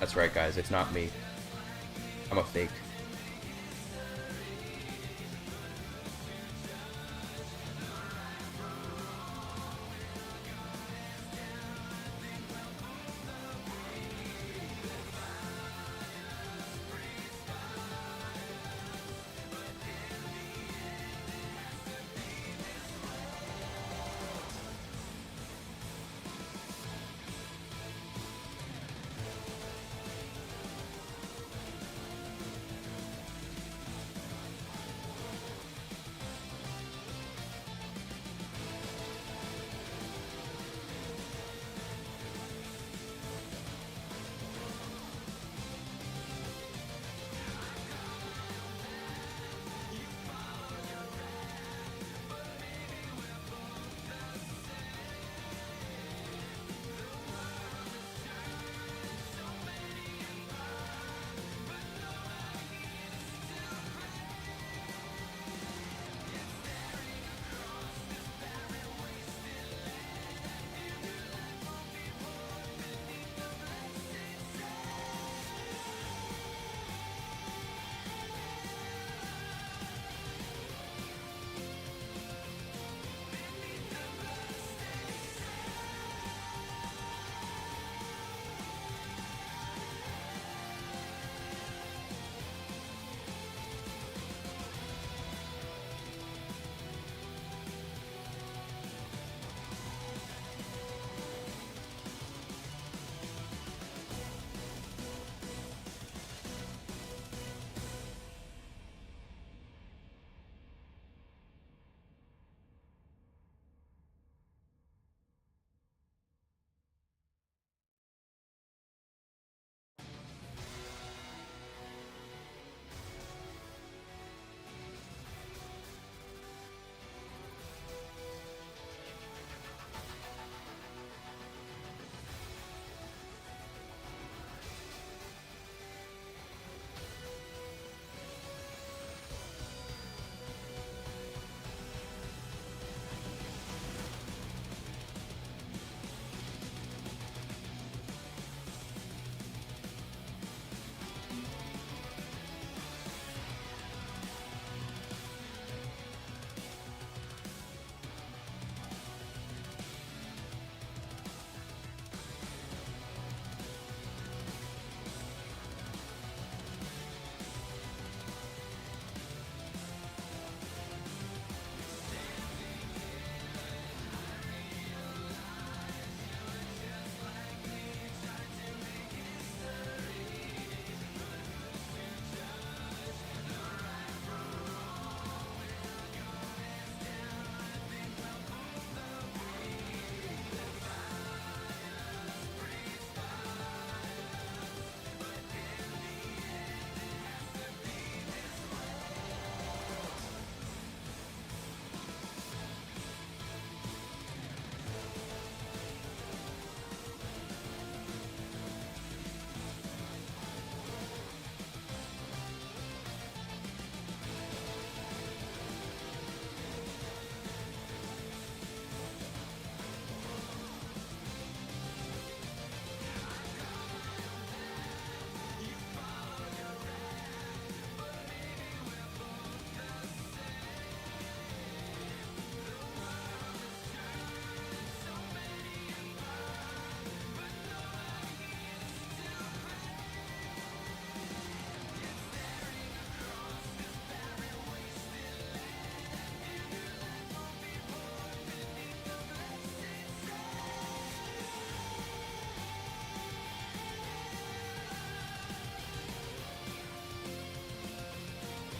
That's right, guys. It's not me. I'm a fake.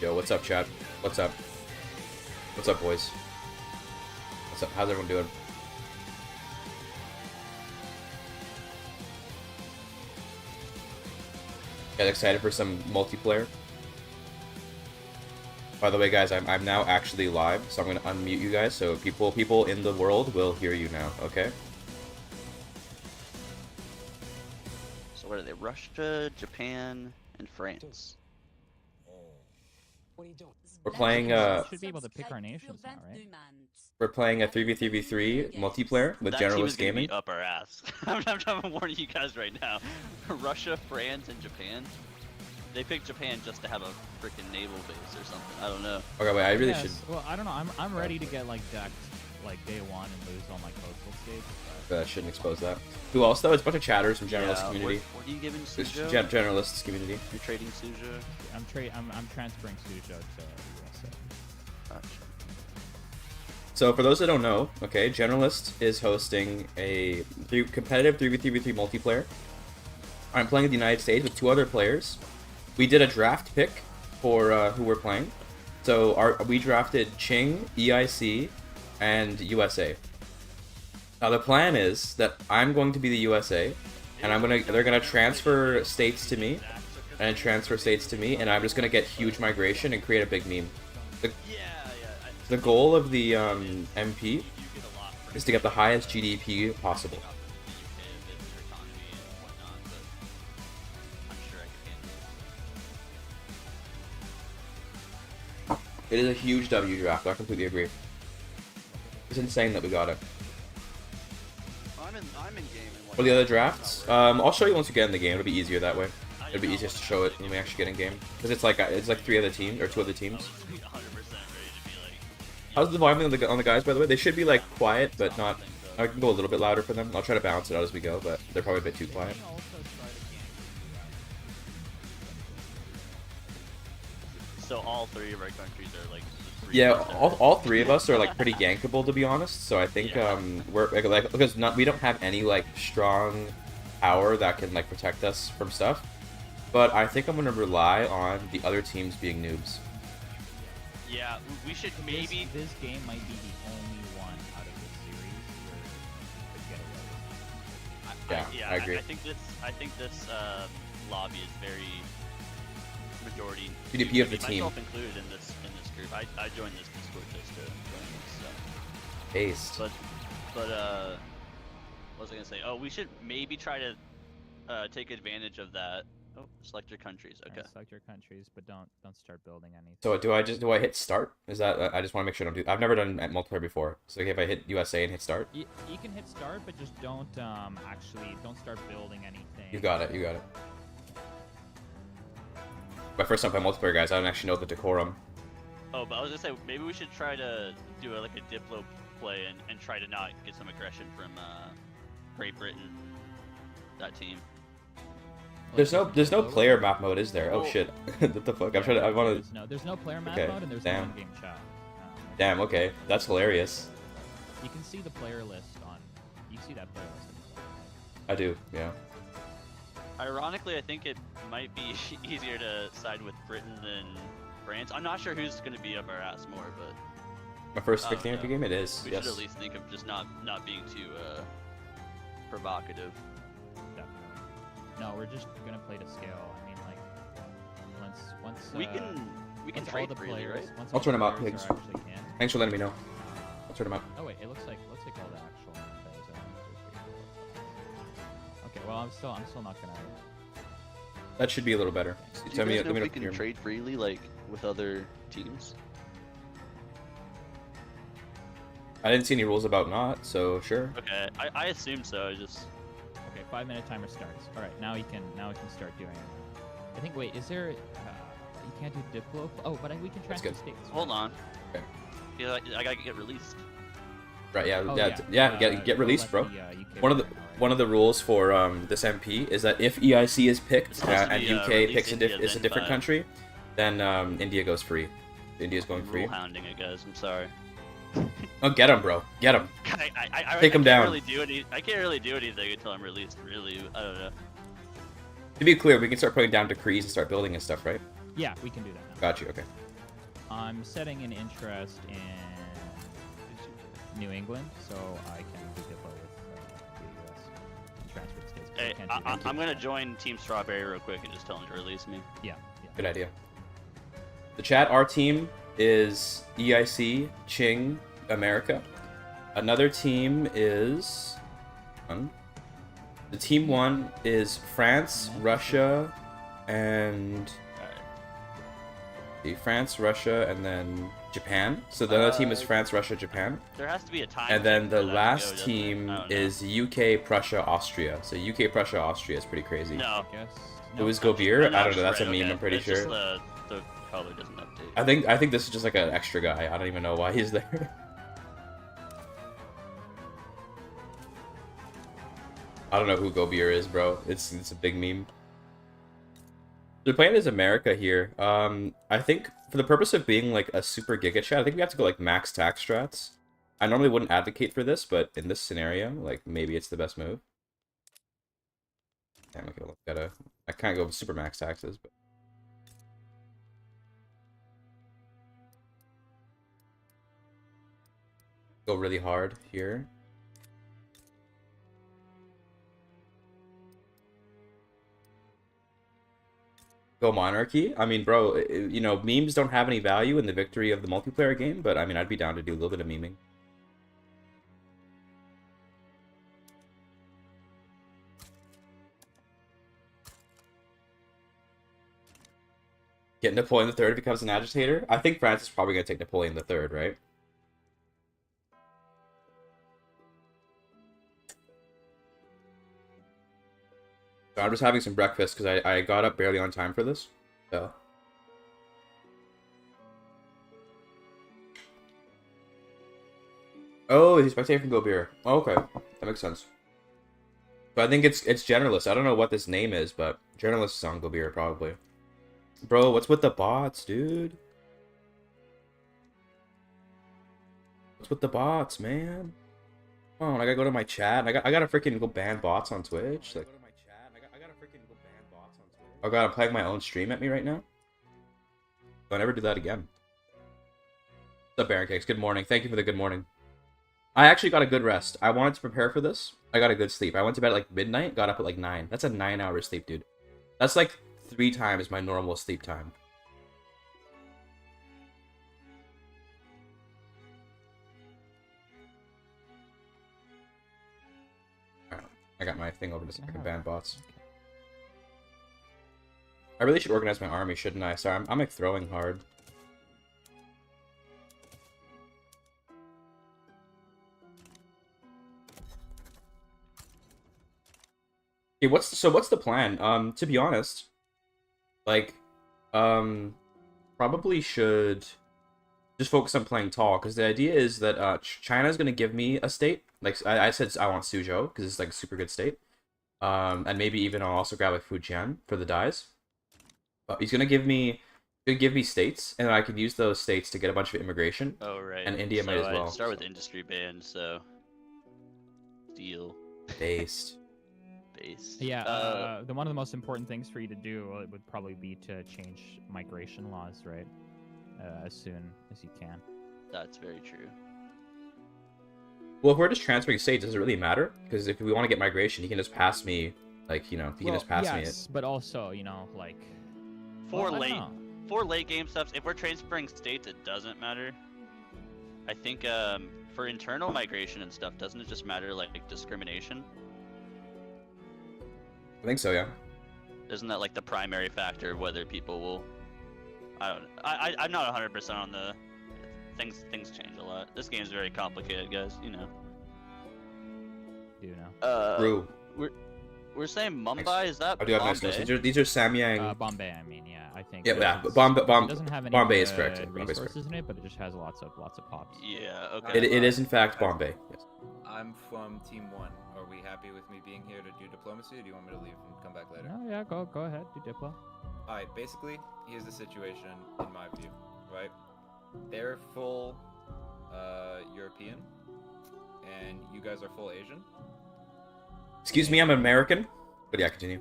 Yo, what's up, chat? What's up? What's up, boys? What's up? How's everyone doing? Guys excited for some multiplayer? By the way, guys, I'm now actually live, so I'm gonna unmute you guys so people in the world will hear you now. Okay? So what are they? Russia, Japan, and France. We're playing We should be able to pick our nations now, right? we're playing a 3v3v3 multiplayer with That team is Generalist gonna Gaming. be up our ass. I'm warning you guys right now. Russia, France, and Japan. They picked Japan just to have a freaking naval base or something. I don't know. Okay, wait, I really should. Well, I don't know. I'm ready to get like decked like day one and lose on like coastal states. Shouldn't expose that. Who else though? It's a bunch of chatters from Generalist community. What are you giving It's Suzhou? Generalists community. You're trading Suzhou? I'm transferring Suzhou to USA. Gotcha. So for those that don't know, okay, Generalist is hosting a competitive 3v3v3 multiplayer. I'm playing in the United States with 2 other players. We did a draft pick for who we're playing. So we drafted Qing, EIC, and USA. Now the plan is that I'm going to be the USA, and they're gonna transfer states to me, and transfer states to me, and I'm just gonna get huge migration and create a big meme. The goal of the MP is to get the highest GDP possible. It is a huge W draft. I completely agree. It's insane that we got it. I'm in game. What are the other drafts? I'll show you once we get in the game. It'll be easier that way. It'll be easiest to show it when we actually get in game, because it's like 3 other teams or 2 other teams. How's the volume on the guys, by the way? They should be like quiet, but not. I can go a little bit louder for them. I'll try to balance it out as we go, but they're probably a bit too quiet. So all 3 of our countries are like. Yeah, all 3 of us are like pretty gankable, to be honest. So I think we're like because we don't have any like strong power that can like protect us from stuff. But I think I'm gonna rely on the other teams being noobs. Yeah, we should maybe. This game might be the only one out of this series where we could get away. Yeah, I agree. I think this lobby is very majority. GDP of the team. Myself included in this group. I joined this Discord just to join this. So. Based. But what was I gonna say? Oh, we should maybe try to take advantage of that. Oh, select your countries. Okay. Yeah, select your countries, but don't start building anything. So do I hit start? Is that I just want to make sure I don't do. I've never done multiplayer before. So if I hit USA and hit start. You can hit start, but just don't don't start building anything. You got it. You got it. My first time playing multiplayer, guys. I don't actually know the decorum. Oh, but I was gonna say maybe we should try to do like a Diplo play and try to not get some aggression from Great Britain. That team. There's no player map mode, is there? Oh shit! What the fuck? I want to. There's no player map mode, and there's no in-game chat. Damn. Okay, that's hilarious. You can see the player list on. You see that player list. I do. Yeah. Ironically, I think it might be easier to side with Britain than France. I'm not sure who's going to be up our ass more, but... My first 15 MP game, it is. We should at least think of just not being too provocative. Definitely. No, we're just going to play to scale. I mean, like, once we can trade the freely, players, right? I'll turn them out, thanks. Thanks for letting me know. I'll turn them out. Oh wait, it looks like all the actual players are. Okay, well I'm still not gonna. That should be a little better. Do you guys know if we can trade freely, like, with other teams? I didn't see any rules about not, so sure. Okay, I assume so. Okay, 5-minute timer starts. All right, now we can start doing it. I think. Wait, is there? You can't do Diplo. Oh, but we can transfer states. Hold on. Okay. Yeah, I gotta get released. Right. Yeah. Oh, Get released, bro. The, one of the rules for this MP is that if EIC is picked and UK picks a different country, then India goes free. India's going free. Rule hounding it, guys. I'm sorry. Oh, get him, bro. Get him. Take him down. I can't really do anything until I'm released. Really, I don't know. To be clear, we can start putting down decrees and start building and stuff, right? Yeah, we can do that now. Got you. Okay. I'm setting an interest in New England, so I can do Diplo with the US and transfer the states. Hey, I'm gonna join Team Strawberry real quick and just tell them to release me. Yeah. Good idea. The chat, our team is EIC, Qing, America. Another team is... The team 1 is France, Russia, and... France, Russia, and then Japan. So the other team is France, Russia, Japan. There has to be a time. And then the for that to go, last doesn't it? team I don't know. is UK, Prussia, Austria. So UK, Prussia, Austria is pretty crazy. No. I guess. Who is I'm Gobier? I don't just know. That's a right, meme. okay. I'm pretty It's sure. Just the color doesn't update. I think this is just like an extra guy. I don't even know why he's there. I don't know who Gobier is, bro. It's a big meme. They're playing as America here. I think for the purpose of being like a super giga chat, I think we have to go like max tax strats. I normally wouldn't advocate for this, but in this scenario, like maybe it's the best move. Damn, okay, I can't go super max taxes, but go really hard here. Go monarchy. I mean, bro, you know, memes don't have any value in the victory of the multiplayer game, but I mean, I'd be down to do a little bit of memeing. Get Napoleon III becomes an agitator. I think France is probably gonna take Napoleon III, right? So I'm just having some breakfast because I got up barely on time for this. So. Oh, he's spectating from Gobier. Oh, okay, that makes sense. So I think it's generalist. I don't know what this name is, but generalist is on Gobier probably. Bro, what's with the bots, dude? What's with the bots, man? Come on, I gotta go to my chat. I gotta freaking go ban bots on Twitch. Like, oh god, I'm playing my own stream at me right now. I'll never do that again. What's up, Baron Cakes? Good morning. Thank you for the good morning. I actually got a good rest. I wanted to prepare for this. I got a good sleep. I went to bed at like midnight, got up at like 9. That's a 9-hour sleep, dude. That's like 3 times my normal sleep time. Alright, I got my thing over to some ban bots. I really should organize my army, shouldn't I? Sorry, I'm like throwing hard. Okay, what's the plan? To be honest, like, probably should just focus on playing tall, because the idea is that China's gonna give me a state. Like I said, I want Suzhou because it's like a super good state. And maybe even I'll also grab like Fujian for the dies. He's gonna give me states, and I can use those states to get a bunch of immigration. Oh right. And India might as well. I'd start with industry ban, so deal. Based. Yeah, the one of the most important things for you to do would probably be to change migration laws, right? As soon as you can. That's very true. Well, if we're just transferring states, does it really matter? Because if we want to get migration, he can just pass me, like, you know, he can just pass me it. But also, you know, like For late game stuff, if we're transferring states, it doesn't matter. I think for internal migration and stuff, doesn't it just matter like discrimination? I think so, yeah. Isn't that like the primary factor of whether people will? I don't. I'm not 100% on the things. Things change a lot. This game is very complicated, guys. You know. Do you know? True. We're saying Mumbai. Is that I do have nice Bombay? notes. These are Samyang. Bombay, I mean, yeah, I think. Yeah, it doesn't have any Bombay is correct. Yeah, Bombay is resources in it, but it just has lots of pops. Yeah. Okay. It is in fact Bombay. Yes. I'm from Team 1. Are we happy with me being here to do diplomacy, or do you want me to leave and come back later? No, yeah, go ahead, do Diplo. Alright, basically, here's the situation in my view, right? They're full European, and you guys are full Asian. Excuse me, I'm American. But yeah, continue.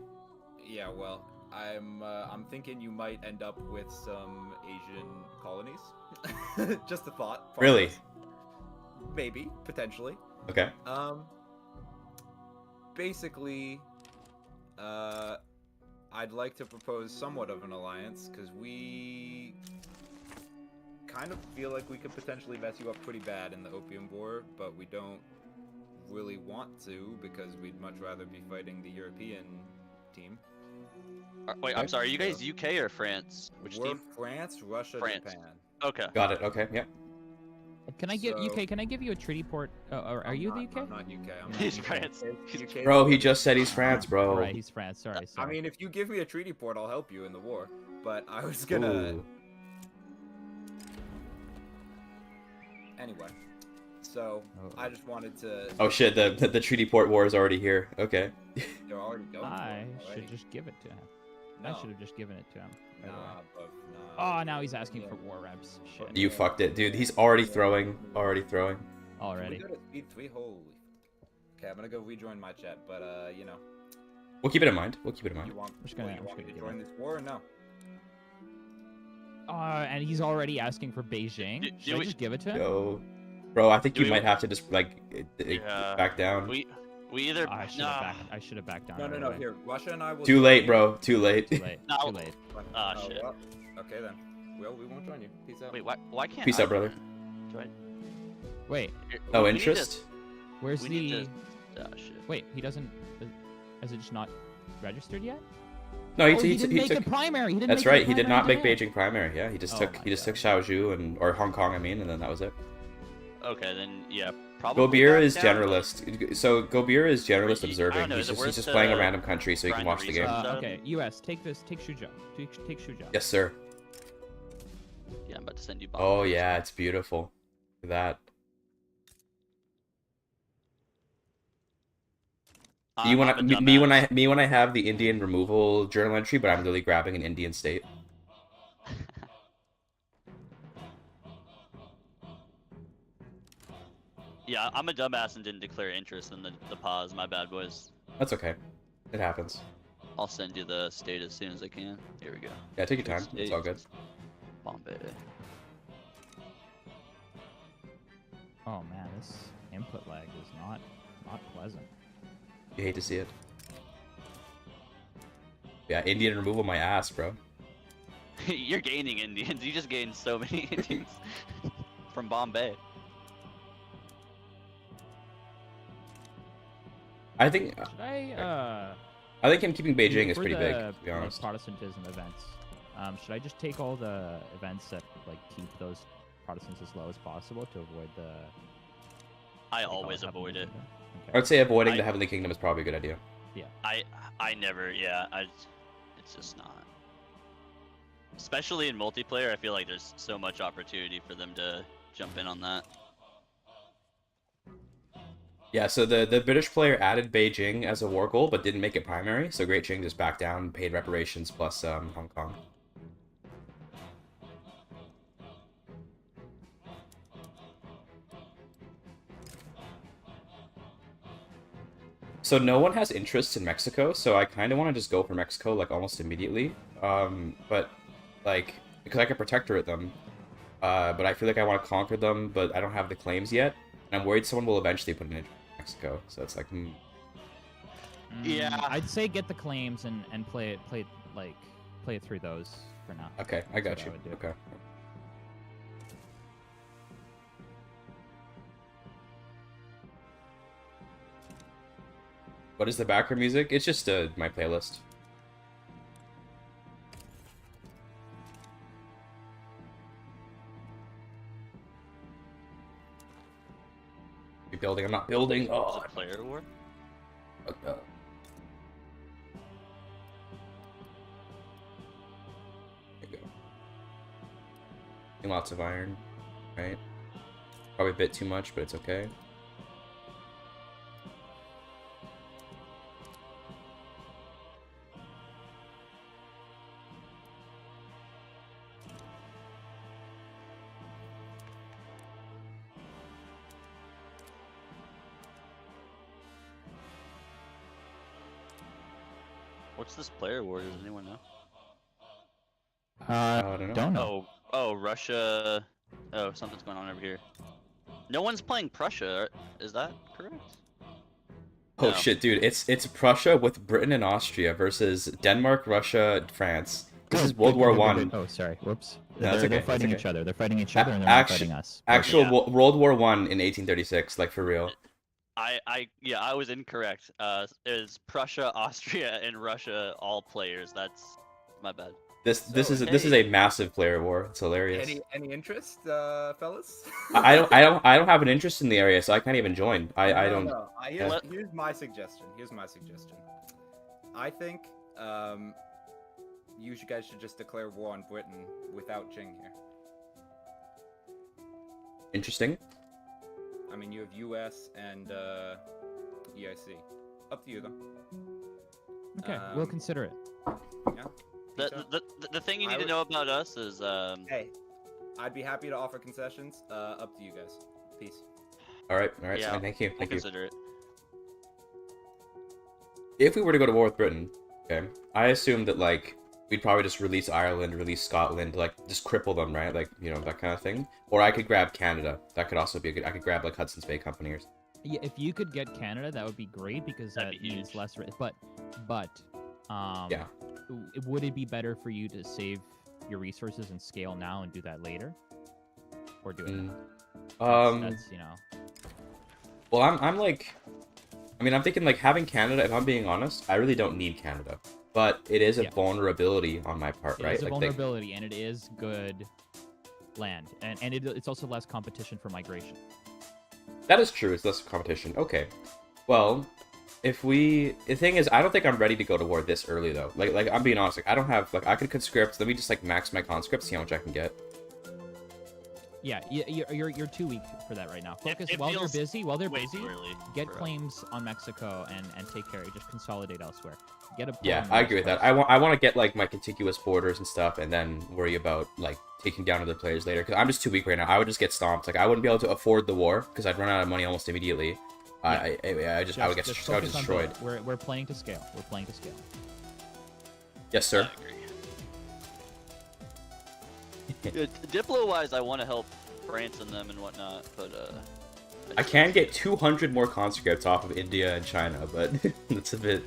Yeah, well, I'm thinking you might end up with some Asian colonies. Just a thought. Really? Maybe, potentially. Okay. Basically, I'd like to propose somewhat of an alliance, because we kind of feel like we could potentially mess you up pretty bad in the Opium War, but we don't really want to, because we'd much rather be fighting the European team. Wait, I'm sorry. Are you guys UK or France? Which We're team? France, Russia, France. Japan. Okay. Got it. Okay. Yep. Can I give So- UK? Can I give you a treaty port? Or are you the UK? I'm not UK. I'm not He's UK. France. UK Bro, he just said he's France, bro. Right, he's France. Sorry, I sorry. mean, if you give me a treaty port, I'll help you in the war. But I was gonna. Ooh. Anyway, so I just wanted to. Oh shit, the treaty port war is already here. Okay. They're already going. I for it should just give it to him. I No. should have just given it to him. right away. Nah, bro, nah. Oh, now he's asking for war reps. Shit. You fucked it, dude. He's already throwing. Already throwing. Already. We go to speed 3. Holy. Okay, I'm gonna go rejoin my chat, but you know, We'll keep it in mind. We'll keep it in mind. you want, just gonna- you I'm want just me to gonna join give this war or no? And he's already asking for Beijing. Do Should I we- just give it to him? Yo. Bro, I think Do you we- might have to just like Yeah. back down. We either. I should nah. have backed down. No, no, right no. away. Here, Russia and I will. Too late, bro. Too late. Too late. No. Too late. Ah, shit. Well, okay then. Well, we won't join you. Peace out. Wait, why can't Peace I out, brother. join? Wait, Oh, We need to- interest? where's We the? need to. Ah, shit. Wait, he doesn't. Is it just not registered yet? No, Oh, he he didn't he make took. the primary. He didn't That's make right. the He did not primary make today. Beijing primary. Yeah, he just Oh took my took God. Shaoju or Hong Kong. I mean, and then that was it. Okay, then yeah, probably. Gobir back is down, but generalist. So Gobir is generalist I don't observing. know, He's is it just, worth he's just playing a to random country so he can grind the watch the game. resources? Okay, U.S. Take this. Take Shuzhou. Take Shuzhou. Yes, sir. Yeah, I'm about to send you. Oh bombs. yeah, it's beautiful. Look at that. Me when I'm a me when I have the Indian removal journal entry, but I'm literally grabbing an Indian state. Yeah, I'm a dumbass and didn't declare interest in the pause. My bad, boys. That's okay. It happens. I'll send you the state as soon as I can. Here we go. Yeah, take your time. It's all good. Bombay. Oh man, this input lag is not pleasant. You hate to see it. Yeah, Indian removal my ass, bro. You're gaining Indians. You just gained so many Indians from Bombay. I think Should I him keeping Beijing is for pretty the, big, to be like, honest. Protestantism events. Should I just take all the events that like keep those Protestants as low as possible to avoid the? I what do you call always Heavenly avoid it. Kingdom? I Okay. would say avoiding I- the Heavenly Kingdom is probably a good idea. I never. Yeah, it's just not. Especially in multiplayer, I feel like there's so much opportunity for them to jump in on that. Yeah, so the British player added Beijing as a war goal, but didn't make it primary. So Great Qing just backed down, paid reparations plus Hong Kong. So no one has interest in Mexico, so I kind of want to just go for Mexico like almost immediately. But like because I can protectorate them, but I feel like I want to conquer them, but I don't have the claims yet, and I'm worried someone will eventually put an interest in Mexico. So it's like, Yeah. I'd say get the claims and play it through those for now. okay, I got That's you. what I would do. Okay. What is the background music? It's just my playlist. You building? I'm not building. Is Oh, it player war? fucked up. There you go. And lots of iron, right? Probably a bit too much, but it's okay. What's this player war? Does anyone know? I don't know. Don't know. Oh, Russia. Oh, something's going on over here. No one's playing Prussia. Is that correct? Oh No. shit, dude! It's Prussia with Britain and Austria versus Denmark, Russia, France. This is World War One. Oh, sorry. Whoops. No, that's they're okay, fighting that's each other. They're fighting each other, and they're Actu- not fighting us. Actual Yeah. World War One in 1836, like for real. I was incorrect. Is Prussia, Austria, and Russia all players? That's My bad. This is hey. a massive player war. It's hilarious. Any interest, fellas? I don't have an interest in the area, so I can't even join. I don't. No. Yeah. Here's my suggestion. I think you guys should just declare war on Britain without Jing here. Interesting. I mean, you have U.S. and EIC. Up to you, though. Okay, we'll consider it. Yeah. The thing you need to know about us is Hey, I'd be happy to offer concessions. Up to you guys. Peace. All right. Yeah, So thank you. we'll Thank you. consider it. If we were to go to war with Britain, okay, I assume that like we'd probably just release Ireland, release Scotland, like just cripple them, right? Like that kind of thing. Or I could grab Canada. That could also be a good. I could grab like Hudson's Bay Company or. Yeah, if you could get Canada, that would be great because That'd that be means huge. less risk. But Yeah. would it be better for you to save your resources and scale now and do that later, or do it now? That's Well, I'm like, I mean, I'm thinking like having Canada. If I'm being honest, I really don't need Canada, but it is a vulnerability on my part, right? It's a like vulnerability, and it is good land, and it's also less competition for migration. That is true. It's less competition. Okay. Well, the thing is, I don't think I'm ready to go to war this early though. Like I'm being honest. Like I don't have I could conscript. Let me just like max my conscript, see how much I can get. Yeah, you're too weak for that right now. Focus It while they're feels busy. way too early Get for us. claims on Mexico and take care. Just consolidate elsewhere. Get a Yeah, I agree with that. I want to get like my contiguous borders and stuff, and then worry about like taking down other players later. Because I'm just too weak right now. I would just get stomped. Like I wouldn't be able to afford the war because I'd run out of money almost immediately. I would get destroyed. We're playing to scale. We're playing to scale. Yes, sir. Diplo-wise, I want to help France and them and whatnot, but I can get 200 more conscripts off of India and China, but that's a bit.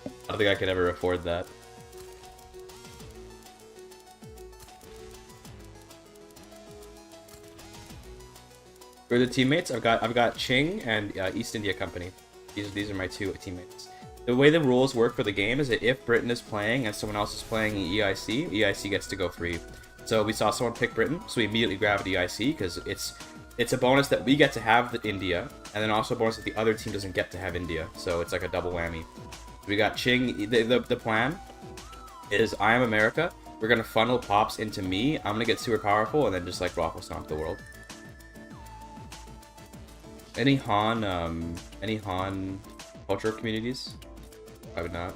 I don't think I could ever afford that. For the teammates, I've got Qing and East India Company. These are my two teammates. The way the rules work for the game is that if Britain is playing and someone else is playing EIC, EIC gets to go free. So we saw someone pick Britain, so we immediately grabbed EIC because it's a bonus that we get to have the India, and then also a bonus that the other team doesn't get to have India. So it's like a double whammy. We got Qing. The plan is I am America. We're gonna funnel pops into me. I'm gonna get super powerful and then just like raffle stomp the world. Any Han cultural communities? I would not.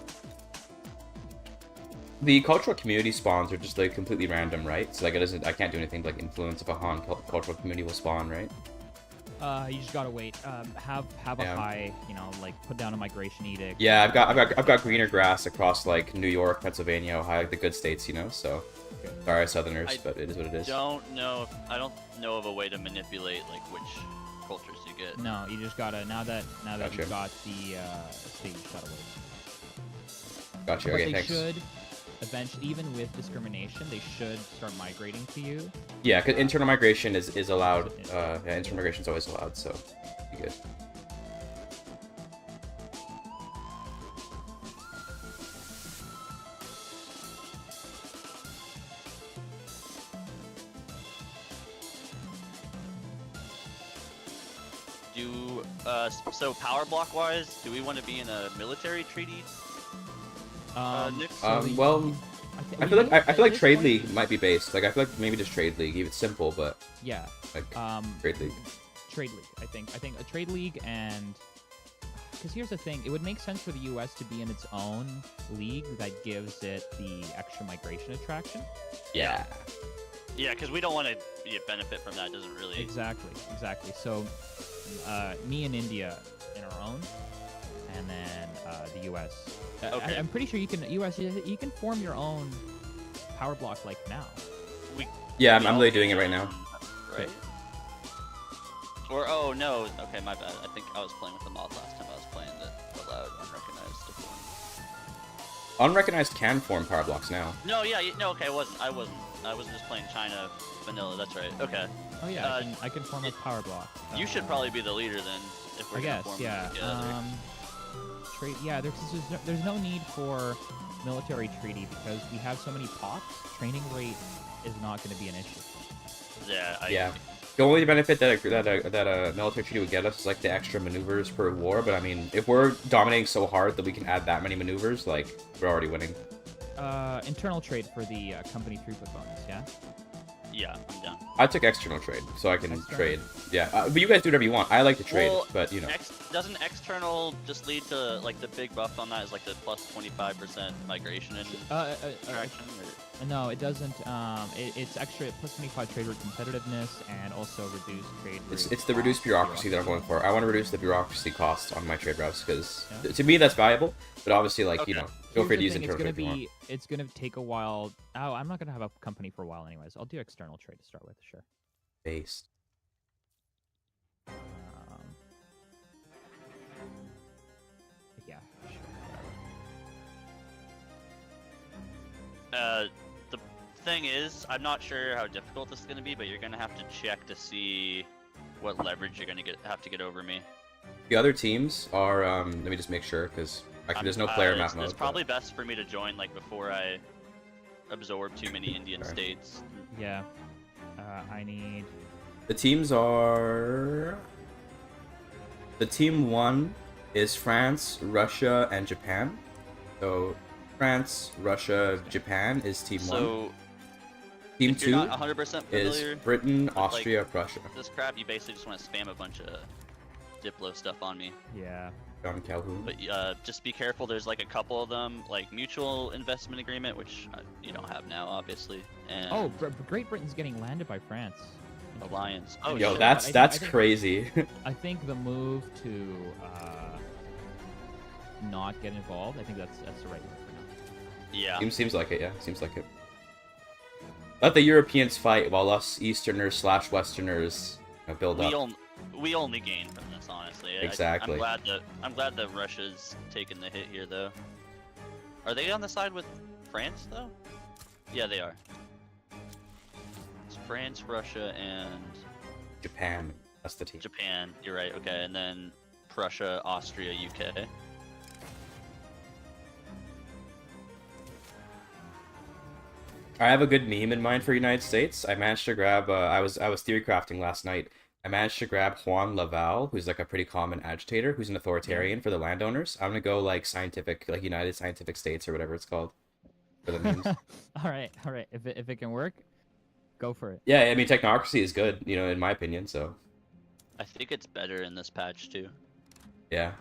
The cultural community spawns are just like completely random, right? So like I can't do anything to like influence if a Han cultural community will spawn, right? You just gotta wait. Have a high, like put down a migration edict. Yeah, I've got greener grass across like New York, Pennsylvania, Ohio, like the good states, So sorry, Southerners, but it is what it is. I don't know of a way to manipulate like which cultures you get. No, you just gotta now that Gotcha. you've got the stage, gotta wait. Gotcha. But Okay, they thanks. should eventually, even with discrimination, they should start migrating to you. Yeah, because internal migration is allowed. Internal migration is always allowed, so be good. So power block wise, do we want to be in a military treaty? Nick? Well, I feel like Trade League might be based. Like I feel like maybe just Trade League, keep it simple, but yeah, like Trade League. Trade League. I think a Trade League, and because here's the thing, it would make sense for the U.S. to be in its own league that gives it the extra migration attraction. Yeah. Yeah, because we don't want to benefit from that. It doesn't really. Exactly. So, me and India in our own, and then the U.S. Okay. I'm pretty sure you can form your own power block like now. Yeah, I'm literally doing it right now. Right. Or oh no, okay, my bad. I think I was playing with the mod last time. I was playing the allowed unrecognized to form. Unrecognized can form power blocks now. No, okay, I wasn't just playing China vanilla. That's right. Okay. Oh yeah, I can form a power block. You should probably be the leader then, if we're I gonna guess, form yeah. together. trade. Yeah, there's no need for military treaty because we have so many pops. Training rate is not going to be an issue. Yeah. Yeah. The only benefit that a military treaty would get us is like the extra maneuvers per war. But I mean, if we're dominating so hard that we can add that many maneuvers, like we're already winning. Internal trade for the company throughput bonus. Yeah. Yeah, I'm down. I took external trade, so I can External? trade. Yeah, but you guys do whatever you want. I like to trade, Well, but you know. Doesn't external just lead to like the big buff on that is like the plus 25% migration and attraction? No, it doesn't. It's extra plus 25 trade route competitiveness and also reduced trade route. It's the reduced bureaucracy that I'm going for. I want to reduce the bureaucracy cost on my trade routes because to me that's valuable. But obviously, like you know, feel free to use internal trade if you want. It's gonna take a while. Oh, I'm not gonna have a company for a while, anyways. I'll do external trade to start with, sure. Based. Yeah. The thing is, I'm not sure how difficult this is gonna be, but you're gonna have to check to see what leverage you're gonna have to get over me. The other teams are. Let me just make sure because actually there's no player map mode. It's probably best for me to join like before I absorb too many Indian states. Yeah. I need. The teams are. The team 1 is France, Russia, and Japan. So France, Russia, Japan is team 1. So Team if you're 2 not 100% is familiar Britain, with, Austria, like, Prussia. this crap, you basically just want to spam a bunch of Diplo stuff on me. Yeah. John Calhoun. But just be careful. There's like a couple of them, like mutual investment agreement, which you don't have now, obviously. And Oh, Great Britain's getting landed by France. alliance. Oh, Yo, shit. that's I think- crazy. I think the move to not get involved. I think that's the right move for now. Yeah. Seems like it, yeah. Seems like it. Let the Europeans fight while us Easterners / Westerners build up. We only gain from this, honestly. Exactly. I'm glad that Russia's taken the hit here, though. Are they on the side with France, though? Yeah, they are. It's France, Russia, and Japan. That's the team. Japan. You're right. Okay, and then Prussia, Austria, UK. I have a good meme in mind for United States. I managed to grab. I was theory crafting last night. I managed to grab Juan Laval, who's like a pretty common agitator, who's an authoritarian for the landowners. I'm gonna go like scientific, like United Scientific States or whatever it's called for the memes. all right. If it can work, go for it. Yeah, I mean technocracy is good, you know, in my opinion. So I think it's better in this patch too. yeah.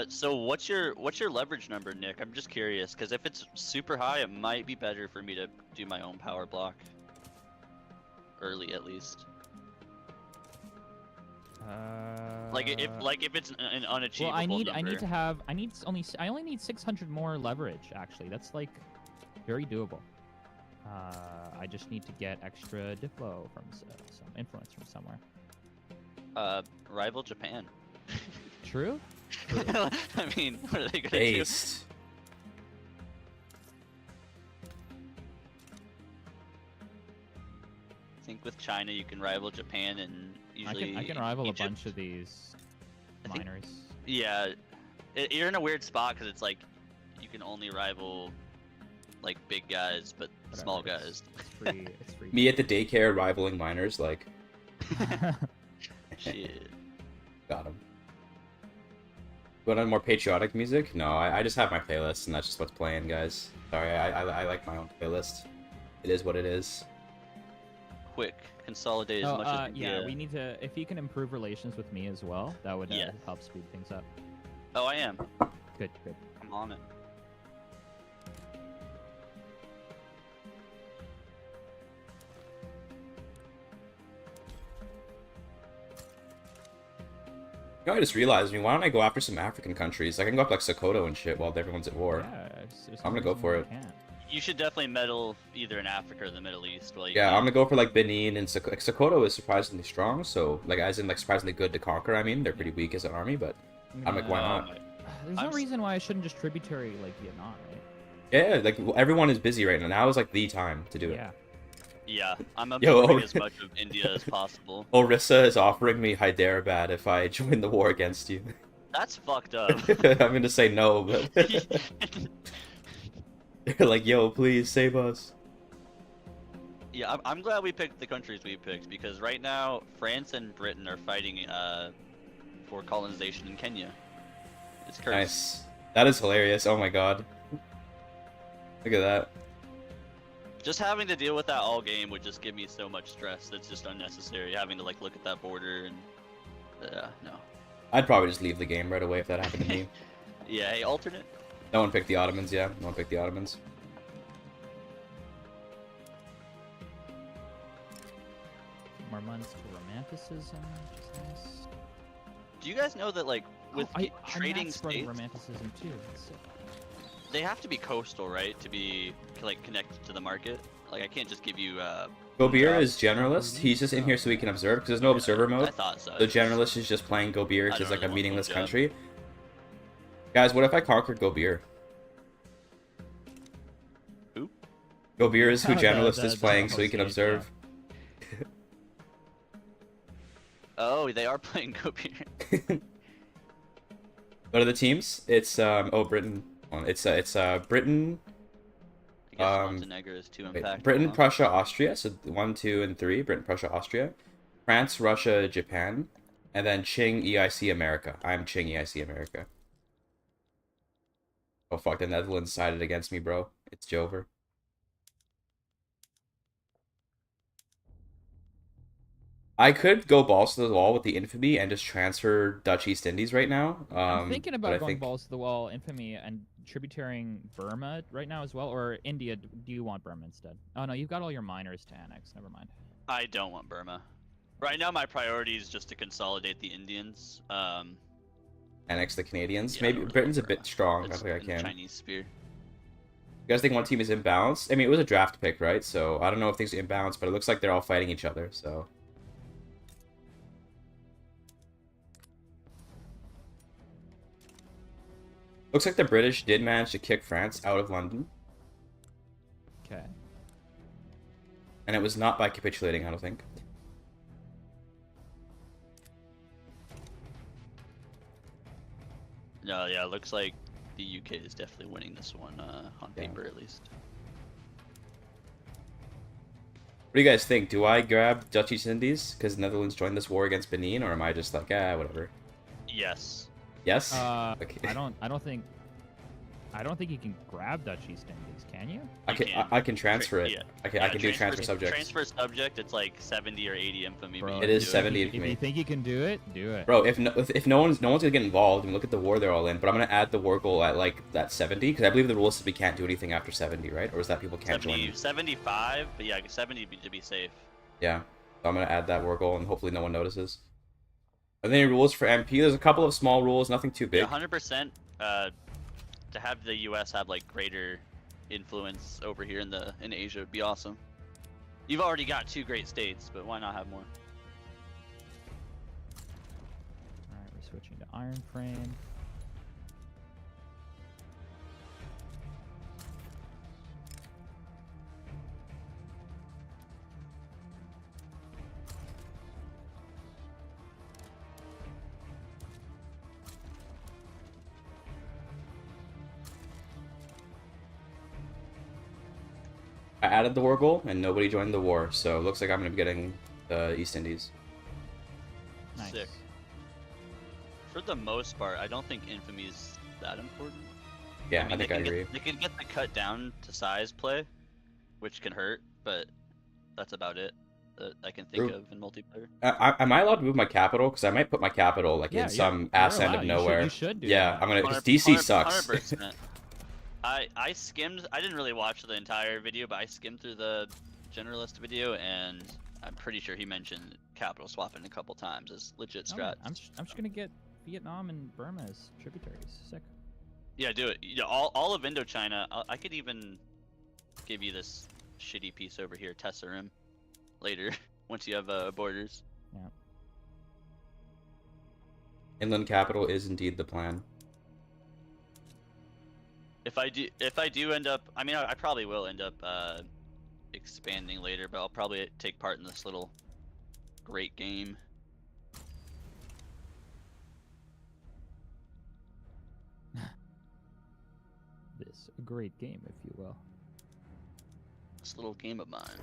So what's your leverage number, Nick? I'm just curious, because if it's super high, it might be better for me to do my own power block. Early, at least. Like if it's an unachievable Well, number. I only need 600 more leverage. Actually, that's like very doable. I just need to get extra diplo from some influence from somewhere. Rival Japan. True. I mean, what are they gonna Based. do? I think with China you can rival Japan and usually I can rival Egypt. a bunch of these I think- miners. Yeah, you're in a weird spot because it's like you can only rival like big guys, but Whatever, small it's- guys. It's free. Me at the daycare rivaling miners, like Shit. got him. Want on more patriotic music? No, I just have my playlist and that's just what's playing, guys. Sorry, I like my own playlist. It is what it is. Quick, consolidate as much as we yeah, can. we need to. If you can improve relations with me as well, that would Yeah. help speed things up. Oh, I am. Good. I'm on it. You know, I just realized, I mean, why don't I go after some African countries? I can go up like Sokoto and shit while everyone's at war. Yeah, there's I'm no gonna go reason for why it. I can't. You should definitely meddle either in Africa or the Middle East. While you Yeah, can. I'm gonna go for like Benin and Sokoto is surprisently strong, so like as in like surprisingly good to conquer. I mean, they're pretty weak as an army, but I'm like, why not? There's no reason why I shouldn't just tributary like Vietnam, right? Yeah, like everyone is busy right now. Now is like the time to do it. Yeah. Yeah, I'm Yo, absorbing as much of India as possible. Orissa is offering me Hyderabad if I join the war against you. That's fucked up. I'm gonna say no, but they're like, yo, please save us. Yeah, I'm glad we picked the countries we picked because right now France and Britain are fighting for colonization in Kenya. It's cursed. Nice. That is hilarious. Oh my god. Look at that. Just having to deal with that all game would just give me so much stress. That's just unnecessary. Having to like look at that border and no. I'd probably just leave the game right away if that happened to me. Yeah, hey, alternate. No one picked the Ottomans, yeah. No one picked the Ottomans. More months to romanticism, which is nice. Do you guys know that like with trading I'm states, romanticism too. That's sick. they have to be coastal, right, to be like connected to the market? Like I can't just give you. Gobir is generalist. He's just in here so he can observe because there's no observer I mode. thought so. The generalist is just playing Gobir I because it's don't like a really want meaningless full job. country. Guys, what if I conquered Gobir? Who? Gobir is who The- generalist the- is the playing so he can host state, yeah. observe. Oh, they are playing Gobir. What are the teams? It's Britain. Well, it's Britain. I guess Montenegro is too impactful. Britain, huh? Prussia, Austria. So 1, 2, and 3. Britain, Prussia, Austria. France, Russia, Japan, and then Qing, EIC, America. I'm Qing, EIC, America. Oh fuck! The Netherlands sided against me, bro. It's Jover. I could go balls to the wall with the infamy and just transfer Dutch East Indies right now. I'm thinking but about I going think balls to the wall, infamy, and tributarying Burma right now as well, or India. Do you want Burma instead? Oh no, you've got all your miners to annex. Never mind. I don't want Burma. Right now, my priority is just to consolidate the Indians. annex the Canadians. Yeah, I Maybe don't really Britain's a want bit Burma. strong. I It's think I in the can. Chinese spear. You guys think one team is imbalanced? I mean, it was a draft pick, right? So I don't know if things are imbalanced, but it looks like they're all fighting each other. So looks like the British did manage to kick France out of London, Okay. and it was not by capitulating. I don't think. No, yeah, it looks like the UK is definitely winning this one on Yeah. paper at least. What do you guys think? Do I grab Dutch East Indies because Netherlands joined this war against Benin, or am I just like, whatever? Yes. Yes. I don't think you can grab Dutch East Indies, can you? I can transfer it. Yeah. I can do transfer subjects. Transfer subject, it's like 70 or 80 infamy. Bro, but you It can is do 70 If you infamy. think you can do it, do it. Bro, if no one's gonna get involved, I mean, look at the war they're all in. But I'm gonna add the war goal at like that 70 because I believe the rule says we can't do anything after 70, right? Or is that people can't 70, join? 75, but yeah, 70 to be safe. Yeah. So I'm gonna add that war goal and hopefully no one notices. Are there any rules for MP? There's a couple of small rules, nothing too big. Yeah, 100%. To have the U.S. have like greater influence over here in Asia would be awesome. You've already got 2 great states, but why not have more? Alright, we're switching to Iron Frame. I added the war goal and nobody joined the war, so it looks like I'm gonna be getting the East Indies. Nice. Sick. For the most part, I don't think infamy is that important. Yeah, mean, I think I agree. They can get the cut down to size play, which can hurt, but that's about it that I can think True. of in multiplayer. Am I allowed to move my capital? Because I might put my capital like Yeah, in some you're ass end allowed. of nowhere. You should do Yeah, that. I'm gonna. Because 100 DC sucks. 100%. I skimmed. I didn't really watch the entire video, but I skimmed through the generalist video, and I'm pretty sure he mentioned capital swapping a couple times as legit Oh, strat. I'm just gonna get Vietnam and Burma as tributaries. Sick. Yeah, do it. Yeah, all of Indochina. I could even give you this shitty piece over here, Tessarim, later once you have borders. Inland capital is indeed the plan. If I do end up, I mean, I probably will end up expanding later, but I'll probably take part in this little great game. This great game, if you will. This little game of mine.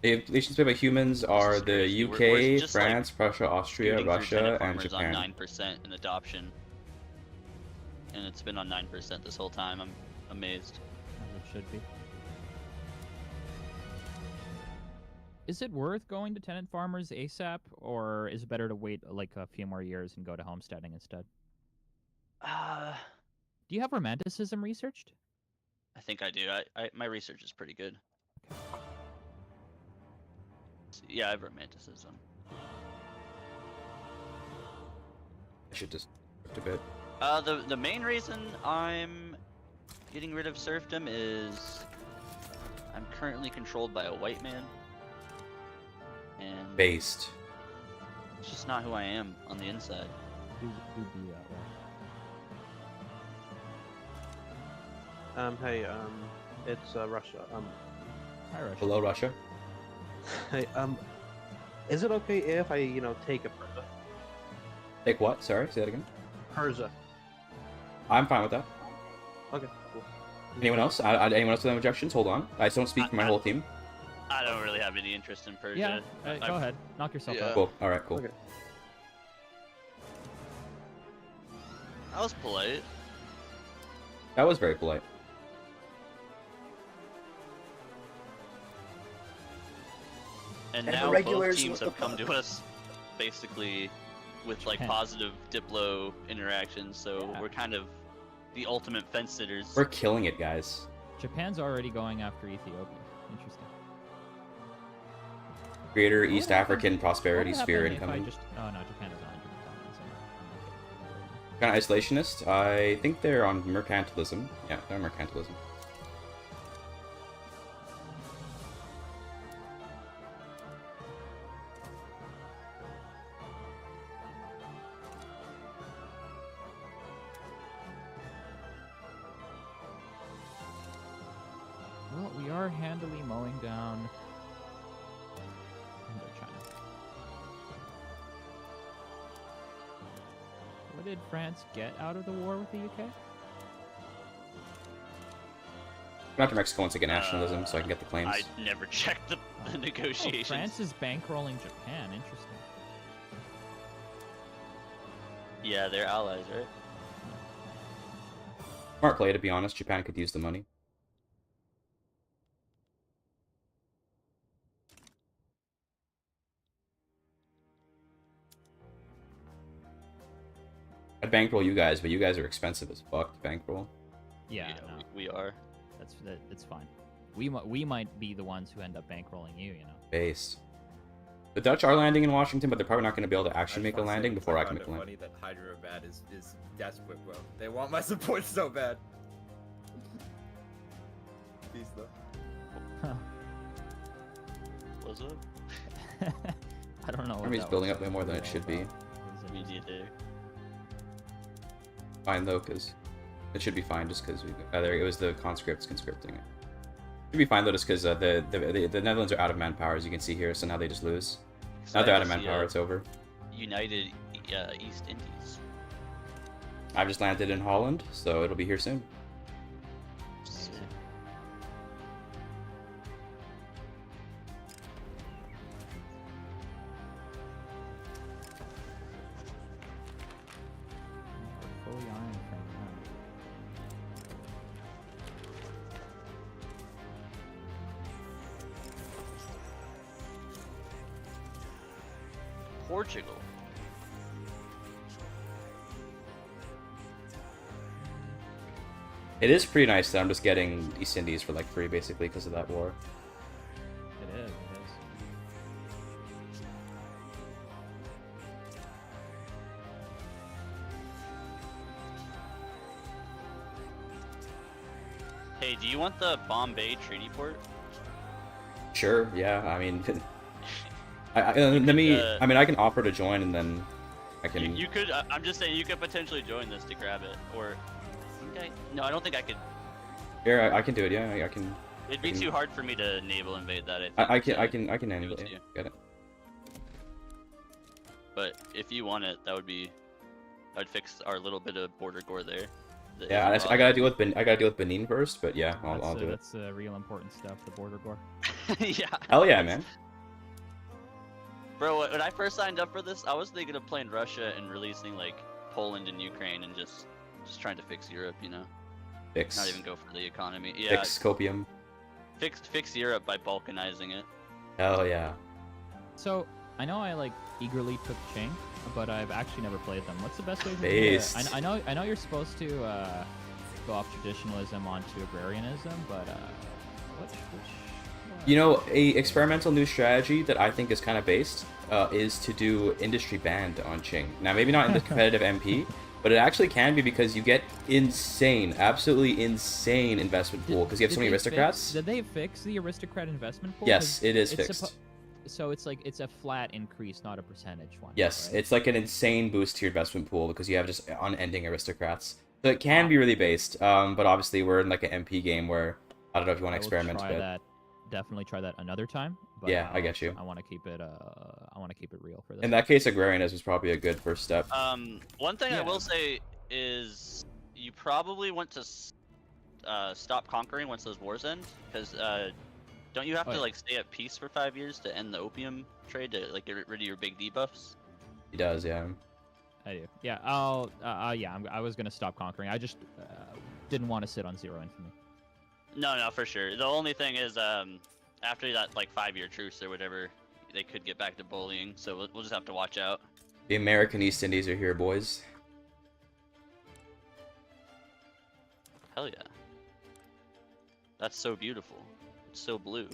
The nations played by humans are is the crazy. UK, We're just, like, France, Prussia, Austria, Shooting through Russia, tenant and farmers on Japan. 9% in adoption. And it's been on 9% this whole time. I'm amazed. As it should be. Is it worth going to tenant farmers ASAP, or is it better to wait like a few more years and go to homesteading instead? Do you have romanticism researched? I think I do. My research is pretty good. Yeah, I have romanticism. I should just a bit. The main reason I'm getting rid of serfdom is I'm currently controlled by a white man, and Based. it's just not who I am on the inside. Do be that way. Hey, it's Russia. Hi, Russia. Hello, Russia. Hey, is it okay if I, take a Persia? Take what? Sorry, say that again. Persia. I'm fine with that. Okay, cool. Anyone else? Anyone else with any objections? Hold on. I just don't speak for my whole team. I don't really have any interest in Persia. Yeah, I've- go ahead. Knock yourself Yeah. out. Cool. All right. Cool. Okay. I was polite. That was very polite. And And the now both regulars teams with have the come to us basically with like Japan. positive Diplo interactions, so Yeah. we're kind of the ultimate fence sitters. We're killing it, guys. Japan's already going after Ethiopia. Interesting. Greater East What would African happen- prosperity what would sphere happen if I incoming. just... Oh no, Japan doesn't want to. Kind of isolationist. I think they're on mercantilism. Yeah, they're on mercantilism. Well, we are handily mowing down Indochina. What did France get out of the war with the UK? Not to Mexico wants to get nationalism, so I can get the claims. I never checked the Oh, negotiations. France is bankrolling Japan. Interesting. Yeah, they're allies, right? Smart play, to be honest. Japan could use the money. I'd bankroll you guys, but you guys are expensive as fuck to bankroll. Yeah, no, we are. that's fine. We might be the ones who end up bankrolling you. You know. Base. The Dutch are landing in Washington, but they're probably not going to be able to I actually just make a wanna say, landing before I can find make a it landing. funny that Hyderabad is desperate, bro. They want my support so bad. Peace, though. What's up? I don't know. What Army's that building was up way more than it all should be. about. It was Me interesting. neither. Fine though, because it should be fine just because we. It was the conscripts conscripting it. Should be fine though, just because the Netherlands are out of manpower, as you can see here. So now they just lose. Now they're out of manpower. It's over. United East Indies. I've just landed in Holland, so it'll be here soon. Fully iron from them. Portugal. It is pretty nice that I'm just getting East Indies for like free, basically, because of that war. It is. It is. Hey, do you want the Bombay Treaty Port? Sure, yeah. I mean, let me. could, I mean, I can offer to join, and then I can. You could. I'm just saying you could potentially join this to grab it, or. No, I don't think I could. Here, I can do it. Yeah, I can. It'd be too hard for me to naval invade that. I can handle it. Yeah, get it. But if you want it, that would be. I'd fix our little bit of border gore there. Yeah, I gotta deal with I gotta deal with Benin first, but yeah, I'll do it. That's real important stuff. The border gore. Yeah. Hell yeah, man. Bro, when I first signed up for this, I was thinking of playing Russia and releasing like Poland and Ukraine and just trying to fix Europe, you know. Fix. Not even go for the economy. Yeah. Fix copium. Fix Europe by balkanizing it. Hell yeah. So I know I like eagerly took Ching, but I've actually never played them. What's the best way for me Based. to... I know you're supposed to go off traditionalism onto agrarianism, but which You know, a experimental new strategy that I think is kind of based is to do industry banned on Qing. Now, maybe not in the competitive MP, but it actually can be because you get insane, absolutely insane investment pool because you have so many aristocrats. Did they fix the aristocrat investment pool? Yes, it is fixed. So it's like it's a flat increase, not a percentage one. Yes, right? it's like an insane boost to your investment pool because you have just unending aristocrats. So it can be really based, but obviously we're in like an MP game where I don't know if you want to experiment a bit. Definitely try that another time. But Yeah, I get you. I want to keep it. I want to keep it real for this. In that case, agrarianism is probably a good first step. One thing I will say is you probably want to stop conquering once those wars end, because don't you have to like stay at peace for 5 years to end the opium trade to like get rid of your big debuffs? He does, yeah. I do. Yeah. I was gonna stop conquering. I just didn't want to sit on zero infamy. No, for sure. The only thing is, after that like 5-year truce or whatever, they could get back to bullying. So we'll just have to watch out. The American East Indies are here, boys. Hell yeah. That's so beautiful. It's so blue.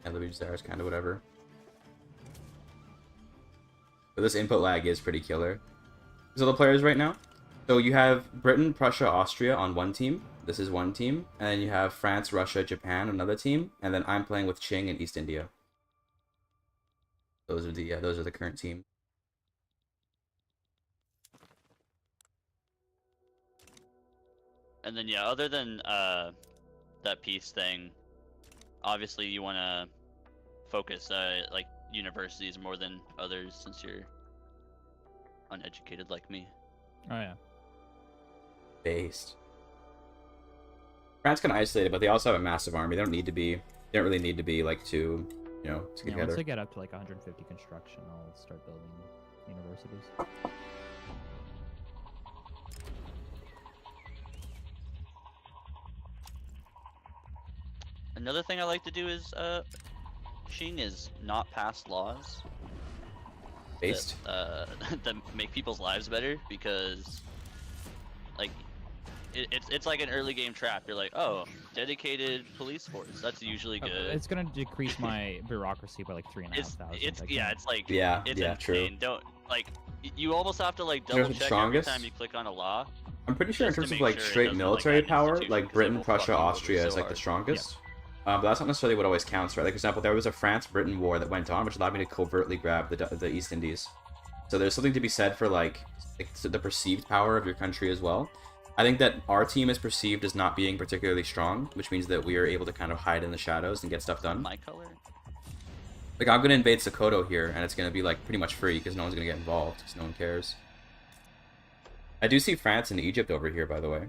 Yeah, the there is kind of whatever. But this input lag is pretty killer. So the players right now. So you have Britain, Prussia, Austria on one team. This is one team. And then you have France, Russia, Japan, another team. And then I'm playing with Qing and East India. Those are the current team. And then yeah, other than that peace thing, obviously you want to focus like universities more than others since you're uneducated like me. Oh yeah. Based. France can isolate it, but they also have a massive army. They don't really need to be like too, together. Once they get up to like 150 construction, I'll start building universities. Another thing I like to do is Qing is not pass laws Based. that make people's lives better, because like it's like an early game trap. You're like, oh, dedicated police force. That's usually good. It's gonna decrease my bureaucracy by like 3,500. It's true. insane. Don't like you almost have to like double check every time you click on a law. I'm pretty sure in just to terms of make like sure it straight doesn't, military like, add power, institutions, like 'cause Britain, they will Prussia, fuck you over Austria so is like the hard. strongest. But that's not necessarily what always counts, right? Like, for example, there was a France-Britain war that went on, which allowed me to covertly grab the East Indies. So there's something to be said for like the perceived power of your country as well. I think that our team is perceived as not being particularly strong, which means that we are able to kind of hide in the shadows and get stuff done. My color? Like, I'm gonna invade Sokoto here, and it's gonna be like pretty much free because no one's gonna get involved, because no one cares. I do see France and Egypt over here, by the way.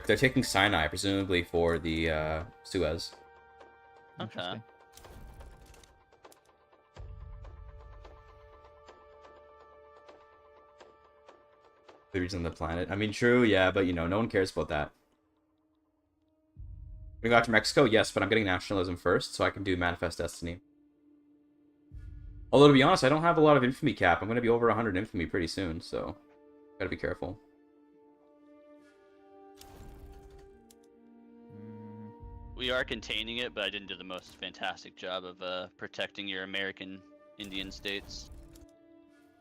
They're taking Sinai, presumably for the Suez. Okay. The reason the planet. I mean, true, yeah, but no one cares about that. We got to Mexico, yes, but I'm getting nationalism first, so I can do Manifest Destiny. Although, to be honest, I don't have a lot of infamy cap. I'm going to be over 100 infamy pretty soon, so gotta be careful. we are containing it, but I didn't do the most fantastic job of protecting your American Indian states.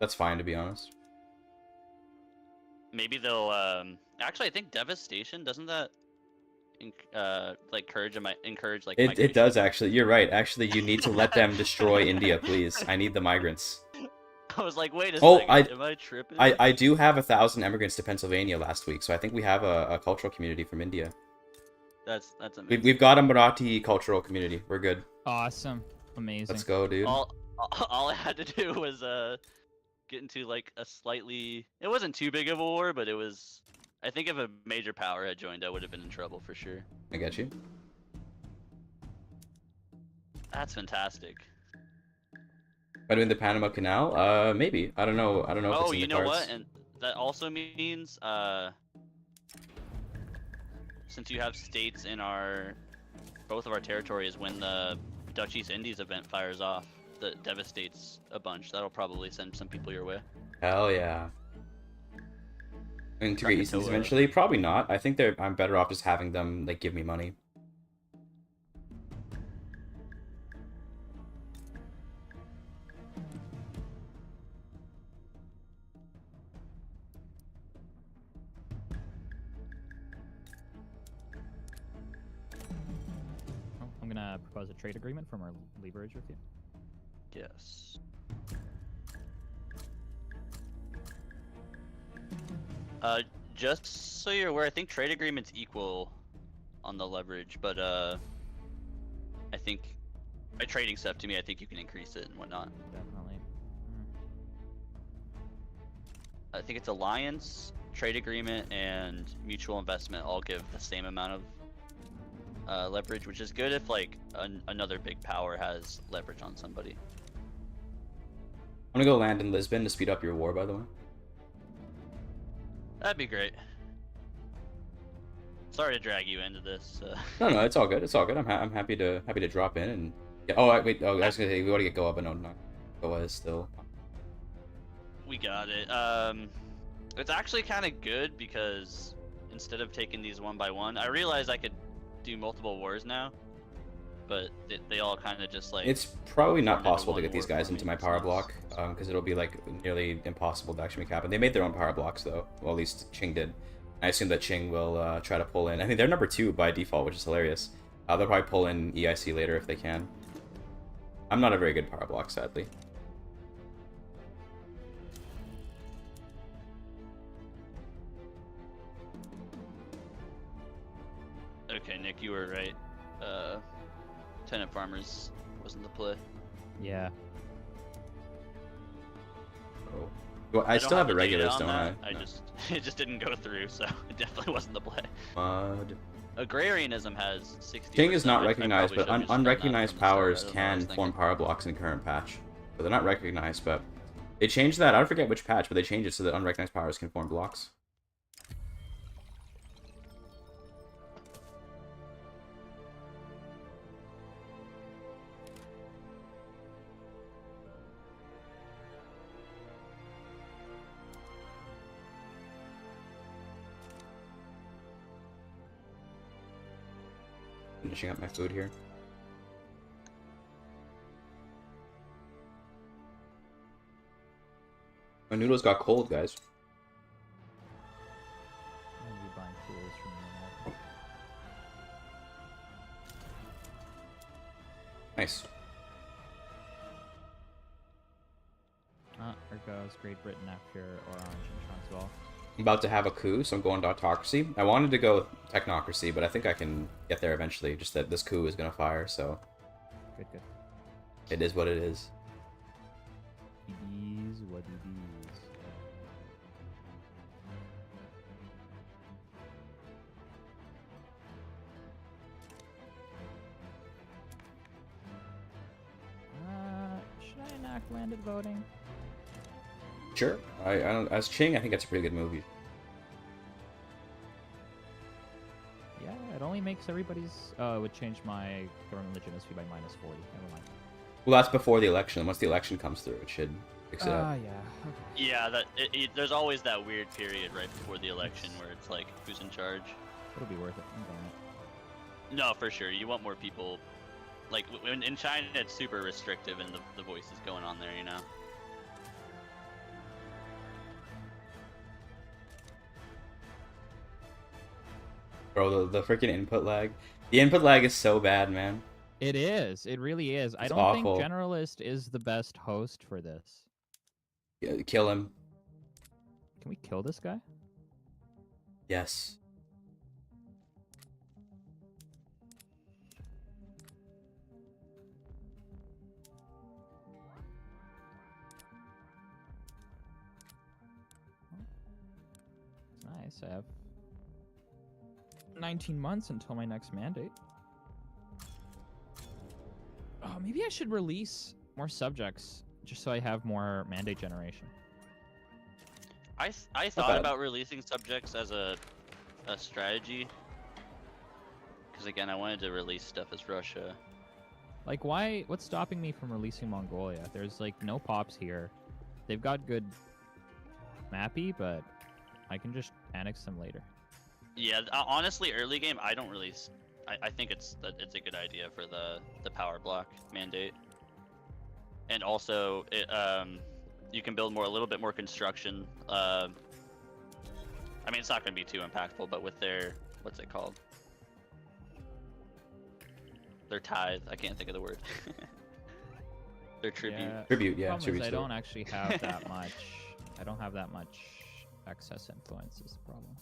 That's fine, to be honest. Maybe they'll actually, I think devastation, doesn't that like encourage like It migration? does actually. You're right. Actually, you need to let them destroy India, please. I need the migrants. I was like, wait a Oh, second, am I tripping? I do have 1,000 immigrants to Pennsylvania last week, so I think we have a cultural community from India. That's amazing. We've got a Marathi cultural community. We're good. Awesome. Amazing. Let's go, dude. All I had to do was get into like a slightly, it wasn't too big of a war, but it was, I think if a major power had joined, I would have been in trouble for sure. I get you. That's fantastic. By doing the Panama Canal? Maybe. I don't know. I don't know if it's Oh, in you the know cards. what? And that also means since you have states in both of our territories, when the Dutch East Indies event fires off, that devastates a bunch. That'll probably send some people your way. Hell yeah. Integrate East Indies Krakatoa. eventually? Probably not. I think I'm better off just having them like give me money. Oh, I'm gonna propose a trade agreement from our leverage review. Yes. Just so you're aware, I think trade agreements equal on the leverage, but I think by trading stuff to me, I think you can increase it and whatnot. Definitely. I think it's alliance, trade agreement, and mutual investment all give the same amount of leverage, which is good if like another big power has leverage on somebody. I'm gonna go land in Lisbon to speed up your war, by the way. That'd be great. Sorry to drag you into this. No, it's all good. It's all good. I'm happy to drop in and. Yeah, oh wait. Oh, I was gonna say we want to get Goa, but no, not Goa is still. We got it. It's actually kind of good because instead of taking these one by one, I realize I could do multiple wars now, but they all kind of just like. It's probably not formed into possible to one get these war guys for into me. my It's power nuts. block, because it'll be like nearly impossible to actually make happen. They made their own power blocks though. Well, at least Qing did. I assume that Qing will try to pull in. I think they're number 2 by default, which is hilarious. They'll probably pull in EIC later if they can. I'm not a very good power block, sadly. Okay, Nick, you were right. Tenant farmers wasn't the play. Yeah. Oh. Well, I still have the the data regulars, on don't I? that. No. It just didn't go through, so it definitely wasn't the play. Mod. Agrarianism has 60. Qing is not recognized, but unrecognized powers can form power blocks in the current patch. So they're not recognized, but they changed that. I don't forget which patch, but they changed it so that unrecognized powers can form blocks. Finishing up my food here. My noodles got cold, guys. I'm gonna be buying tools from the Naval. Nice. There goes Great Britain after Orange and Transvaal. I'm about to have a coup, so I'm going to autocracy. I wanted to go technocracy, but I think I can get there eventually. Just that this coup is gonna fire, so Good, good. it is what it is. It is what it is. Should I enact landed voting? Sure. I don't. As Qing, I think that's a pretty good movie. Yeah, it only makes everybody's. It would change my government legitimacy by -40. Never mind. Well, that's before the election. Once the election comes through, it should fix it up. Yeah. Okay. Yeah, there's always that weird period right before the election where it's like, who's in charge? It'll be worth it. I'm No, for sure. You want more people. Like in China, it's super restrictive, and the voice is going on there. You know. Bro, the freaking input lag. The input lag is so bad, man. It is. It really is. I It's don't awful. think Generalist is the best host for this. Yeah, kill him. Can we kill this guy? Yes. Nice. I have 19 months until my next mandate. Oh, maybe I should release more subjects just so I have more mandate generation. I thought about releasing subjects as a strategy. Because again, I wanted to release stuff as Russia. Like, why? What's stopping me from releasing Mongolia? There's like no pops here. They've got good mappy, but I can just annex them later. Yeah, honestly, early game, I don't really. I think it's a good idea for the power block mandate, and also you can build a little bit more construction. I mean, it's not going to be too impactful, but with their what's it called? Their tithe. I can't think of the word. Their tribute. Yeah. Tribute, yeah. Problem is Tribute I still. don't actually have that much. I don't have that much excess influence. Is the problem.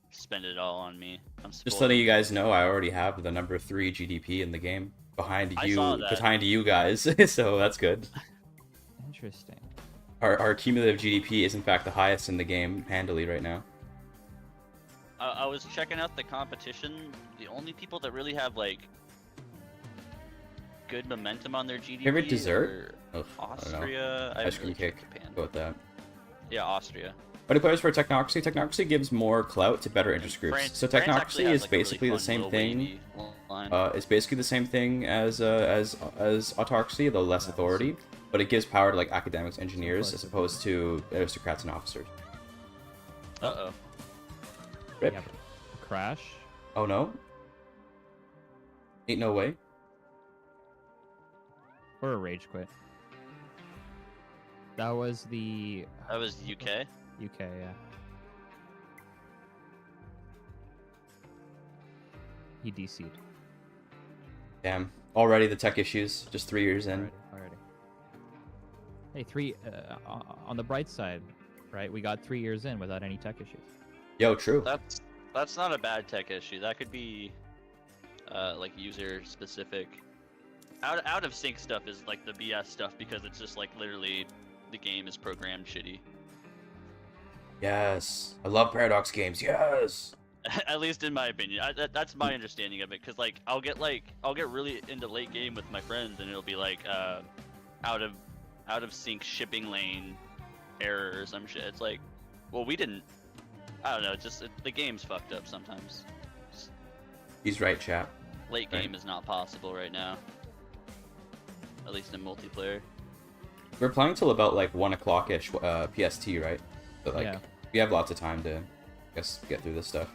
Spend it all on me. I'm Just spoiled. letting you guys know, I already have the number 3 GDP in the game behind I saw you, that. behind you guys. So that's good. Interesting. Our cumulative GDP is in fact the highest in the game, handily right now. I was checking out the competition. The only people that really have like good momentum on their GDP. Favorite dessert? are Ugh, I don't know. Austria. I Ice haven't cream really checked cake. Japan. Go with that. Yeah, Austria. What do players for Technocracy? Technocracy gives more clout to better interest groups. So France actually Technocracy has, is like, a really basically the fun same little thing. wavy line. It's basically the same thing as autocracy, though less authority. But it gives power to like academics, engineers, as opposed to aristocrats and officers. Uh-oh. Rip. Yeah, crash. Oh no. Ain't no way. Or a rage quit. That was the That was UK. UK, yeah. He DC'd. Damn. Already the tech issues, just 3 years in. Already. Hey, on the bright side, right? We got 3 years in without any tech issues. Yo, true. That's not a bad tech issue. That could be like user specific. Out of sync stuff is like the BS stuff because it's just like literally the game is programmed shitty. Yes. I love Paradox games. Yes. At least in my opinion, that's my understanding of it. Cause like I'll get really into late game with my friends, and it'll be like out of sync shipping lane error or some shit. It's like, well, we didn't. I don't know. The game's fucked up sometimes. He's right, chat. Late Right. game is not possible right now. At least in multiplayer. We're playing till about like 1 o'clock-ish PST, right? So like Yeah. we have lots of time to, I guess, get through this stuff.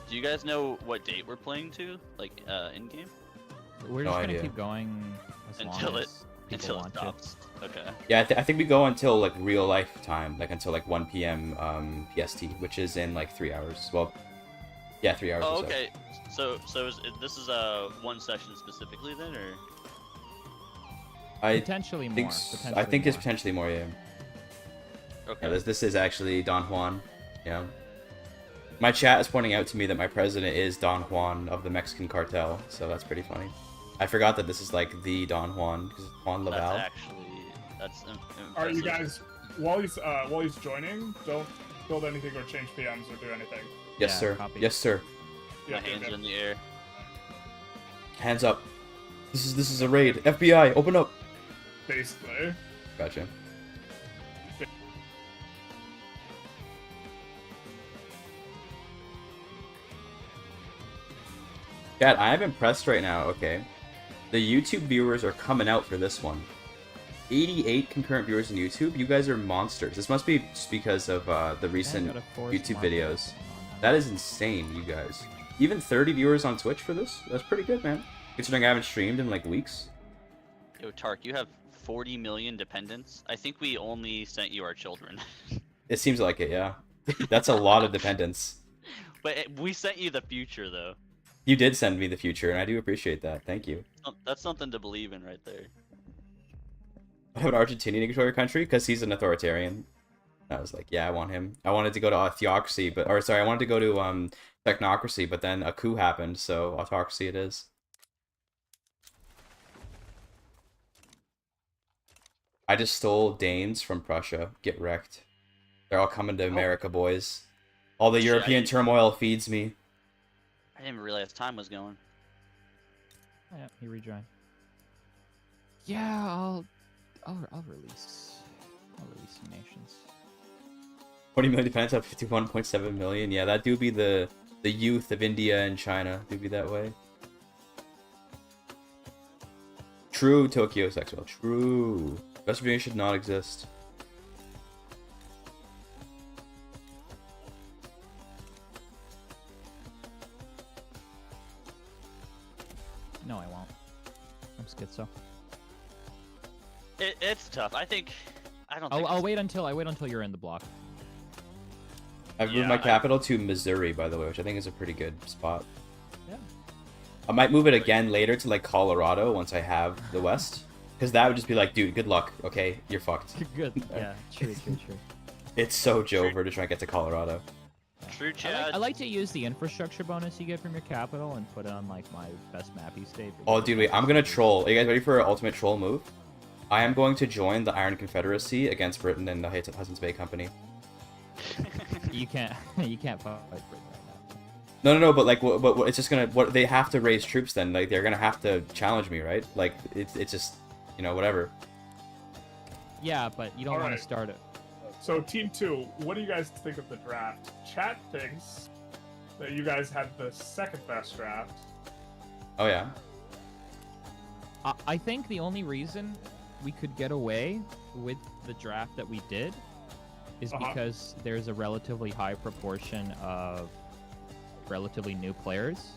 Do you guys know what date we're playing to? Like in game? We're No just gonna idea. keep going as Until long it- as people Until it want to. stops. Okay. Yeah, I think we go until like real life time, like until like 1 p.m. PST, which is in like 3 hours. Well, yeah, 3 hours. Oh, or so. okay. So this is one session specifically then, or? I Potentially more. think I think it's potentially more. Yeah. Okay. Yeah, this is actually Don Juan. Yeah. My chat is pointing out to me that my president is Don Juan of the Mexican cartel, so that's pretty funny. I forgot that this is like the Don Juan, because it's Juan Laval. That's Are you impressive. guys while he's joining? Don't build anything or change PMs or do anything. Yes, Yeah, sir. copy. Yes, sir. My hands are in the air. Hands up. This is a raid. FBI, open up. Basically. Gotcha. Chat, I am impressed right now, okay? The YouTube viewers are coming out for this one. 88 concurrent viewers on YouTube? You guys are monsters. This must be just because of the recent YouTube videos. That is insane, you guys. Even 30 viewers on Twitch for this? That's pretty good, man. Considering I haven't streamed in like weeks. Yo, Tark, you have 40 million dependents. I think we only sent you our children. It seems like it, yeah. That's a lot of dependence. But we sent you the future, though. You did send me the future, and I do appreciate that. Thank you. That's something to believe in right there. I have an Argentinian control your country because he's an authoritarian. I was like, yeah, I want him. I wanted to go to theocracy, I wanted to go to technocracy, but then a coup happened, so autocracy it is. I just stole Danes from Prussia. Get wrecked. They're all coming to America, boys. All the European turmoil feeds me. I didn't even realize time was going. Oh, yeah, he rejoined. Yeah, I'll release some nations. 20 million dependents on 51.7 million. Yeah, that do be the youth of India and China. Do be that way. True, Tokyo sexual. True. West Virginia should not exist. No, I won't. I'm schizo. It's tough. I think. I'll wait until you're in the block. I've moved my capital to Missouri, by the way, which I think is a pretty good spot. Yeah. I might move it again later to like Colorado once I have the West, because that would just be like, dude, good luck. Okay, you're fucked. Good. Yeah. True. It's so Jover to try and get to Colorado. True, Chad. I like to use the infrastructure bonus you get from your capital and put it on like my best mappy state. Oh, dude, wait, I'm gonna troll. Are you guys ready for an ultimate troll move? I am going to join the Iron Confederacy against Britain and the Hudson's Bay Company. You can't fight Britain right now. No, but like, what it's just gonna, they have to raise troops then. Like, they're gonna have to challenge me, right? Like, it's just, you know, whatever. Yeah, but you don't want Alright. to start it. So Team 2, what do you guys think of the draft? Chat thinks that you guys had the second best draft. Oh yeah. I think the only reason we could get away with the draft that we did is because there's a relatively high proportion of relatively new players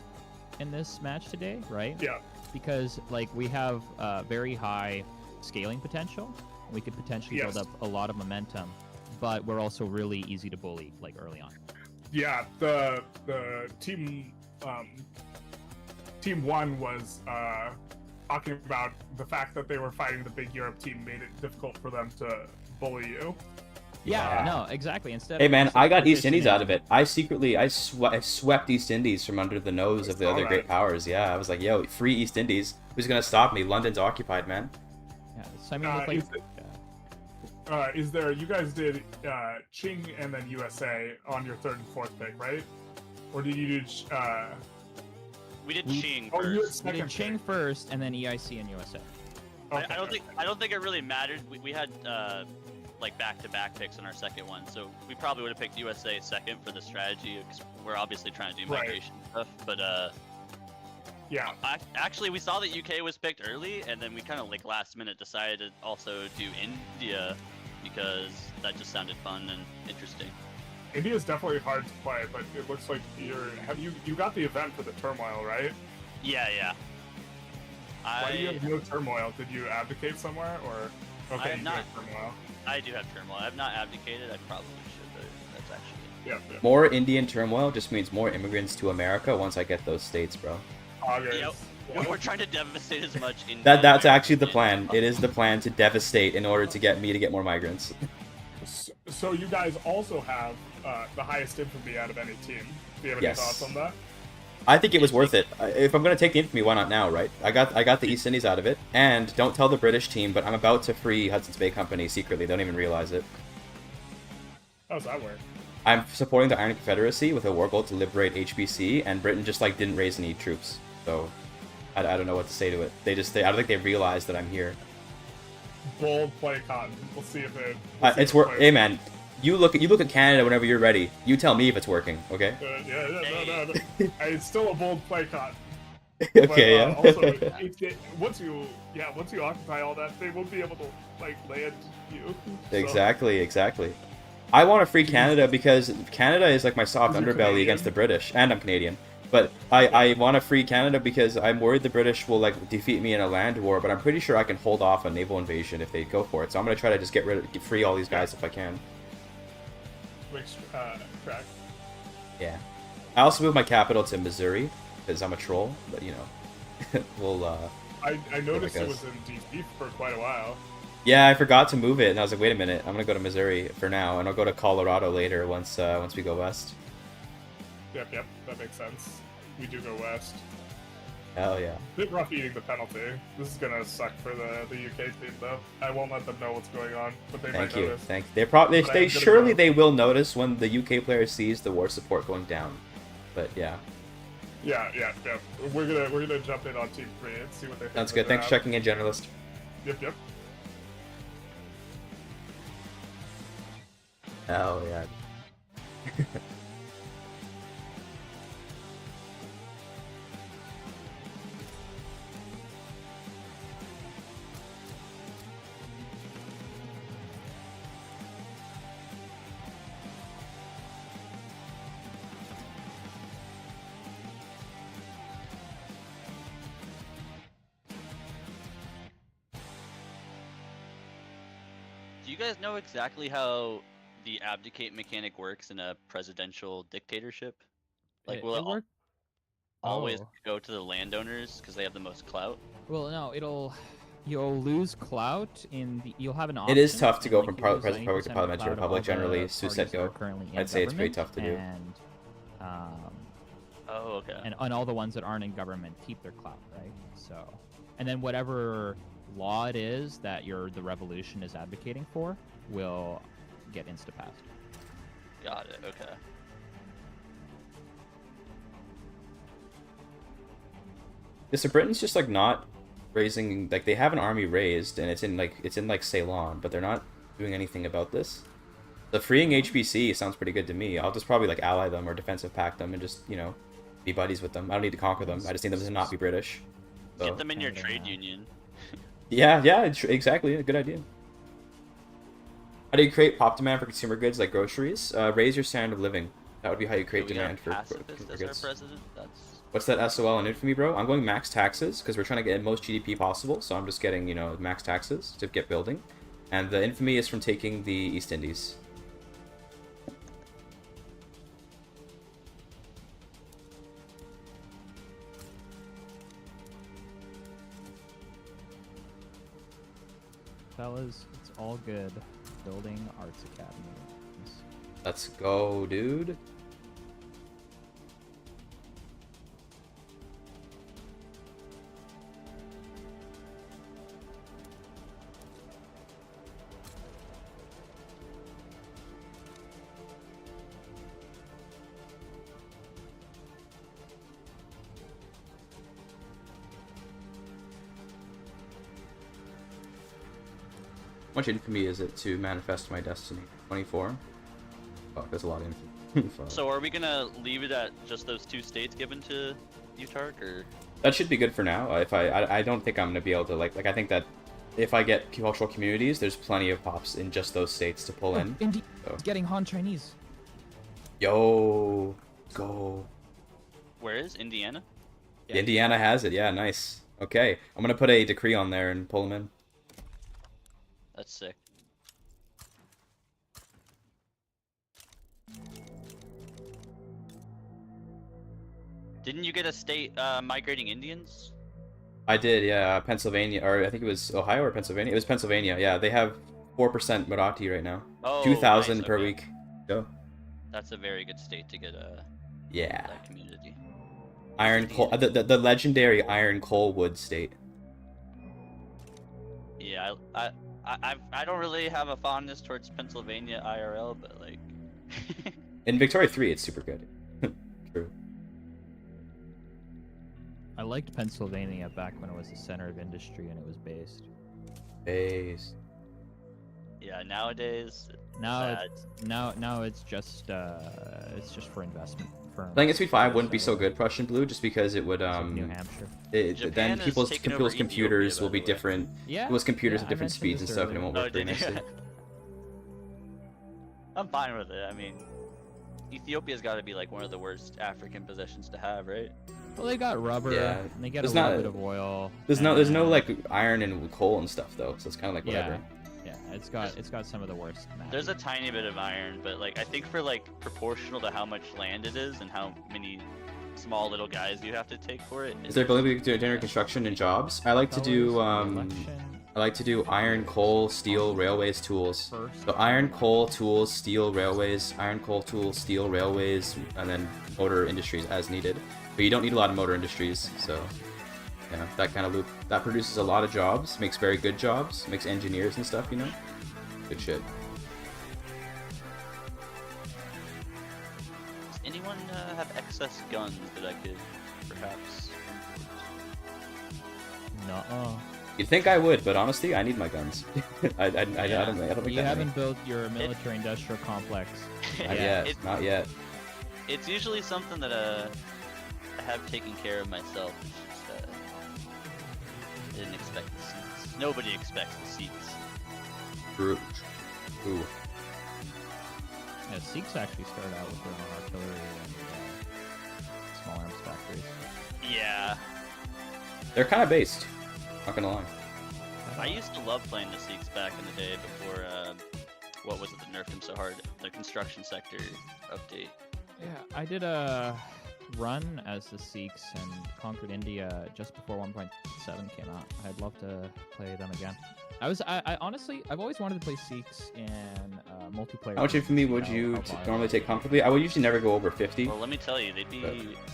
in this match today, right? Yeah. Because like we have very high scaling potential. We could potentially build up a lot of momentum, but we're also really easy to bully like early on. Yeah, the team team 1 was talking about the fact that they were fighting the big Europe team made it difficult for them to bully you. Yeah, no, exactly. Instead, Hey man, I got East Indies out of it. I swept East Indies from under the nose of the other great powers. Yeah, I was like, yo, free East Indies. Who's gonna stop me? London's occupied, man. Yeah, so I mean, with, like, is there? You guys did Qing and then USA on your third and fourth pick, right? Or did you do? We did Qing Oh, you had first. we did second Qing first, and then EIC and USA. pick. I don't think it really mattered. We had like back-to-back picks in our second one, so we probably would have picked USA second for the strategy. Cause we're obviously trying to do migration stuff, but yeah. Actually, we saw that UK was picked early, and then we kind of like last minute decided to also do India because that just sounded fun and interesting. India is definitely hard to play, but it looks like you got the event for the turmoil, right? Yeah. Why do you have no turmoil? Did you abdicate somewhere, or okay? I have you not. have turmoil. I do have turmoil. I have not abdicated. I probably should, but that's actually. Yeah. More Indian turmoil just means more immigrants to America once I get those states, bro. Okay. Yep. We're trying to devastate as much India. That's actually the plan. It is the plan to devastate in order to get me to get more migrants. So you guys also have the highest infamy out of any team. Do you have any thoughts on that? I think it was worth it. If I'm gonna take the infamy, why not now, right? I got the East Indies out of it, and don't tell the British team, but I'm about to free Hudson's Bay Company secretly. They don't even realize it. How does that work? I'm supporting the Iron Confederacy with a war goal to liberate HBC, and Britain just like didn't raise any troops, so I don't know what to say to it. I don't think they realized that I'm here. Bold play, Cotton. We'll see if it. It's work. Hey man, you look at Canada whenever you're ready. You tell me if it's working, okay? No. It's still a bold play, Cotton. Okay, yeah. Also, once you occupy all that, they won't be able to like land you. So. Exactly. I want to free Canada because Canada is like my soft You're underbelly Canadian? against the British, and I'm Canadian. But I want to free Canada because I'm worried the British will like defeat me in a land war. But I'm pretty sure I can hold off a naval invasion if they go for it. So I'm gonna try to just get free all these guys if I can. Track. Yeah. I also moved my capital to Missouri because I'm a troll. But you know, we'll. I noticed it was in DC for quite a while. Yeah, I forgot to move it, and I was like, wait a minute, I'm gonna go to Missouri for now, and I'll go to Colorado later once we go west. Yep, that makes sense. We do go west. Hell yeah. Bit rough eating the penalty. This is gonna suck for the UK team though. I won't let them know what's going on, but they might notice. Thank you. They surely they will notice when the UK player sees the war support going down. But yeah. Yeah. We're gonna jump in on Team 3 and see what they think. Sounds good. Thanks for checking in, Generalist. Yep. Hell yeah. Do you guys know exactly how the abdicate mechanic works in a presidential dictatorship? Like, will it always go to the landowners because they have the most clout? Well, no, you'll lose clout you'll have an option. It is tough to go like, from president republic to parliamentary clout of republic all the generally. parties Suset that are go. currently in I'd say it's pretty government, tough to do. Oh, okay. And all the ones that aren't in government keep their clout, right? So, and then whatever law it is that the revolution is advocating for will get insta-passed. Got it, okay. Yeah, so Britain's just like not raising, like they have an army raised and it's in like Ceylon, but they're not doing anything about this. The freeing HBC sounds pretty good to me. I'll just probably like ally them or defensive pact them and just, you know, be buddies with them. I don't need to conquer them. I just need them to not be British. So. Get them in your trade union. Yeah, exactly. A good idea. How do you create pop demand for consumer goods like groceries? Raise your standard of living. That would be how you create demand for consumer goods. President? What's that SOL and infamy, bro? I'm going max taxes because we're trying to get most GDP possible. So I'm just getting, you know, max taxes to get building. And the infamy is from taking the East Indies. Fellas, it's all good. Building Arts Academy. Let's go, dude. How much infamy is it to manifest my destiny? 24? Fuck, there's a lot of infamy. So are we gonna leave it at just those 2 states given to Utark, or? That should be good for now. If I don't think I'm gonna be able to like I think that if I get cultural communities, there's plenty of pops in just those states to pull in. Indeed, So. it's getting Han Chinese. Yo, go. Where is Indiana? Yeah. Indiana has it. Yeah, nice. Okay, I'm gonna put a decree on there and pull them in. That's sick. Didn't you get a state migrating Indians? I did, yeah. Pennsylvania, or I think it was Ohio or Pennsylvania. It was Pennsylvania. Yeah, they have 4% Marathi right now. Oh, 2,000 nice, per okay. week. Go. That's a very good state to get Yeah. that community. Iron coal, the legendary iron coal wood state. Yeah, I don't really have a fondness towards Pennsylvania IRL, but like. In Victoria 3, it's super good. True. I liked Pennsylvania back when it was the center of industry and it was based. Base. Yeah, nowadays. Now sad. now it's just for investment firms. Playing at speed 5 wouldn't be so good, Prussian Blue, just because it would It's like New Hampshire. Japan then has people's taken over computers Ethiopia, will by be the way. different. Yeah. People's computers yeah, at I different mentioned speeds and this stuff, and it earlier. won't work very did you? nicely. I'm fine with it. I mean, Ethiopia's got to be like one of the worst African possessions to have, right? Well, they got rubber. Yeah, And they get there's a little not- bit of oil. There's no and- like iron and coal and stuff though, so it's kind of like whatever. Yeah, it's got some of the worst. There's a tiny bit of iron, but like I think for like proportional to how much land it is and how many small little guys you have to take for it. Is there ability to generate construction and jobs? I like to do I like to do iron, coal, steel, railways, tools. So iron, coal, tools, steel, railways, iron, coal, tools, steel, railways, and then motor industries as needed. But you don't need a lot of motor industries, so yeah, that kind of loop. That produces a lot of jobs, makes very good jobs, makes engineers and stuff, you know? Good shit. Does anyone have excess guns that I could perhaps? No. You'd think I would, but honestly, I need my guns. I don't think You that many. haven't built your military-industrial complex. Not yet. It- Not yet. It's usually something that I have taken care of myself. It's just, I didn't expect the seats. Nobody expects the seats. True. Ooh. Yeah, Sikhs actually started out with their own artillery and small arms factories. Yeah, They're kind of based. Not gonna lie. I used to love playing the Seeks back in the day before, what was it that nerfed them so hard? The construction sector update. Yeah, I did a run as the Sikhs and conquered India just before 1.7 came out. I'd love to play them again. I honestly, I've always wanted to play Sikhs in multiplayer. How much infamy would how you viable normally it take is. comfortably? I would usually never go over 50. Well, let me tell you, they'd be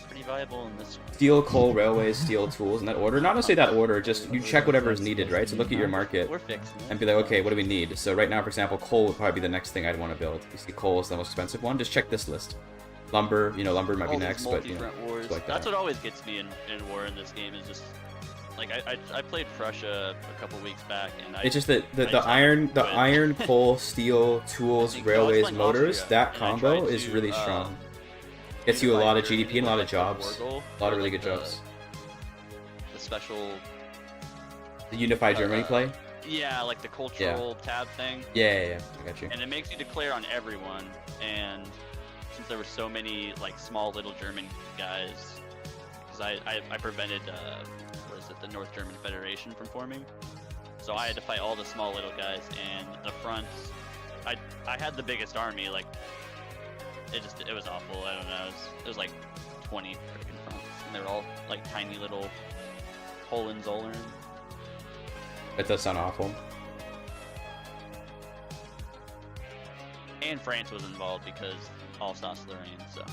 pretty viable in this. Steel, coal, railways, steel, tools, in that order. Not necessarily that order, just you check whatever is needed, right? So look at your market We're fixing it. and be like, okay, what do we need? So right now, for example, coal would probably be the next thing I'd want to build. You see, coal is the most expensive one. Just check this list. Lumber, lumber might be All these next, but multi-front wars. like That's that. what always gets me in war in this game is just like I played Prussia a couple weeks back and It's just that I the tried iron, to the quit. iron, coal, steel, tools, I was railways, playing motors. Austria, That and I combo tried is to, really strong. Gets you a unify lot of Germany GDP and a lot of with, like, the jobs. war goal A lot of for, really like, good jobs. The special. The unified Germany play. Yeah, like the cultural tab thing. Yeah, I got you. And it makes you declare on everyone, and since there were so many like small little German guys, because I prevented what is it, the North German Federation from forming, so I had to fight all the small little guys, and the fronts, I had the biggest army, like it was awful. I don't know, it was like 20 freaking fronts, and they were all like tiny little Hohenzollern. That does sound awful. And France was involved because Alsace-Lorraine, so.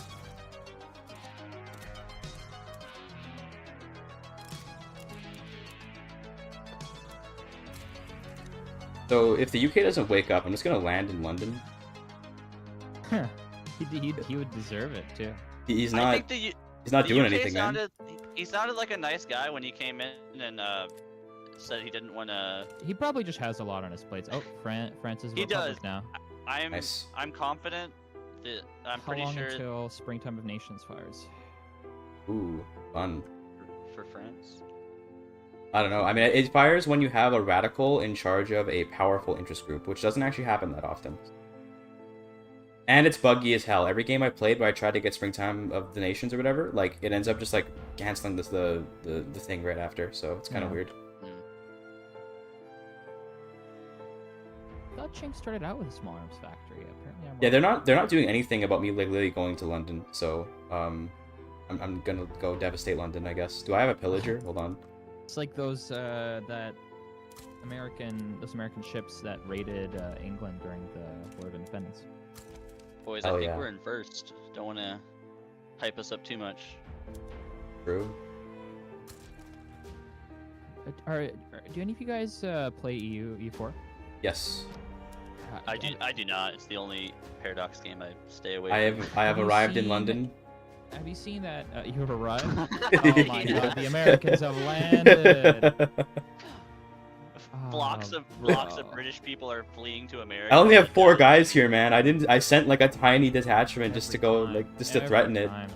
So if the UK doesn't wake up, I'm just gonna land in London. He would deserve it too. He's I not. think the He's not the doing UK anything, man. he sounded like a nice guy when he came in and said he didn't want to. He probably just has a lot on his plates. Oh, France is a He republic does. now. Nice. I'm confident that I'm How pretty long sure until springtime of nations fires? Ooh, fun. for France. I don't know. I mean, it fires when you have a radical in charge of a powerful interest group, which doesn't actually happen that often. And it's buggy as hell. Every game I played where I tried to get Springtime of the Nations or whatever, like, it ends up just, like, canceling the thing right after, so it's kind of Yeah. weird. I thought Chink started out with a small arms factory. Apparently, I'm Yeah, wrong. they're not doing anything about me, like, literally going to London, so, I'm gonna go devastate London, I guess. Do I have a pillager? Hold on. It's like those those American ships that raided England during the War of Independence. Boys, Oh, I think yeah. we're in first. Don't want to hype us up too much. True. Do any of you guys play EU4? Yes. I do not. It's the only Paradox game I stay away I from. have you arrived in seen- London. Have you seen that? You have arrived? Oh my god, the Americans have landed! Blocks Oh, of bro. British people are fleeing to America. I only have 4 because- guys here, man. I sent like a tiny detachment just to Every go, time, like, just to every threaten it. time.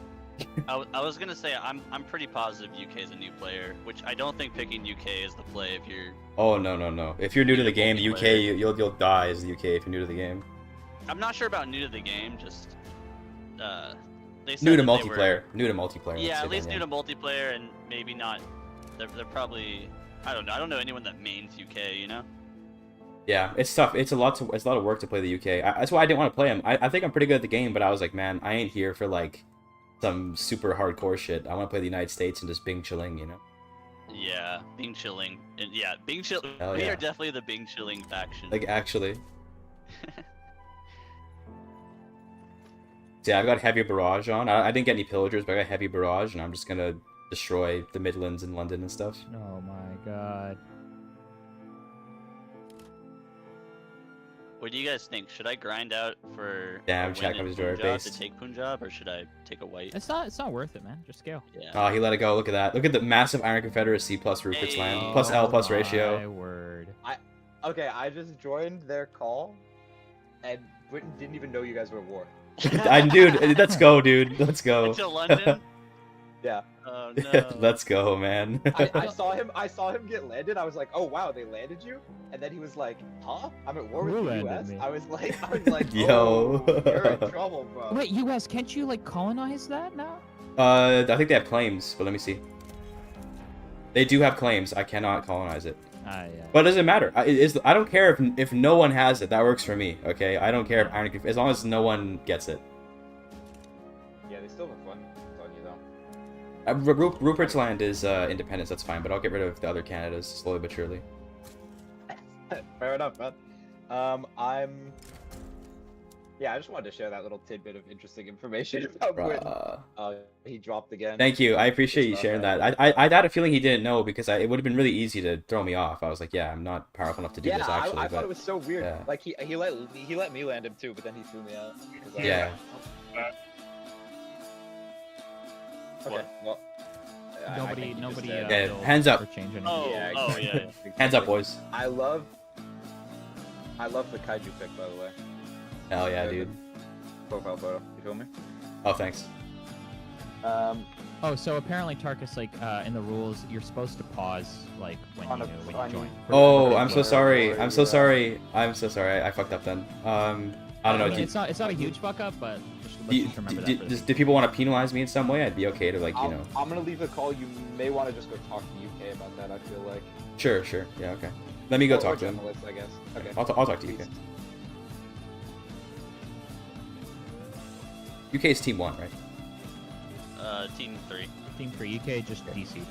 I was gonna say I'm pretty positive UK is a new player, which I don't think picking UK is the play if you're. Oh no. If you're new to the game, the UK, you'll die as the UK if you're new to the game. I'm not sure about new to the game. Just they said New to that they were- multiplayer. New to multiplayer. let's Yeah, say at least then, new to multiplayer, and maybe not. They're probably. I don't know. I don't know anyone that mains UK. You know. Yeah, it's tough. It's a lot of work to play the UK. That's why I didn't want to play him. I think I'm pretty good at the game, but I was like, man, I ain't here for like some super hardcore shit. I want to play the United States and just Bing chilling, you know. Yeah, Bing chilling, and yeah, Bing chill. Hell We yeah. are definitely the Bing chilling faction. Like actually. So, yeah, I've got heavy barrage on. I didn't get any pillagers, but I got heavy barrage, and I'm just gonna destroy the Midlands and London and stuff. Oh my god. What do you guys think? Should I grind out for Yeah, a I'm checking win in his drawer Punjab based. to take Punjab, or should I take a white? It's not worth it, man. Just scale. Yeah. Oh, he let it go. Look at that. Look at the massive Iron Confederacy plus Rupert's Land Hey. plus L plus My ratio. word. Okay, I just joined their call, and Britain didn't even know you guys were at war. Dude, let's go, dude. Let's go. Until London. Yeah. Oh no. Let's go, man. I saw him get landed. I was like, oh wow, they landed you. And then he was like, huh? I'm at war with Who the landed U.S. me? I was like, Yo. oh, you're in trouble, bro. Wait, US, can't you like colonize that now? I think they have claims, but let me see. They do have claims. I cannot colonize it. Yeah. But it doesn't matter. I don't care if no one has it. That works for me. Okay. I don't care if Iron as long as no one gets it. Yeah, they still have fun. I'm telling you though. Rupert's Land is independence. That's fine. But I'll get rid of the other Canadas slowly but surely. Fair enough, man. Yeah, I just wanted to share that little tidbit of interesting information about when he dropped again. Thank you. I appreciate you It's not sharing bad. that. I had a feeling he didn't know because it would have been really easy to throw me off. I was like, yeah, I'm not powerful enough to do Yeah, this actually. I but thought it was so weird. yeah. Like he let me land him too, but then he threw me out. 'cause I- yeah. Okay. Well. I Nobody, think you just nobody. said- Yeah, will hands up. or change anything. Oh, Yeah, oh exactly. yeah. yeah. Hands up, boys. I love the kaiju pick, by the way. Hell yeah, Very dude. good Profile photo. You feel me? Oh, thanks. Oh, so apparently Tarkus, like, in the rules, you're supposed to pause, like, when On you a- join. Oh, I'm so Yeah. sorry. I'm so Yeah. sorry. I'm so sorry. I fucked up then. I don't know. I mean, it's not a huge fuck up, but let's just remember that. For the Do people want to penalize me in some way? I'd be okay to like, you know. I'm gonna leave the call. You may want to just go talk to UK about that. I feel like. Sure. Yeah. Okay. Let me go Or talk to him. journalists, I guess. Okay. I'll talk to UK. UK is team 1, right? Team 3. Team 3 UK just DC.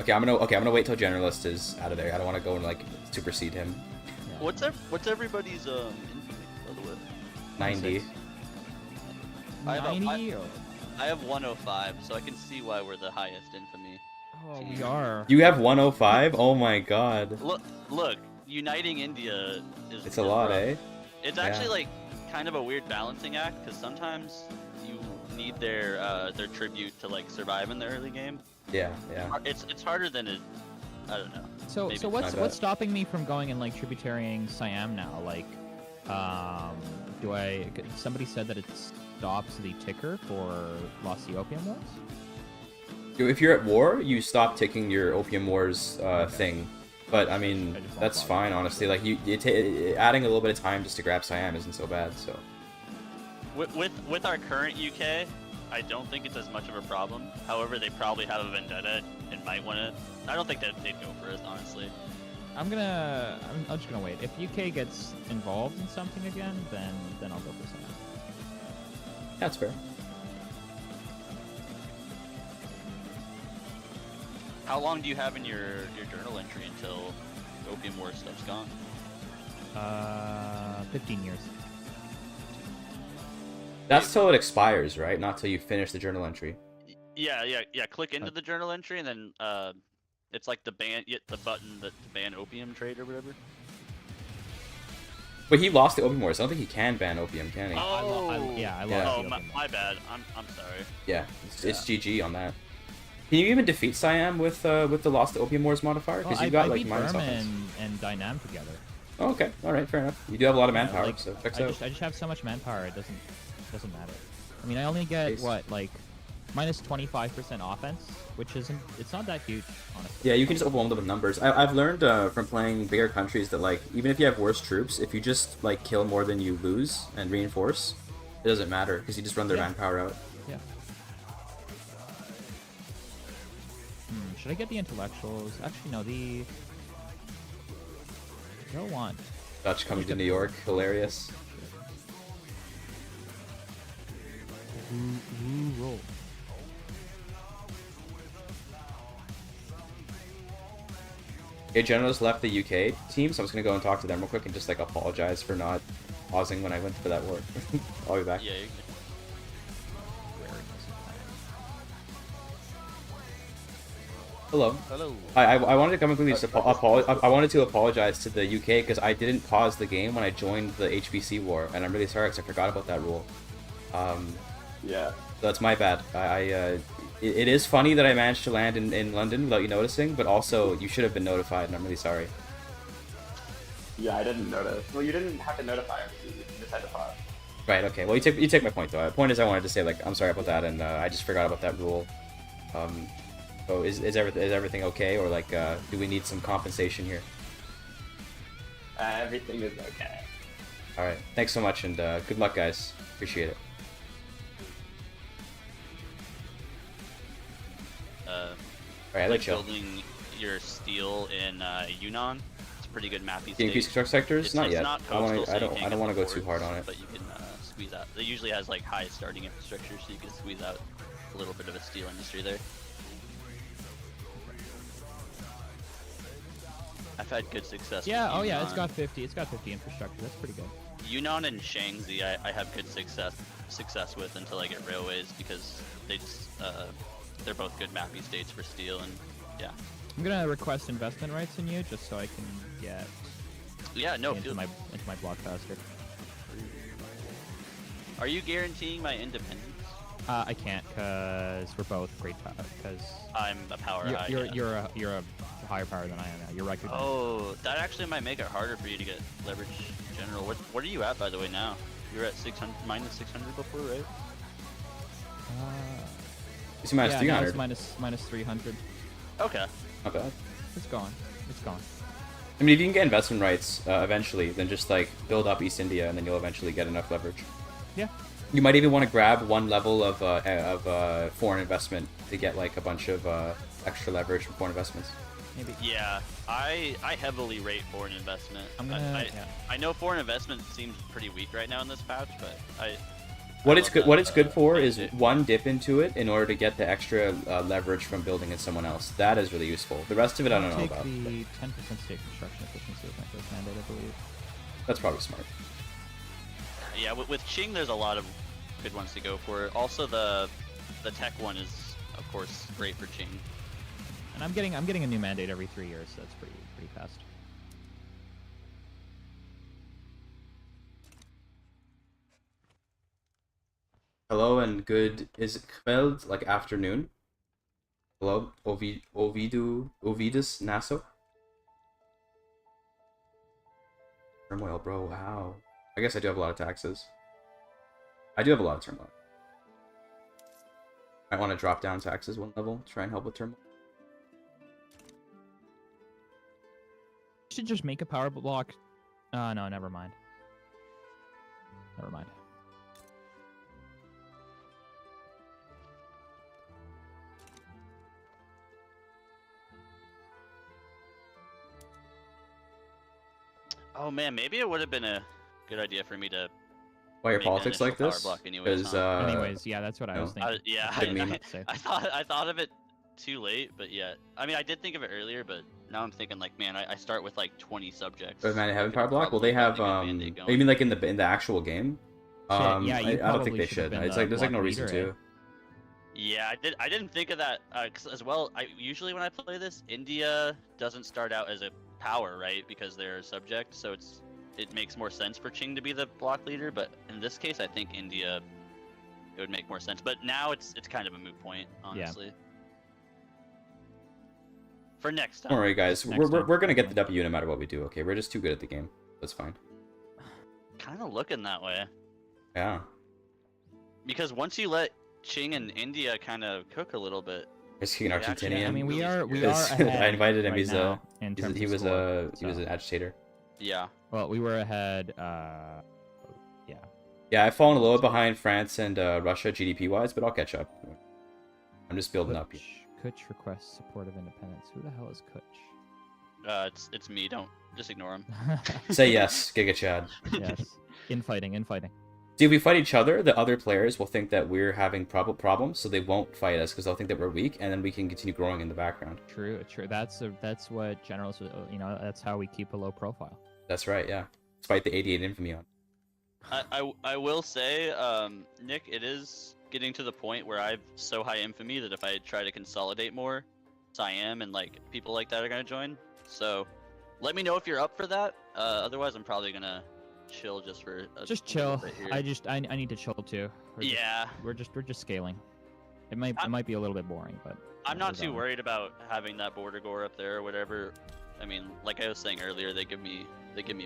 Okay, I'm gonna wait till Generalist is out of there. I don't want to go and like supersede him. What's everybody's infamy, by the way? 90. I have a- 90 or... I have 105, so I can see why we're the highest infamy. Oh, we are. You have 105? Oh my god. Look, uniting India is. It's a lot, rough. eh? It's actually like kind of a weird balancing act because sometimes you need their tribute to like survive in the early game. Yeah. It's harder than it. I don't know. So Maybe. what's bet. what's stopping me from going and like tributarying Siam now? Like, somebody said that it stops the ticker for Lost the Opium Wars? If you're at war, you stop taking your Opium Wars thing. But I mean, I just won't that's bother. fine, honestly. Like adding a little bit of time just to grab Siam isn't so bad. So With our current UK, I don't think it's as much of a problem. However, they probably have a vendetta and might want to. I don't think that they'd go for it, honestly. I'm just gonna wait. If UK gets involved in something again, then I'll go for Siam. that's fair. How long do you have in your journal entry until Opium War stuff's gone? 15 years. That's till it expires, right? Not till you finish the journal entry. Yeah. Click into the journal entry and then it's like the button that to ban opium trade or whatever. But he lost the Opium Wars. I don't think he can ban Opium, can he? Oh. I lost Yeah. the Oh, Opium Wars. my bad. I'm sorry. Yeah, it's GG on that. Can you even defeat Siam with the Lost Opium Wars modifier? Because Well, you've got I like beat minus Burma offense. and Dynam together. Oh, okay, all right, fair enough. You do have a lot of Yeah, manpower, like, so checks I out. just have so much manpower. It doesn't matter. I mean, I only get Nice. what, like minus 25% offense, which it's not that huge, honestly. Yeah, you can just overwhelm them with numbers. I've learned from playing bigger countries that like even if you have worse troops, if you just like kill more than you lose and reinforce, It doesn't matter because you just run their Yeah. manpower out. Yeah. Should I get the intellectuals? Actually, no. I don't want. Dutch coming to New York, hilarious. Roll. Okay, Generals left the UK team, so I'm just gonna go and talk to them real quick and just like apologize for not pausing when I went for that war. I'll be back. Yeah. Hello. Hello. I wanted to come and quickly I wanted to apologize to the UK because I didn't pause the game when I joined the HBC war, and I'm really sorry because I forgot about that rule. Yeah. That's my bad. It is funny that I managed to land in London without you noticing, but also you should have been notified, and I'm really sorry. Yeah, I didn't notice. Well, you didn't have to notify me. You just had to pause. Right. Okay. Well, you take my point though. The point is, I wanted to say like I'm sorry about that, and I just forgot about that rule. So is everything okay, or like do we need some compensation here? Everything is okay. All right. Thanks so much, and good luck, guys. Appreciate it. All right. I like chill. Building your steel in Yunnan. It's a pretty good mappy The state. increased construct sectors? Not It's yet. not I don't coastal, so you want can't to get go the too hard ports, on it. But you can squeeze out. It usually has like high starting infrastructure, so you can squeeze out a little bit of a steel industry there. I've had good success. Yeah. with Oh yeah. Yunnan. It's got 50. It's got 50 infrastructure. That's pretty good. Yunnan and Shaanxi, I have good success with until I get railways because they just they're both good mappy states for steel, and yeah. I'm gonna request investment rights in you just so I can get No, into my block faster. Are you guaranteeing my independence? I can't because we're both great power. Because I'm a power high. you're a higher power than I am now. You're recognized. Oh, that actually might make it harder for you to get leverage general. What are you at, by the way, now? You were at 600 minus 600 before, right? It's minus yeah, 300. now it's minus 300. Okay. Not bad. It's gone. It's gone. I mean, if you can get investment rights eventually, then just like build up East India, and then you'll eventually get enough leverage. Yeah. You might even want to grab one level of foreign investment to get like a bunch of extra leverage from foreign investments. Maybe. Yeah, I heavily rate foreign investment. I know foreign investment seems pretty weak right now in this patch, but What it's good for is one, dip into it in order to get the extra leverage from building in someone else. That is really useful. The rest of it I don't know about. Take the 10% state construction efficiency as my first mandate, I believe. That's probably smart. Yeah, with Qing, there's a lot of good ones to go for. Also, the tech one is, of course, great for Qing. And I'm getting a new mandate every 3 years, so that's pretty fast. Hello and good. Is it Kveld, like afternoon? Hello, Ovidus Naso? Turmoil, bro. Wow. I guess I do have a lot of taxes. I do have a lot of turmoil. I want to drop down taxes one level, try and help with turmoil. Should just make a power block. No, never mind. Never mind. Oh man, maybe it would have been a good idea for me to. Why your make an politics like initial this? power block anyways, Because huh? Anyways, yeah, that's what I was thinking. Yeah, Didn't mean it. Say. I thought of it too late, but yeah. I mean, I did think of it earlier, but now I'm thinking like, man, I start with like 20 subjects. But man, I having could power block? Well, they probably have. get a mandate You going. mean like in the actual game? Yeah, you I don't think probably they should should. have been It's the like there's like no block reason leader, to. Yeah, I didn't think of that as well. I usually when I play this, India doesn't start out as a power, right? Because they're a subject, so it makes more sense for Qing to be the block leader. But in this case, I think India, it would make more sense. But now it's kind of a moot point, honestly. For next time. Don't worry, guys. Next time. We're gonna get the W no matter what we do. Okay, we're just too good at the game. That's fine. Kind of looking that way. Yeah. Because once you let Qing and India kind of cook a little bit. Is he an They actually- Argentinian? I mean, we are Because ahead I invited him. right He's now in terms he of was score, he was so. an agitator. Yeah. Well, we were ahead. Yeah. Yeah, I've fallen a little behind France and Russia GDP-wise, but I'll catch up. I'm just building up. Kutch requests support of independence. Who the hell is Kutch? It's me. Don't just ignore him. Say yes, Giga Chad. Yes. Infighting. See, if we fight each other, the other players will think that we're having problems, so they won't fight us because they'll think that we're weak, and then we can continue growing in the background. True. That's what generals. That's how we keep a low profile. That's right. Yeah. Despite the 88 infamy on. I will say, Nick, it is getting to the point where I've so high infamy that if I try to consolidate more, Siam and like people like that are gonna join. So, let me know if you're up for that. Otherwise, I'm probably gonna chill just for just chill. I need to chill too. We're just scaling. It might be a little bit boring, but I'm not too worried about having that border gore up there or whatever. I mean, like I was saying earlier, they give me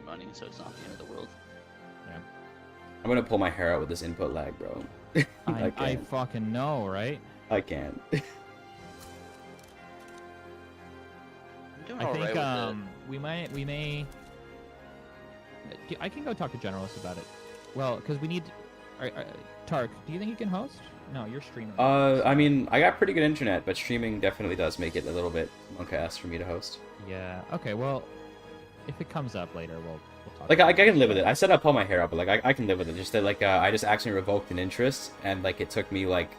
money, so it's not the end of the world. Yeah. I'm gonna pull my hair out with this input lag, bro. I fucking know, right? I can't. I think we may. I can go talk to generalists about it. Well, because we need. Tark, do you think you can host? No, you're streaming. I mean, I got pretty good internet, but streaming definitely does make it a little bit monk-ass for me to host. Yeah. Okay. Well, if it comes up later, we'll talk. Like I can live with it. I said I'll pull my hair out, but like I can live with it. Just that like I just accidentally revoked an interest, and like it took me like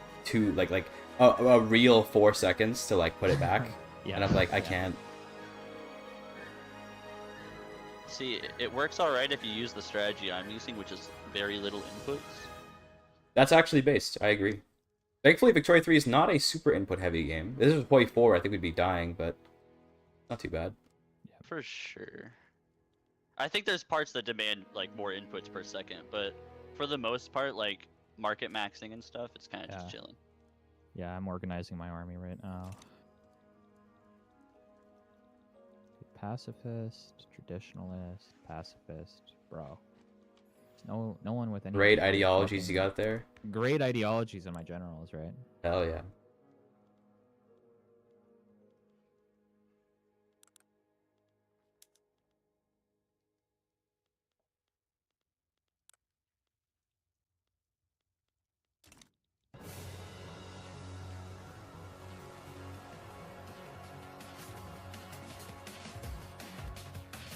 a real 4 seconds to like put it back. Yeah. And I'm like I can't. See, it works alright if you use the strategy I'm using, which is very little inputs. That's actually based. I agree. Thankfully, Victoria 3 is not a super input-heavy game. This is Poi 4, I think we'd be dying, but not too bad. Yeah, for sure. I think there's parts that demand like more inputs per second, but for the most part, like market maxing and stuff, it's kind of just chilling. Yeah, I'm organizing my army right now. Pacifist, traditionalist, pacifist, bro. No one with any great ideologies you got there. Great ideologies in my generals, right? Hell yeah.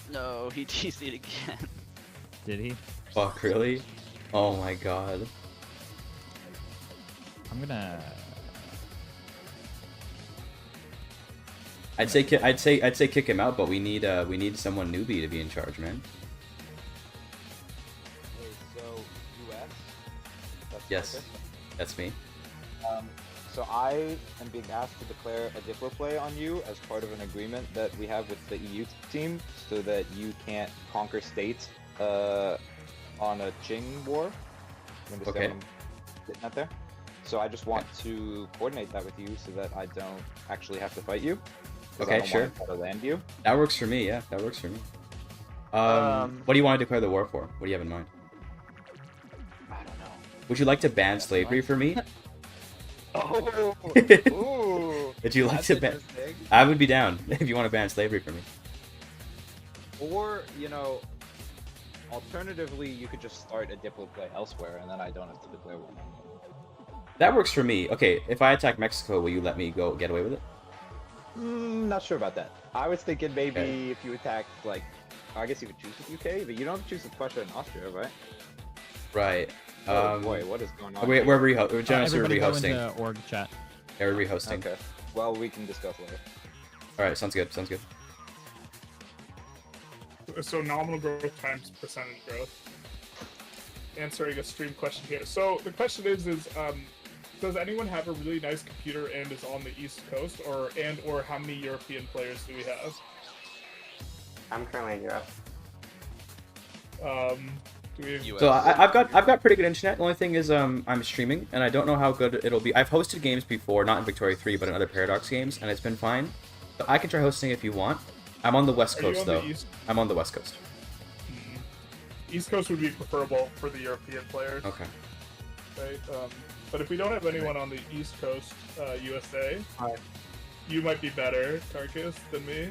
No, he TC'd again. Did he? Fuck, really? Oh my god. I'm gonna. I'd say kick him out, but we need someone newbie to be in charge, man. Okay, so US. Yes, okay. that's me. So I am being asked to declare a diplo play on you as part of an agreement that we have with the EU team, so that you can't conquer states on a Qing war. You understand Okay. what I'm getting at there? So I just want to coordinate that with you so that I don't actually have to fight you. Okay, sure. I don't want to land you. That works for me. Yeah, that works for me. What do you want to declare the war for? What do you have in mind? I don't know. Would you like to ban slavery for me? Oh, ooh, Would you like that's to ban? interesting. I would be down if you want to ban slavery for me. Or, you know, alternatively, you could just start a diplo play elsewhere, and then I don't have to declare war. That works for me. Okay, if I attack Mexico, will you let me go get away with it? Not sure about that. I was thinking maybe Okay. if you attacked, like, I guess you could choose with UK, but you don't have to choose with Prussia and Austria, right? Right. Oh boy, what is going on? We're here? we're generously Everybody go rehosting. into org chat. Yeah, we're rehosting. Okay. Well, we can discuss later. All right, sounds good. Sounds good. So nominal growth times percentage growth. Answering a stream question here. So the question is does anyone have a really nice computer and is on the East Coast, or how many European players do we have? I'm currently in Europe. Do we have... US. So I've got pretty good internet. The only thing is I'm streaming and I don't know how good it'll be. I've hosted games before, not in Victoria 3, but in other Paradox games, and it's been fine. But I can try hosting if you want. I'm on the West Are you Coast on though. the East? I'm on the West Coast. East Coast would be preferable for the European players. Okay. Right? But if we don't have anyone on the East Coast, USA, you might be better, Carcass, than me.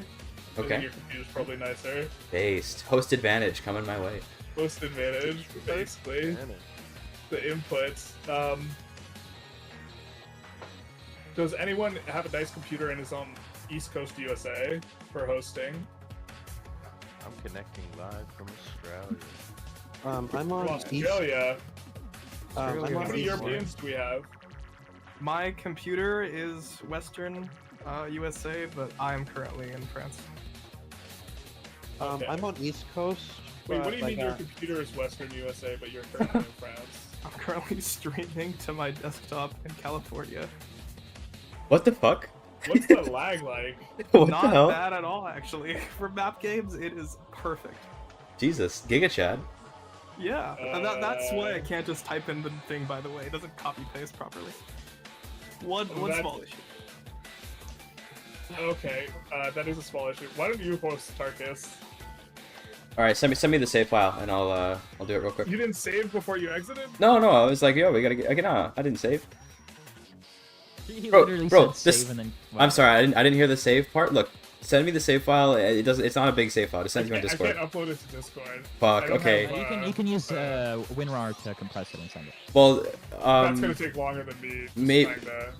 I Okay. think your computer's probably nicer. Based. Host advantage coming my way. Most advantage, basically. the inputs. Does anyone have a nice computer and is on East Coast USA for hosting? I'm connecting live from Australia. I'm on Australia. I'm How on many East. Europeans do we have? My computer is Western USA, but I'm currently in France. Okay. I'm on East Coast. Wait, what but, do you like, mean your computer is Western USA, but you're currently in France? I'm currently streaming to my desktop in California. What the fuck? What's the lag like? What Not the hell? bad at all, actually. For map games, it is perfect. Jesus, Giga Chad. Yeah, and that's why I can't just type in the thing, by the way. It doesn't copy-paste properly. One That's- small issue. Okay, that is a small issue. Why don't you host Tarkus? All right, send me the save file, and I'll do it real quick. You didn't save before you exited? No, I was like, yo, we gotta get. I didn't save. He Bro, literally bro, said this- save and then. I'm sorry, I didn't hear the save part. Look, send me the save file. It doesn't. It's not a big save file. Just send it to my I Discord. can't upload it to Discord. Fuck. I don't Okay. have, You can use WinRAR to compress it and send it. Well, That's gonna take longer than me. just may- trying to-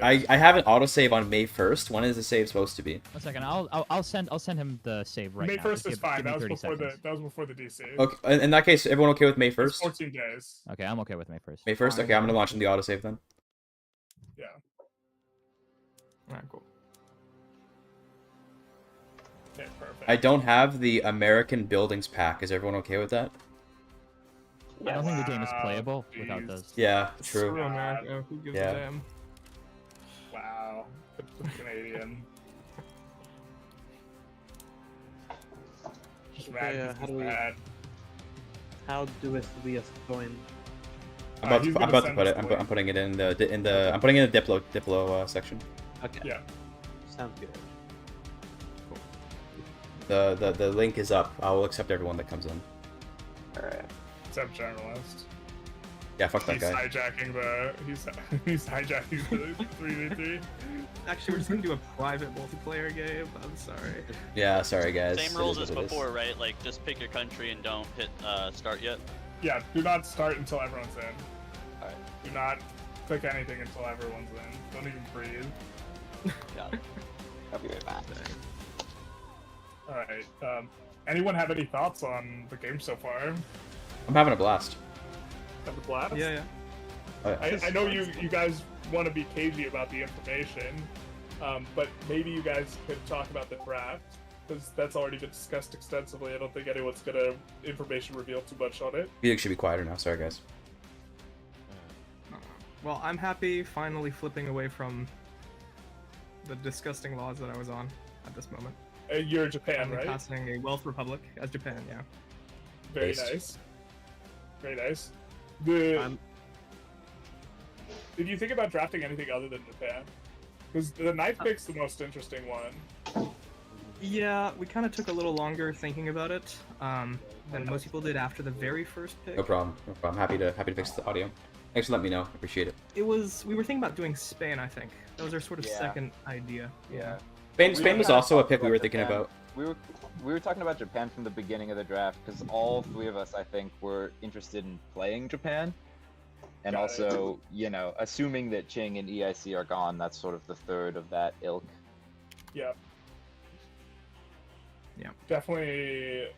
I have an autosave on May 1st. When is the save supposed to be? 1 second, I'll send him the save right May now. 1st Just is give fine. me That was 30 before seconds. the DC. Okay. In that case, everyone okay with May It's 1st? 14 days. Okay, I'm okay with May 1st. May 1st. Okay, I'm gonna launch in the autosave then. Yeah. Alright, cool. Okay, perfect. I don't have the American Buildings pack. Is everyone okay with that? I don't think the game is Wow, playable without jeez. those. Yeah, Screw true. America, who gives Yeah. a damn? Wow. It's Canadian. Just mad Yeah, 'cause how he's do we- mad. How do we join? I'm about he's to, gonna I'm about to send put us it. I'm, the link. I'm putting it in the I'm putting it in the Diplo section. Okay. Yeah. Sounds good. The link is up. I will accept everyone that comes in. Alright. Except journalist. Yeah, fuck that He's guy. hijacking the. He's hijacking the 3v3. Actually, we're just gonna do a private multiplayer game. I'm sorry. Yeah, sorry guys. Same It rules is as what it is. before, right? Like, just pick your country and don't hit start yet. Yeah. Do not start until everyone's in. Alright. Do not click anything until everyone's in. Don't even breathe. Got it. I'll be right back. All right. Anyone have any thoughts on the game so far? I'm having a blast. Have a blast? Yeah. Oh, yeah. I know you guys want to be cagey about the information, but maybe you guys could talk about the draft, because that's already been discussed extensively. I don't think anyone's gonna information reveal too much on it. Music should be quieter now. Sorry guys. Well, I'm happy finally flipping away from the disgusting laws that I was on at this moment. You're Japan, Finally right? passing a wealth republic as Japan, yeah. Very Based. nice. Very nice. The I'm- Did you think about drafting anything other than Japan? Because the ninth pick's the most interesting one. Yeah, we kind of took a little longer thinking about it than most people did after the very first pick. No problem. No problem. Happy to fix the audio. Thanks for letting me know. Appreciate it. We were thinking about doing Spain, I think. That was our sort of Yeah. second idea. Yeah. Spain was kinda also a talked pick we about were thinking Japan. about. We were talking about Japan from the beginning of the draft because all three of us, I think, were interested in playing Japan, and Got it. also, you know, assuming that Ching and EIC are gone, that's sort of the third of that ilk. Yeah. Yeah. Definitely.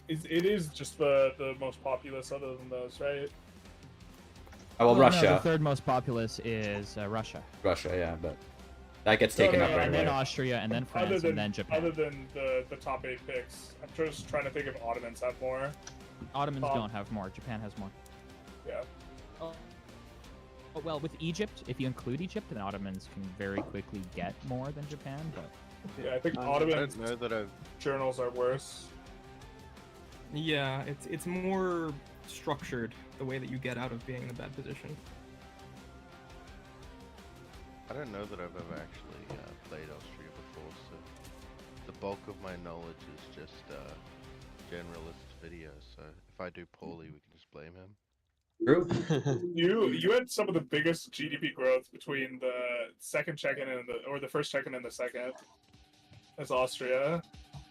It is just the most populous other than those, right? Oh, well, No, Russia. the third most populous is Russia. Russia, yeah, but that gets No, taken no, up no, right and no, then away. Austria, and then Other France, than and then Japan. other than the top 8 picks, I'm just trying to think if Ottomans have more. Ottomans Oh. don't have more. Japan has more. Yeah. Oh, well, with Egypt, if you include Egypt, then Ottomans can very quickly get more than Japan. But Yeah, I think I I Ottomans don't know that I've. journals are worse. Yeah, it's more structured the way that you get out of being in a bad position. I don't know that I've ever actually played Austria before, so the bulk of my knowledge is just generalist videos. So if I do poorly, we can just blame him. True. You had some of the biggest GDP growth between the second check-in and the first check-in and the second as Austria.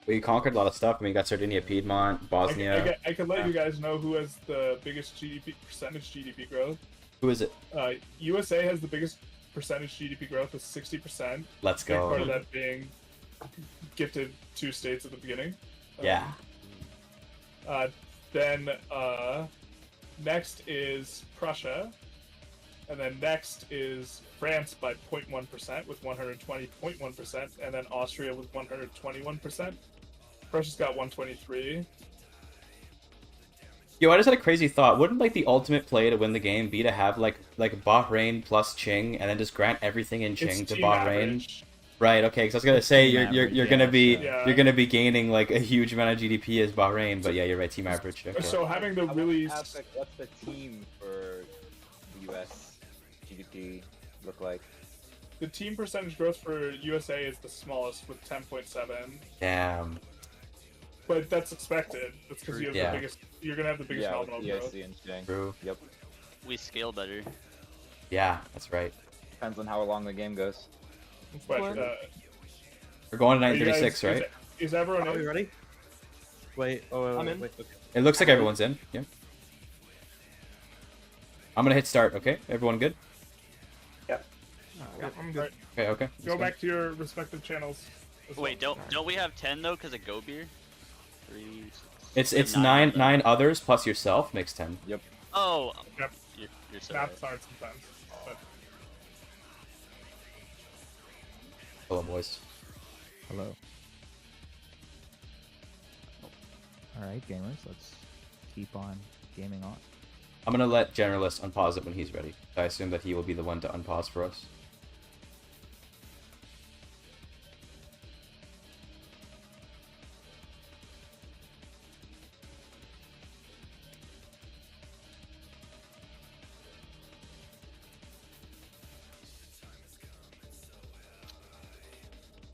We conquered a lot of stuff. I mean, we got Sardinia, Piedmont, Bosnia. I can let you guys know who has the biggest percentage GDP growth. Who is it? USA has the biggest percentage GDP growth with 60%. Let's go. Part of that being gifted 2 states at the beginning. Yeah. Then next is Prussia, and then next is France by 0.1% with 120.1%, and then Austria with 121%. Prussia's got 123. Yo, I just had a crazy thought. Wouldn't like the ultimate play to win the game be to have like Bahrain plus Qing, and then just grant everything in Qing It's to team Bahrain? average. Right. Okay. Because I was gonna say Team you're average, gonna yeah, be so- Yeah. you're gonna be gaining like a huge amount of GDP as Bahrain, but yeah, you're right. Team average. Okay. So having the I want to really ask, like, what's the team for the US GDP look like? the team percentage growth for USA is the smallest with 10.7, Damn. but that's expected. That's because you have Yeah. the biggest. You're gonna have the biggest Yeah, with nominal growth. EIC and Qing. True. Yep. We scale better. Yeah, that's right. Depends on how long the game goes. But We're going to are you 936, guys- right? Is everyone Are we in? ready? Wait. Oh, I'm in. wait. Okay. It looks like everyone's in. Yeah. I'm gonna hit start. Okay. Everyone good? Yeah, I'm good. Okay. Okay. Go Let's back to your respective channels. as Wait, well. don't we have 10 though because of Go Beer? 3, 6, It's nine nine of them. others plus yourself makes 10. Oh, Yep. you're so Math's right. hard sometimes. But Hello, boys. Hello. Alright, gamers, let's keep on gaming on. I'm gonna let Generalist unpause it when he's ready. I assume that he will be the one to unpause for us.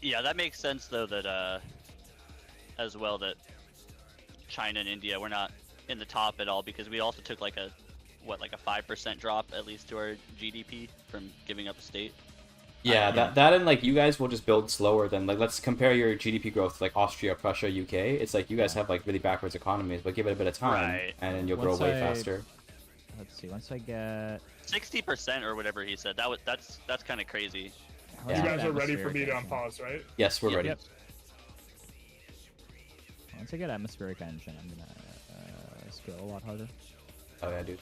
Yeah, that makes sense though that as well that China and India we're not in the top at all because we also took like a 5% drop at least to our GDP from giving up a state. Yeah, that and like you guys will just build slower than like let's compare your GDP growth to like Austria, Prussia, UK. It's like you guys have like really backwards economies, but give it a bit of time Right. and then you'll grow Once way I- faster. Let's see, once I get... 60% or whatever he said. That's kind of crazy. how you is Yeah. guys that are ready for atmospheric me to engine? unpause, right? Yes, we're Yep. ready. Yep. Once I get atmospheric engine, I'm gonna scale a lot harder. Oh yeah, dude.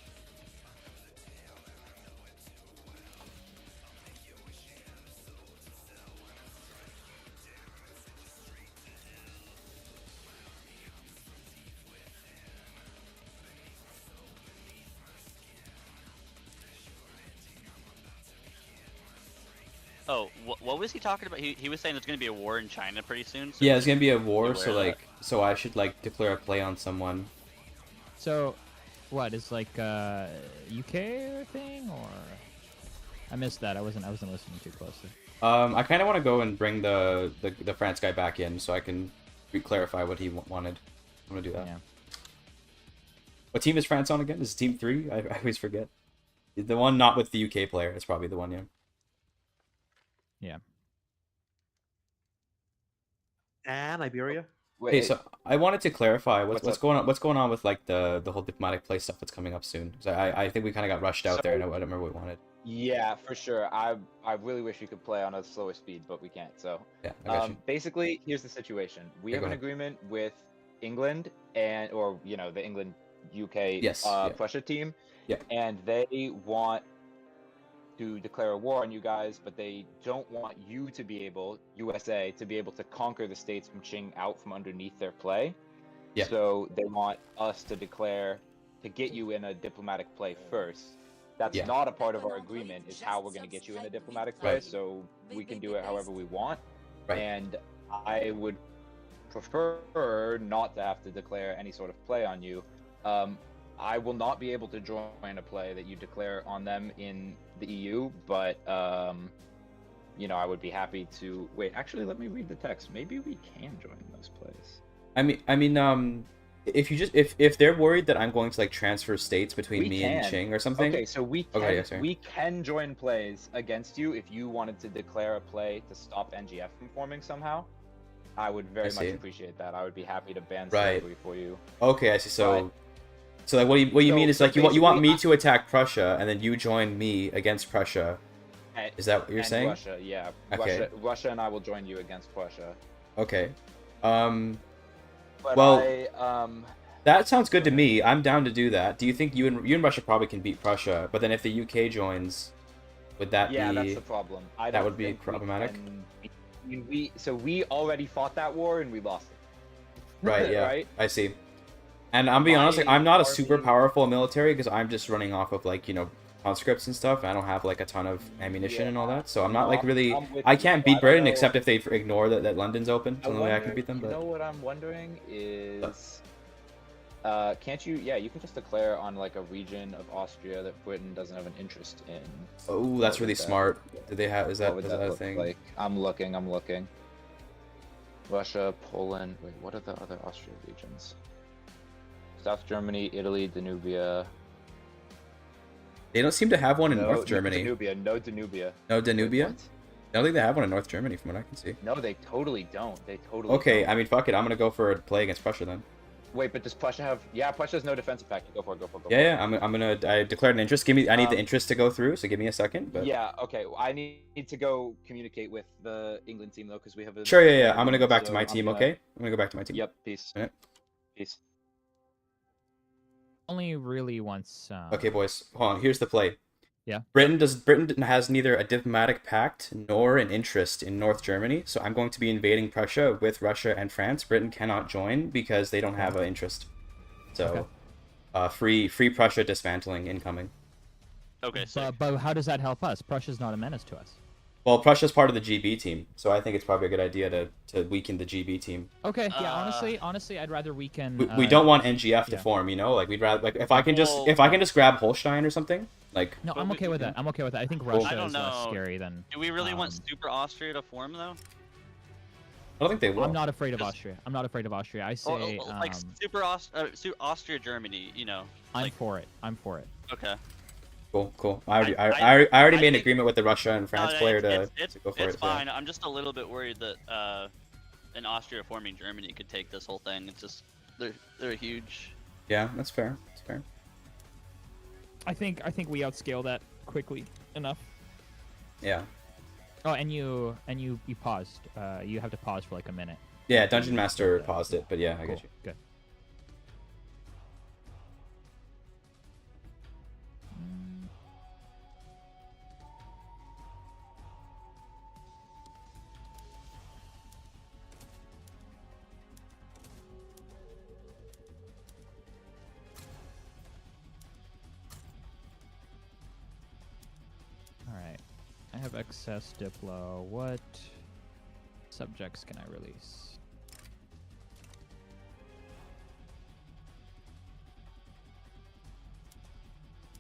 Oh, what was he talking about? He was saying there's going to be a war in China pretty soon. So Yeah, there's gonna be a war, aware so of like so I should like declare a play on someone. So, what is like UK thing or? I missed that. I wasn't listening too closely. I kind of want to go and bring the France guy back in so I can clarify what he wanted. I'm gonna do that. Yeah. What team is France on again? Is it Team 3? I always forget. The one not with the UK player. It's probably the one, yeah. Yeah. And Iberia. Wait, Hey, so I wanted to clarify what's What's up? going on. What's going on with like the whole diplomatic play stuff that's coming up soon? 'Cause I think we kind of got rushed out there, and I don't remember what we wanted. yeah, for sure. I really wish we could play on a slower speed, but we can't. So Yeah, I got you. basically, here's the situation. We Yeah, have go an ahead. agreement with England or the England UK Yes, yeah. Prussia team. Yeah. And they want to declare a war on you guys, but they don't want you to be able, USA, to be able to conquer the states from Qing out from underneath their play. Yeah. So they want us to declare to get you in a diplomatic play first. That's Yeah. not a part of our agreement, is how we're going to get you in a diplomatic play, Right. so we can do it however we want. Right. And I would prefer not to have to declare any sort of play on you. I will not be able to join a play that you declare on them in the EU, but I would be happy to. Wait, actually, let me read the text. Maybe we can join those plays. I mean, if they're worried that I'm going to like transfer states between We me and can. Qing or something. Okay, so we can Okay, yeah, sorry. we can join plays against you if you wanted to declare a play to stop NGF from forming somehow. I would very much see. appreciate that. I would be happy to ban Right. slavery for you. Okay, I see. So like, what you So- mean is so like you want me basically, to attack Prussia, and then you join me against Prussia. Is that what you're and saying? Russia, yeah. Okay. Russia and I will join you against Prussia. Okay. But Well, that sounds good to me. I'm down to do that. Do you think you and Russia probably can beat Prussia? But then if the UK joins, would that yeah, be? that's the problem. I that don't would be think we problematic? can- we already fought that war and we lost it. Right. Yeah. Right? I see. And I'm being honest, like, My I'm not a army- super powerful military because I'm just running off of like conscripts and stuff. I don't have like a ton of ammunition and all that, so I'm not No, like really. I'm with I you. can't I beat don't Britain know. except if they ignore that London's open. It's the only way I can beat them. You know But what I'm wondering is, can't you? Yeah, you can just declare on like a region of Austria that Britain doesn't have an interest in. oh, that's What really would that- smart. Do they have? Is What that would is that that a look thing? like? I'm looking. Russia, Poland. Wait, what are the other Austria regions? South Germany, Italy, Danubia. They don't seem to have one in No, North Germany. No Danubia. No Danubia. No Danubia? Wait, what? I don't think they have one in North Germany, from what I can see. No, they totally don't. They totally. Okay, Don't. I mean, fuck it. I'm gonna go for a play against Prussia then. Wait, but does Prussia have? Yeah, Prussia has no defensive pact. Go for it. Go for it. Go Yeah, for yeah. I declared an interest. I need the Um, interest to go through, so give me a second. But Yeah. Okay. I need to go communicate with the England team though, because we have a. sure, yeah. I'm gonna go back to so my I'm team. gonna- Okay, I'm gonna go back to my team. Yep. Peace. Yeah. Peace. Only really once. Okay, boys. Hold on. Here's the play. Yeah. Britain has neither a diplomatic pact nor an interest in North Germany, so I'm going to be invading Prussia with Russia and France. Britain cannot join because they don't have an interest. So, free Prussia dismantling incoming. Okay, so But how does that help us? Prussia's not a menace to us. Well, Prussia's part of the GB team, so I think it's probably a good idea to weaken the GB team. Okay, yeah. Honestly, I'd rather weaken. We don't want NGF to yeah. form, like we'd rather if I can Well- just grab Holstein or something, like No, But I'm we- okay with that. I'm okay with that. I think Cool. Russia I don't is less know. scary than. do we really want um, Super Austria to form though? I don't think they will. I'm not afraid of Just- Austria. I'm not afraid of Austria. I Or, say like Austria, Germany, I'm like- for it. I'm for it. Okay. Cool. I already I made an think- agreement with the Russia and France No, player it's to go for it's it. fine. I'm just a little bit worried that an Austria forming Germany could take this whole thing. It's just they're huge. Yeah, that's fair. That's fair. I think we outscale that quickly enough. Yeah. Oh, and you paused. You have to pause for like a minute. Yeah, Dungeon Master paused it, but yeah, I Cool. get you. Good. Alright. I have excess Diplo. What subjects can I release?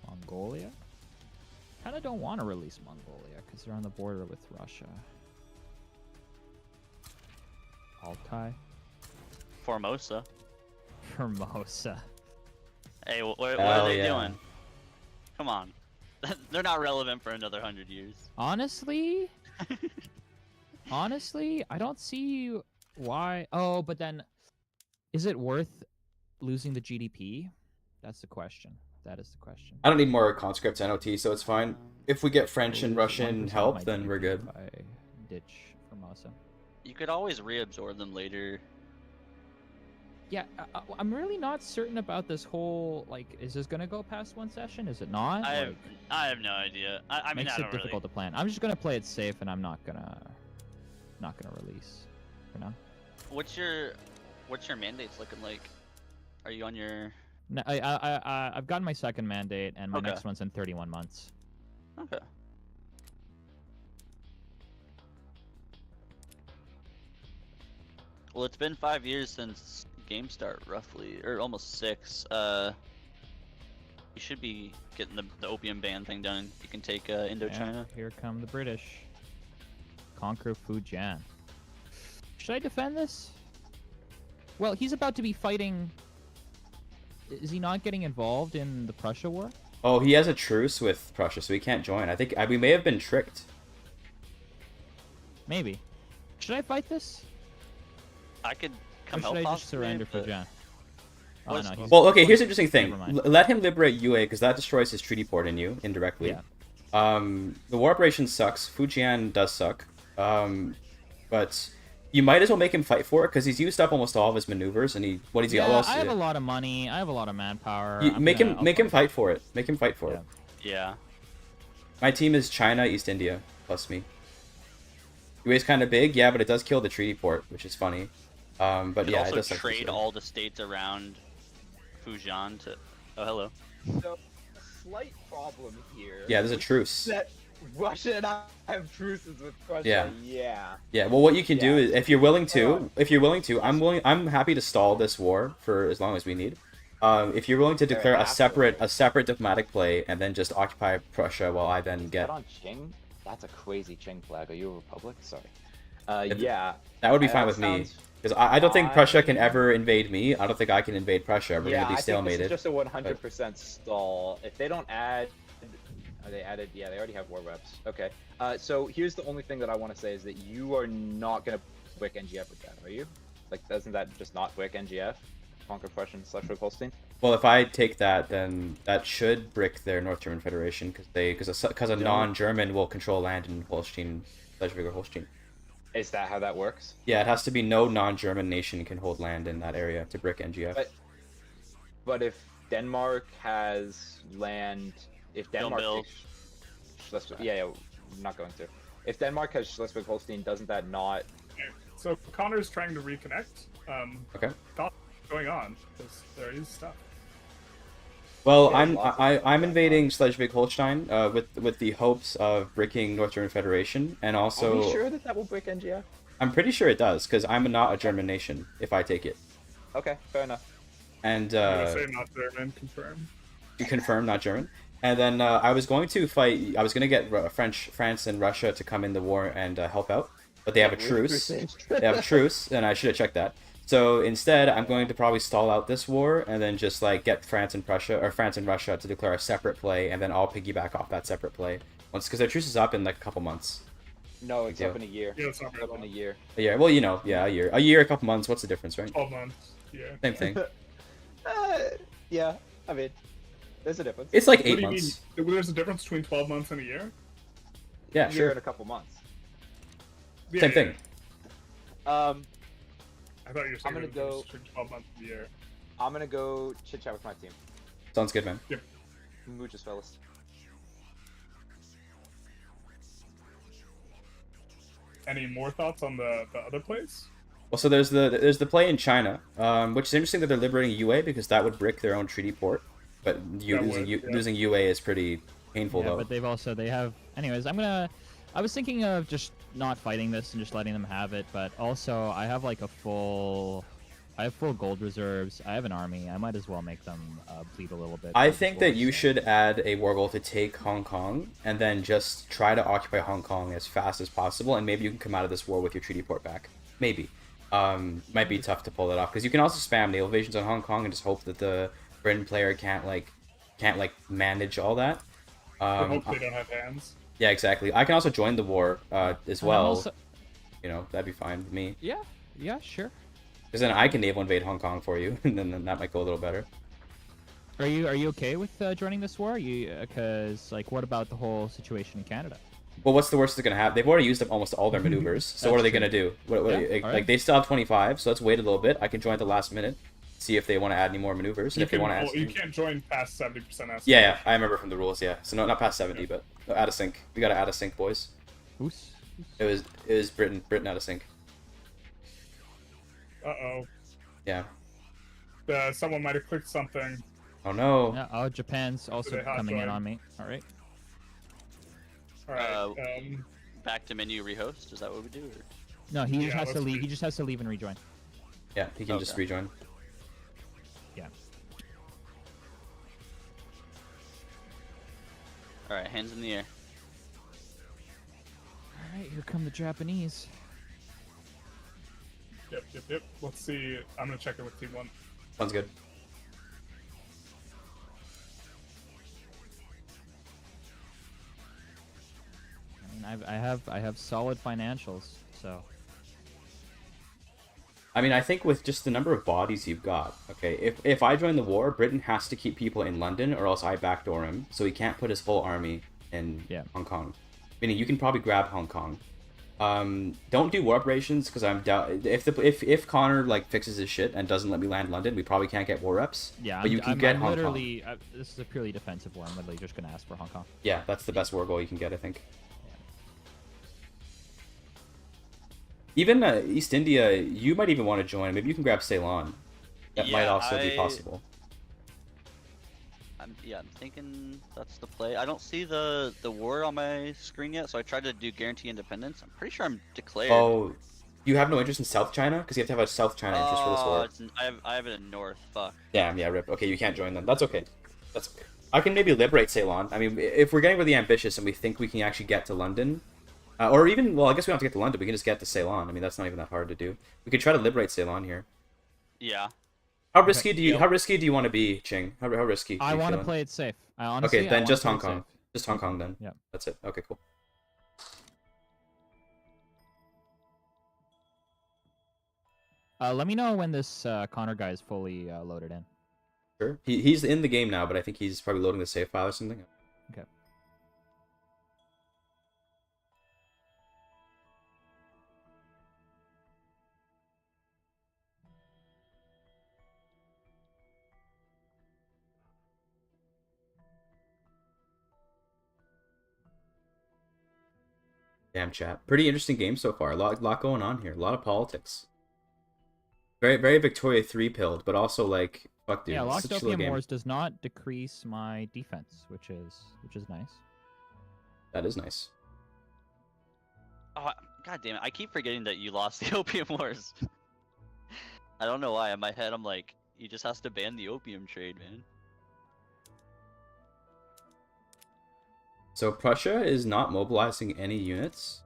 Mongolia? Kinda don't want to release Mongolia because they're on the border with Russia. Altai? Formosa. Formosa. Hey, what Hell are they yeah. doing? Come on. They're not relevant for another 100 years. Honestly, I don't see why. Oh, but then, is it worth losing the GDP? That's the question. That is the question. I don't need more conscripts NOT, so it's fine. If we get French and Lose Russian 1% of help, my then we're GDP good. if I ditch Formosa. You could always reabsorb them later. Yeah, I'm really not certain about this whole, like, is this gonna go past one session? Is it not? I Like, have no idea. I mean, makes I it don't difficult to plan. I'm just gonna play it safe, and I'm not gonna release for now. What's your mandates looking like? Are you on your? No, I've gotten my second mandate, and my Okay. next one's in 31 months. Okay. Well, it's been 5 years since game start, roughly, or almost 6. You should be getting the opium ban thing done. You can take Indochina. Yeah, here come the British. Conquer Fujian. Should I defend this? Well, he's about to be fighting. Is he not getting involved in the Prussia war? Oh, he has a truce with Prussia, so he can't join. I think we may have been tricked. Maybe. Should I fight this? I could Or come should help. I just possibly, surrender for but- Jan? Oh What's- no, he's Well, okay. Here's an interesting thing. Never mind. Let him liberate UA because that destroys his treaty port in you indirectly. Yeah. The war operation sucks. Fujian does suck. But you might as well make him fight for it because he's used up almost all of his maneuvers and he what he's Yeah, got. Well, I have a lot of money. I have a lot of manpower. You, I'm make gonna- him I'll make him fight for it. Make him fight for it. Yeah. My team is China, East India, plus me. UA's kind of big, yeah, but it does kill the treaty port, which is funny. But You yeah, also it does suck to trade see. all the states around Fujian to. Oh, hello. So, slight problem here. Yeah, there's a truce. That Russia and I have truces with Russia. Yeah. Yeah. Yeah, well, what you can do Yeah. is, if you're willing to, I'm happy to stall this war for as long as we need. If you're willing to declare a separate diplomatic play and then just occupy Prussia while I then Is get that on Qing? That's a crazy Qing flag. Are you a republic? Sorry. Yeah. that would be fine with me because I don't think Prussia can ever invade me. I don't think I can invade Prussia. We're Yeah, gonna be I think this stalemated. is just a 100% stall. If they don't add, are they added? Yeah, they already have war reps. Okay. So here's the only thing that I want to say is that you are not gonna quick NGF with that, are you? Like, doesn't that just not quick NGF? Conquer Prussian / Holstein? Well, if I take that, then that should brick their North German Federation because a non-German will control land in Holstein, Schleswig or Holstein. Is that how that works? Yeah, it has to be no non-German nation can hold land in that area to brick NGF. But if Denmark has land, if Denmark build. takes Schleswig, yeah, I'm not going to. If Denmark has Schleswig-Holstein, doesn't that not? Okay, so Connor's trying to reconnect. Okay. What's going on? Because there is stuff. Well, Yeah, I'm invading Schleswig-Holstein with the hopes of bricking North German Federation, and also Are we sure that will break NGF? I'm pretty sure it does because I'm not a German nation if I take it. Okay, fair enough. And I'm gonna say not German. Confirm. you confirm not German. And then I was going to fight. I was going to get France, and Russia to come in the war and help out, but they have a truce. They have a truce, and I should have checked that. So instead, I'm going to probably stall out this war and then just like get France and Russia to declare a separate play, and then I'll piggyback off that separate play once because their truce is up in like a couple months. No, it's up in a year. Yeah, it's not very up in a long. year. A year. Well, a year, a couple months. What's the difference, right? 12 months. Yeah. Same thing. Yeah, I mean, there's a difference. It's like What 8 do you months. mean? There's a difference between 12 months and a year? Yeah, a year sure. and a couple months. Yeah, Same yeah. thing. I thought you were saying I'm gonna it was go- between 12 months and a year. I'm gonna go chit chat with my team. Sounds good, man. Muchas fellas. Any more thoughts on the other plays? Well, so there's the play in China, which is interesting that they're liberating UA because that would brick their own treaty port. But losing UA is pretty painful Yeah, though. but they have. Anyways, I was thinking of just not fighting this and just letting them have it, but also I have like full gold reserves. I have an army. I might as well make them bleed a little bit. I for this think war, that you so- should add a war goal to take Hong Kong and then just try to occupy Hong Kong as fast as possible, and maybe you can come out of this war with your treaty port back. Maybe. Might be tough to pull that off because you can also spam naval invasions on Hong Kong and just hope that the Britain player can't manage all that. I hope they don't have hands. Yeah, exactly. I can also join the war as And I'm well. also- That'd be fine with me. Yeah, sure. Because then I can naval invade Hong Kong for you, and then that might go a little better. Are you okay with joining this war? Because what about the whole situation in Canada? Well, what's the worst that's gonna happen? They've already used up almost all their maneuvers. So what are they That's gonna do? Yeah, alright. They still have 25, so let's wait a little bit. I can join at the last minute, see if they want to add any more maneuvers, and if they want to add. You can't join past 70% escalation. Yeah, I remember from the rules. Yeah, so no, not past 70, but add a sync. We gotta add a sync, boys. Who's? It was Britain out of sync. Uh-oh. Yeah. Someone might have clicked something. Oh no. Yeah, oh, Japan's also they hot coming in join? on me. All right. Alright, Back to menu rehost. Is that what we do? Or? No, he just Yeah, has to let's leave. re- He just has to leave and rejoin. Yeah, he can just Okay. rejoin. Yeah. All right, hands in the air. All right, here come the Japanese. Yep. Let's see. I'm gonna check it with Team 1. Sounds good. I mean, I have solid financials, so. I mean, I think with just the number of bodies you've got, okay, if I join the war, Britain has to keep people in London, or else I backdoor him, so he can't put his whole army in Hong Kong. Meaning you can probably grab Hong Kong. Don't do war operations because I'm doubt if Connor like fixes his shit and doesn't let me land London, we probably can't get war reps. Yeah, but you can get Hong Kong. This is a purely defensive war. I'm literally just gonna ask for Hong Kong. Yeah, that's the best war goal you can get, I think. Even East India, you might even want to join. Maybe you can grab Ceylon. That might also be possible. I'm thinking that's the play. I don't see the war on my screen yet, so I tried to do guarantee independence. I'm pretty sure I'm declared. Oh, you have no interest in South China? Because you have to have a South China interest for this war. I have it in North. Fuck. Yeah, rip. Okay, you can't join them. That's okay. That's okay. I can maybe liberate Ceylon. I mean, if we're getting really ambitious and we think we can actually get to London, or even, well, I guess we don't have to get to London. We can just get to Ceylon. I mean, that's not even that hard to do. We could try to liberate Ceylon here. Yeah. How risky do you want to be, Ching? How risky? I want to play it safe. Honestly, okay, then just Hong Kong. Just Hong Kong then. Yeah. That's it. Okay, cool. Let me know when this Connor guy is fully loaded in. Sure. He's in the game now, but I think he's probably loading the save file or something. Okay. Damn chat. Pretty interesting game so far. A lot going on here. A lot of politics. Very Victoria 3-pilled, but also like fuck dude. Yeah, Locked Opium Wars does not decrease my defense, which is nice. That is nice. Oh, god damn it! I keep forgetting that you lost the Opium Wars. I don't know why. In my head, I'm like, he just has to ban the opium trade, man. So Prussia is not mobilizing any units,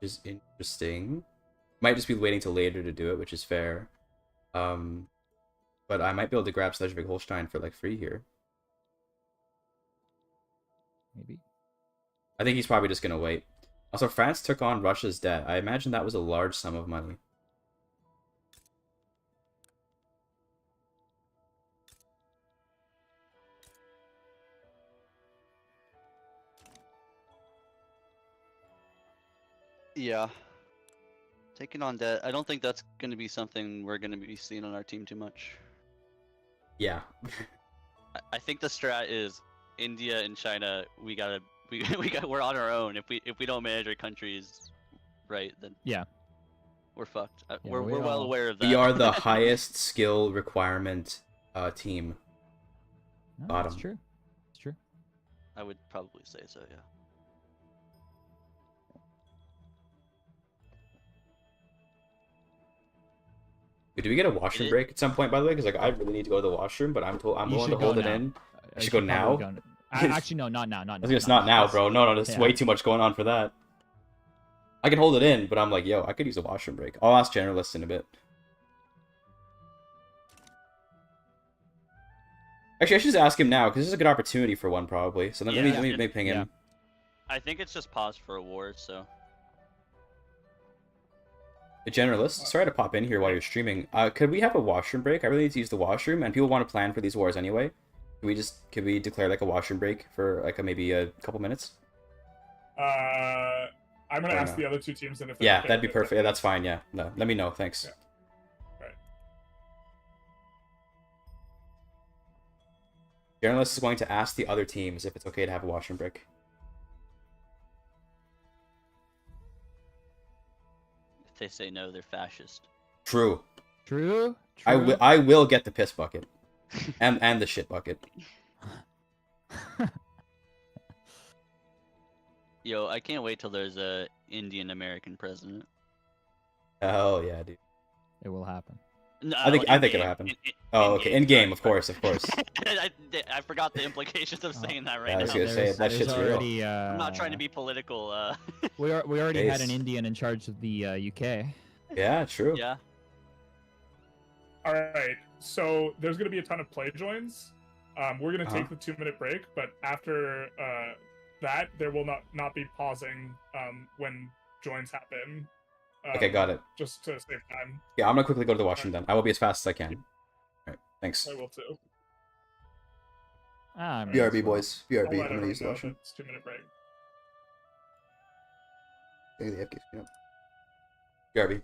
which is interesting. Might just be waiting till later to do it, which is fair. But I might be able to grab Schleswig-Holstein for like free here. Maybe. I think he's probably just gonna wait. Also, France took on Russia's debt. I imagine that was a large sum of money. Yeah. Taking on debt. I don't think that's going to be something we're going to be seeing on our team too much. Yeah. I think the strat is India and China. We're on our own. If we don't manage our countries right, then yeah, we're fucked. Yeah, we're well aware of that. We are the highest skill requirement team. No, Bottom. That's true. It's true. I would probably say so. Yeah. Do we get a washroom break at some point, by the way? Because like I really need to go to the washroom, but I'm willing to hold it in. I should go now. Actually, no, not now. Not now. It's not now, bro. No, there's way too much going on for that. I can hold it in, but I'm like, yo, I could use a washroom break. I'll ask Generalist in a bit. Actually, I should just ask him now, because this is a good opportunity for one, probably. So then let me ping him. I think it's just paused for awards, so... The Generalist, sorry to pop in here while you're streaming. Could we have a washroom break? I really need to use the washroom, and people want to plan for these wars anyway. Could we declare like a washroom break for like maybe a couple minutes? I'm gonna ask the other two teams, and if yeah, that'd be perfect. Yeah, that's fine. Yeah, no, let me know. Thanks. Yeah. Right. Journalist is going to ask the other teams if it's okay to have a washroom break. If they say no, they're fascist. True. True. I will get the piss bucket, and the shit bucket. Yo, I can't wait till there's a Indian American president. Oh yeah, dude. It will happen. No, I think it'll happen. Okay, in game, of course. I forgot the implications of saying that right now. I was gonna say that shit's already, real. I'm not trying to be political. We already had an Indian in charge of the UK. Yeah, true. Yeah. All right, so there's gonna be a ton of play joins. We're gonna take the 2-minute break, but after that, there will not be pausing when joins happen. Okay, got it. Just to save time. Yeah, I'm gonna quickly go to the washroom then. I will be as fast as I can. Alright, thanks. I will too. I mean, BRB, as well. boys. I'll BRB. let I'm gonna everyone use the know washroom. that it's 2-minute break. Hey, the FKs, yep. BRB.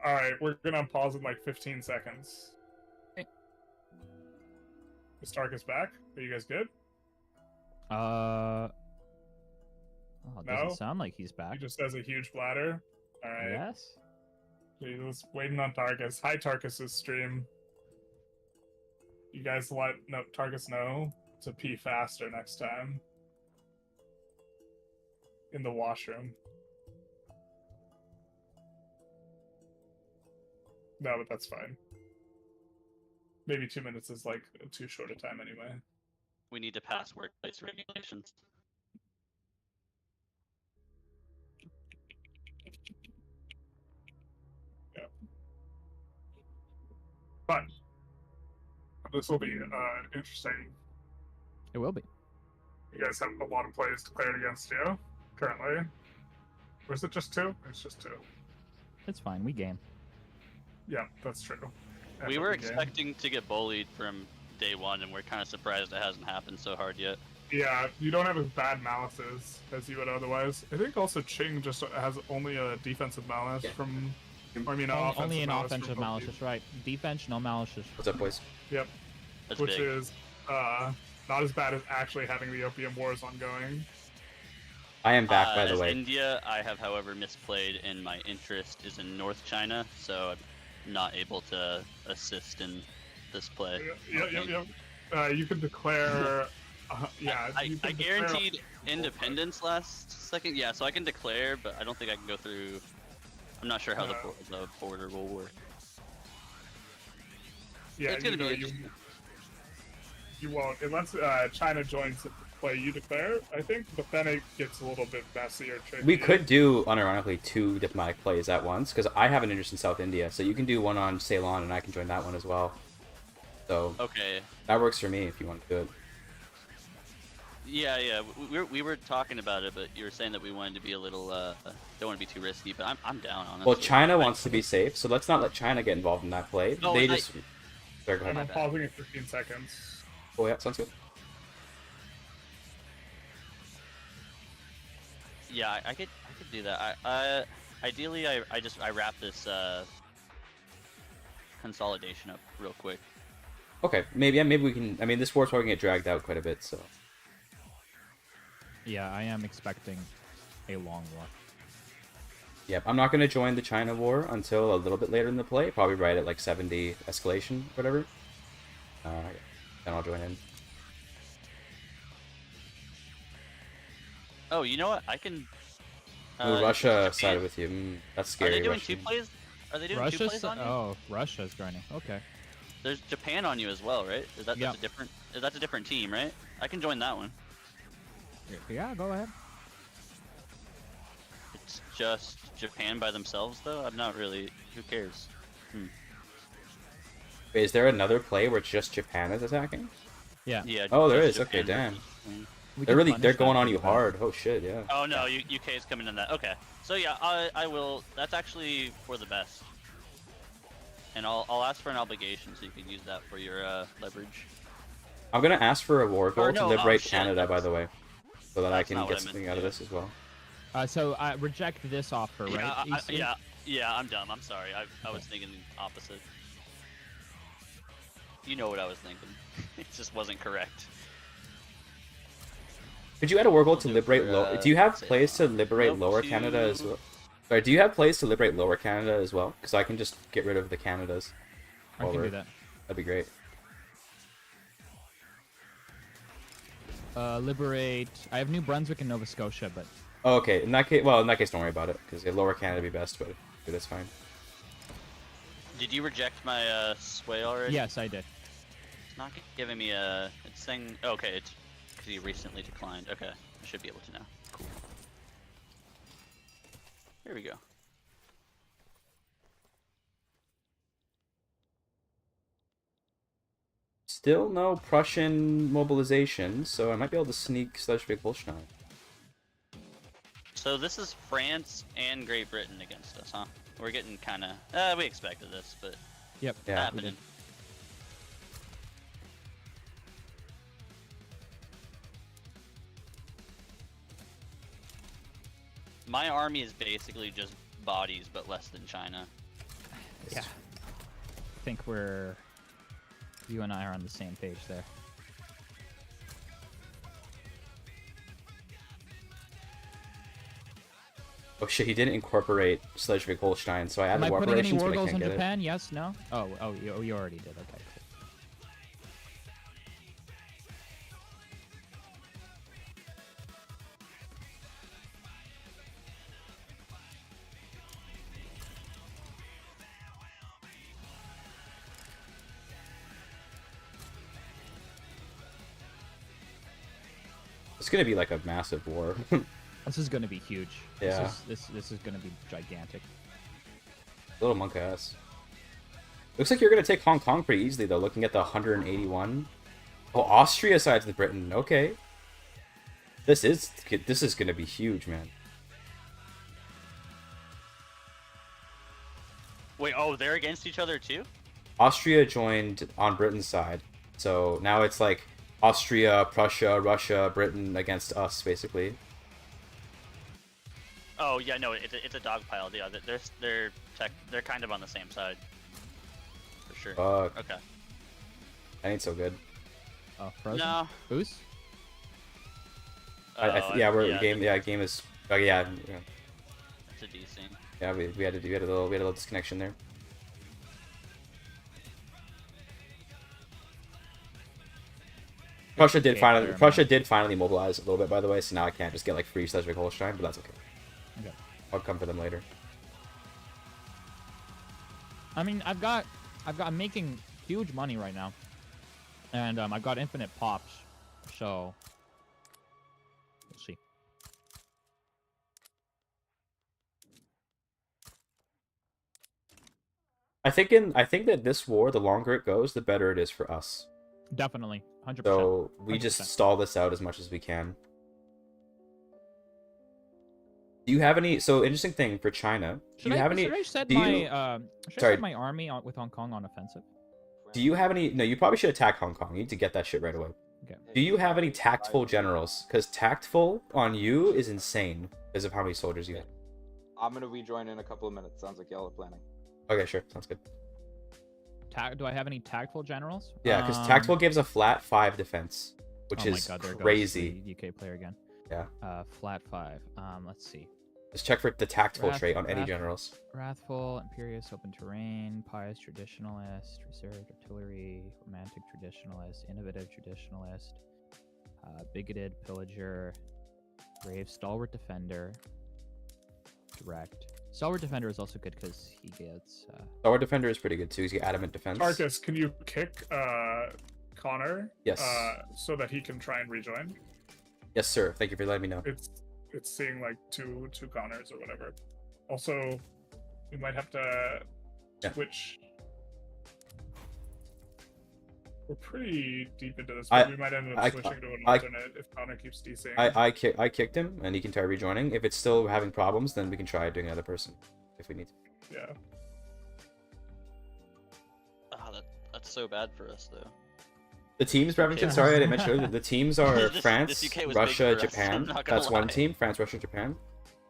Alright, we're gonna pause in like 15 seconds. Okay. Is Tarkus back? Are you guys good? Oh, it No? doesn't sound like he's He back. just has a huge bladder. Alright. Yes. Jesus, waiting on Tarkus. Hi, Tarkus's stream. You guys let Tarkus know to pee faster next time. in the washroom. No, but that's fine. Maybe 2 minutes is like too short a time anyway. We need to pass workplace regulations. Yeah. But this will be interesting. It will be. You guys have a lot of plays declared against you currently. Or is it just 2? It's just 2. It's fine. We game. Yeah, that's true. We were End of the game. expecting to get bullied from day 1, and we're kind of surprised it hasn't happened so hard yet. Yeah, you don't have as bad malices as you would otherwise. I think also Ching just has only a defensive malice from. I mean, Only an malice offensive from malice, Pokey. that's right. Defense, no malices. What's up, boys? Yep. That's Which big. is not as bad as actually having the opium wars ongoing. I am back, by the As way. India, I have, however, misplayed, and my interest is in North China, so I'm not able to assist in this play. Yep. You can declare. Yeah. I you can declare- guaranteed independence last second, yeah, so I can declare, but I don't think I can go through. I'm not sure how the border will work. Yeah, It's gonna be you interesting. you won't unless China joins the play you declare. I think, but then it gets a little bit messier. We could do, unironically, 2 diplomatic plays at once, because I have an interest in South India, so you can do one on Ceylon, and I can join that one as well. So Okay. that works for me if you want to do it. Yeah. We were talking about it, but you were saying that we wanted to be a little don't want to be too risky. But I'm down honestly. Well, China wants to be safe, so let's not let China get involved in that play. No, They I- just. Sorry, go And ahead. I'm pausing in 15 seconds. Oh yeah, sounds good. Yeah, I could do that. Ideally I wrap this consolidation up real quick. Okay, maybe we can. I mean, this war's probably gonna get dragged out quite a bit, so. Yeah, I am expecting a long war. Yep, I'm not gonna join the China war until a little bit later in the play. Probably right at like 70 escalation, whatever. Then I'll join in. Oh, you know what? I can. Ooh, Russia Japan. sided with you. That's Are scary. they doing Russian. 2 plays? Are they doing 2 Russia's plays on you? oh, Russia's joining. Okay. There's Japan on you as well, right? That's Yeah. a different team, right? I can join that one. Yeah, go ahead. It's just Japan by themselves, though. I'm not really. Who cares? Wait, is there another play where it's just Japan is attacking? Yeah. Yeah. Oh, there just is. Okay, Japan damn. versus Japan. We They're can really punish they're that going on pretty you bad. hard. Oh shit, yeah. Oh no, UK is coming in that. Okay, so yeah, I will. That's actually for the best. And I'll ask for an obligation so you can use that for your leverage. I'm gonna ask for a war goal Or to no, liberate shit, Canada, by that's- the way, so that I that's can not what get I meant something to out of do. this as well. So I reject this offer, right? EC? Yeah, I'm dumb. I'm sorry. I was thinking the opposite. You know what I was thinking. It just wasn't correct. Could you add a war goal We'll to do liberate for, low? Do you have say plays to liberate Nope, Lower Canada as two- well? Sorry, do you have plays to liberate Lower Canada as well? Because I can just get rid of the Canadas. I can do that. That'd be great. Liberate. I have New Brunswick and Nova Scotia, but Oh, okay. In that case, well, in that case, don't worry about it, because Lower Canada would be best, but that's fine. Did you reject my sway already? yes, I did. It's not giving me a. It's saying. Okay, it's because you recently declined. Okay, I should be able to now. Cool. Here we go. Still no Prussian mobilization, so I might be able to sneak Schleswig-Holstein. So this is France and Great Britain against us, huh? We're getting kind of. We expected this, but Yep. Yeah, we happening. My army is basically just bodies, but less than China. Yeah. I think you and I are on the same page there. Oh shit, he didn't incorporate Schleswig-Holstein, so I Am added I war putting any operations, war but I goals can't on get it. Japan? Yes, no? Oh, you already did. Okay, cool. It's gonna be like a massive war. This is gonna be huge. Yeah. This is gonna be gigantic. Little monk ass. Looks like you're gonna take Hong Kong pretty easily though, looking at the 181. Oh, Austria sides with Britain. Okay. This is gonna be huge, man. Wait, oh, they're against each other too? Austria joined on Britain's side, so now it's like Austria, Prussia, Russia, Britain against us, basically. Oh yeah, no, it's a dog pile. Yeah, they're kind of on the same side. For sure. Fuck. Okay. That ain't so good. Oh, frozen. No. Boost. Game is. Oh yeah. It's a DC. Yeah, we had a little disconnection there. Prussia did finally mobilize a little bit, by the way, so now I can't just get like free Schleswig-Holstein, but that's okay. Okay. I'll come for them later. I mean, I'm making huge money right now, and I've got infinite pops, so we'll see. I think that this war, the longer it goes, the better it is for us. Definitely, 100%. So we 100%. just stall this out as much as we can. Do you have any? So interesting thing for China. Should I set my army with Hong Kong on offensive? Do you have any? No, you probably should attack Hong Kong. You need to get that shit right away. Okay. Do you have any tactful generals? Because tactful on you is insane because of how many soldiers you have. I'm gonna rejoin in a couple of minutes. Sounds like y'all are planning. Okay, sure, sounds good. Do I have any tactful generals? Yeah, because tactful gives a flat 5 defense, which is crazy. Goes the UK player again. Yeah. Flat 5. Let's see. Just check for the tactful trait on any generals. Wrathful, Imperious, Open Terrain, Pious Traditionalist, Reserved Artillery, Romantic Traditionalist, Innovative Traditionalist, Bigoted Pillager, Brave, Stalwart Defender, Direct. Stalwart Defender is also good because he gets... Stalwart Defender is pretty good too. He's got Adamant Defense. Tarkus, can you kick Connor? Yes. So that he can try and rejoin? Yes, sir. Thank you for letting me know. It's seeing like two Connors or whatever. Also, we might have to switch. We're pretty deep into this, but we might end up switching to an alternate if Connor keeps DCing. I kicked him, and he can try rejoining. If it's still having problems, then we can try doing another person if we need to. Yeah. Oh, that's so bad for us though. The teams, Remington, sorry I didn't mention earlier. The teams are France, Russia, Japan. That's one team. France, Russia, Japan.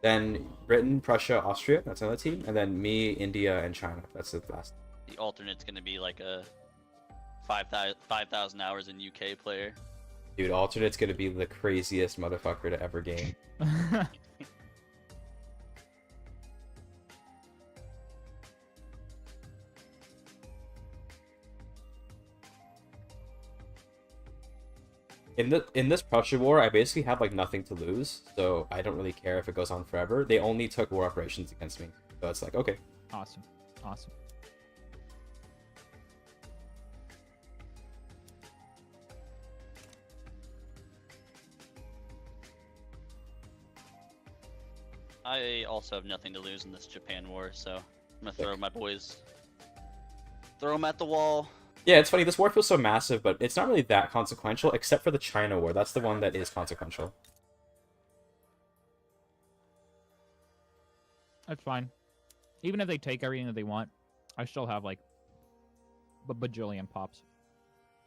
Then Britain, Prussia, Austria. That's another team. And then me, India, and China. That's the last. The alternate's gonna be like a 5,000 hours in UK player. Dude, alternate's gonna be the craziest motherfucker to ever game. In this Prussia war, I basically have like nothing to lose, so I don't really care if it goes on forever. They only took war operations against me, so it's like okay. Awesome. I also have nothing to lose in this Japan war, so I'm gonna throw my boys. Throw them at the wall. Yeah, it's funny. This war feels so massive, but it's not really that consequential, except for the China war. That's the one that is consequential. That's fine. Even if they take everything that they want, I still have like a bajillion pops.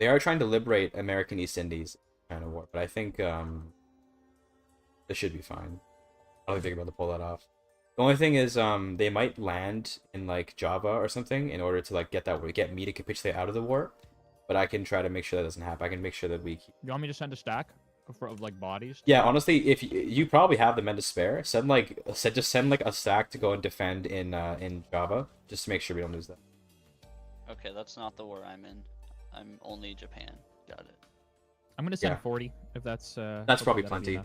They are trying to liberate American East Indies China war, but I think this should be fine. I don't think they're able to pull that off. The only thing is, they might land in like Java or something in order to like get me to capitulate out of the war. But I can try to make sure that doesn't happen. I can make sure that we. You want me to send a stack of like bodies? Yeah, honestly, if you probably have the men to spare, send like a stack to go and defend in Java, just to make sure we don't lose that. Okay, that's not the war I'm in. I'm only Japan. Got it. I'm gonna send 40 if that's. That's probably plenty.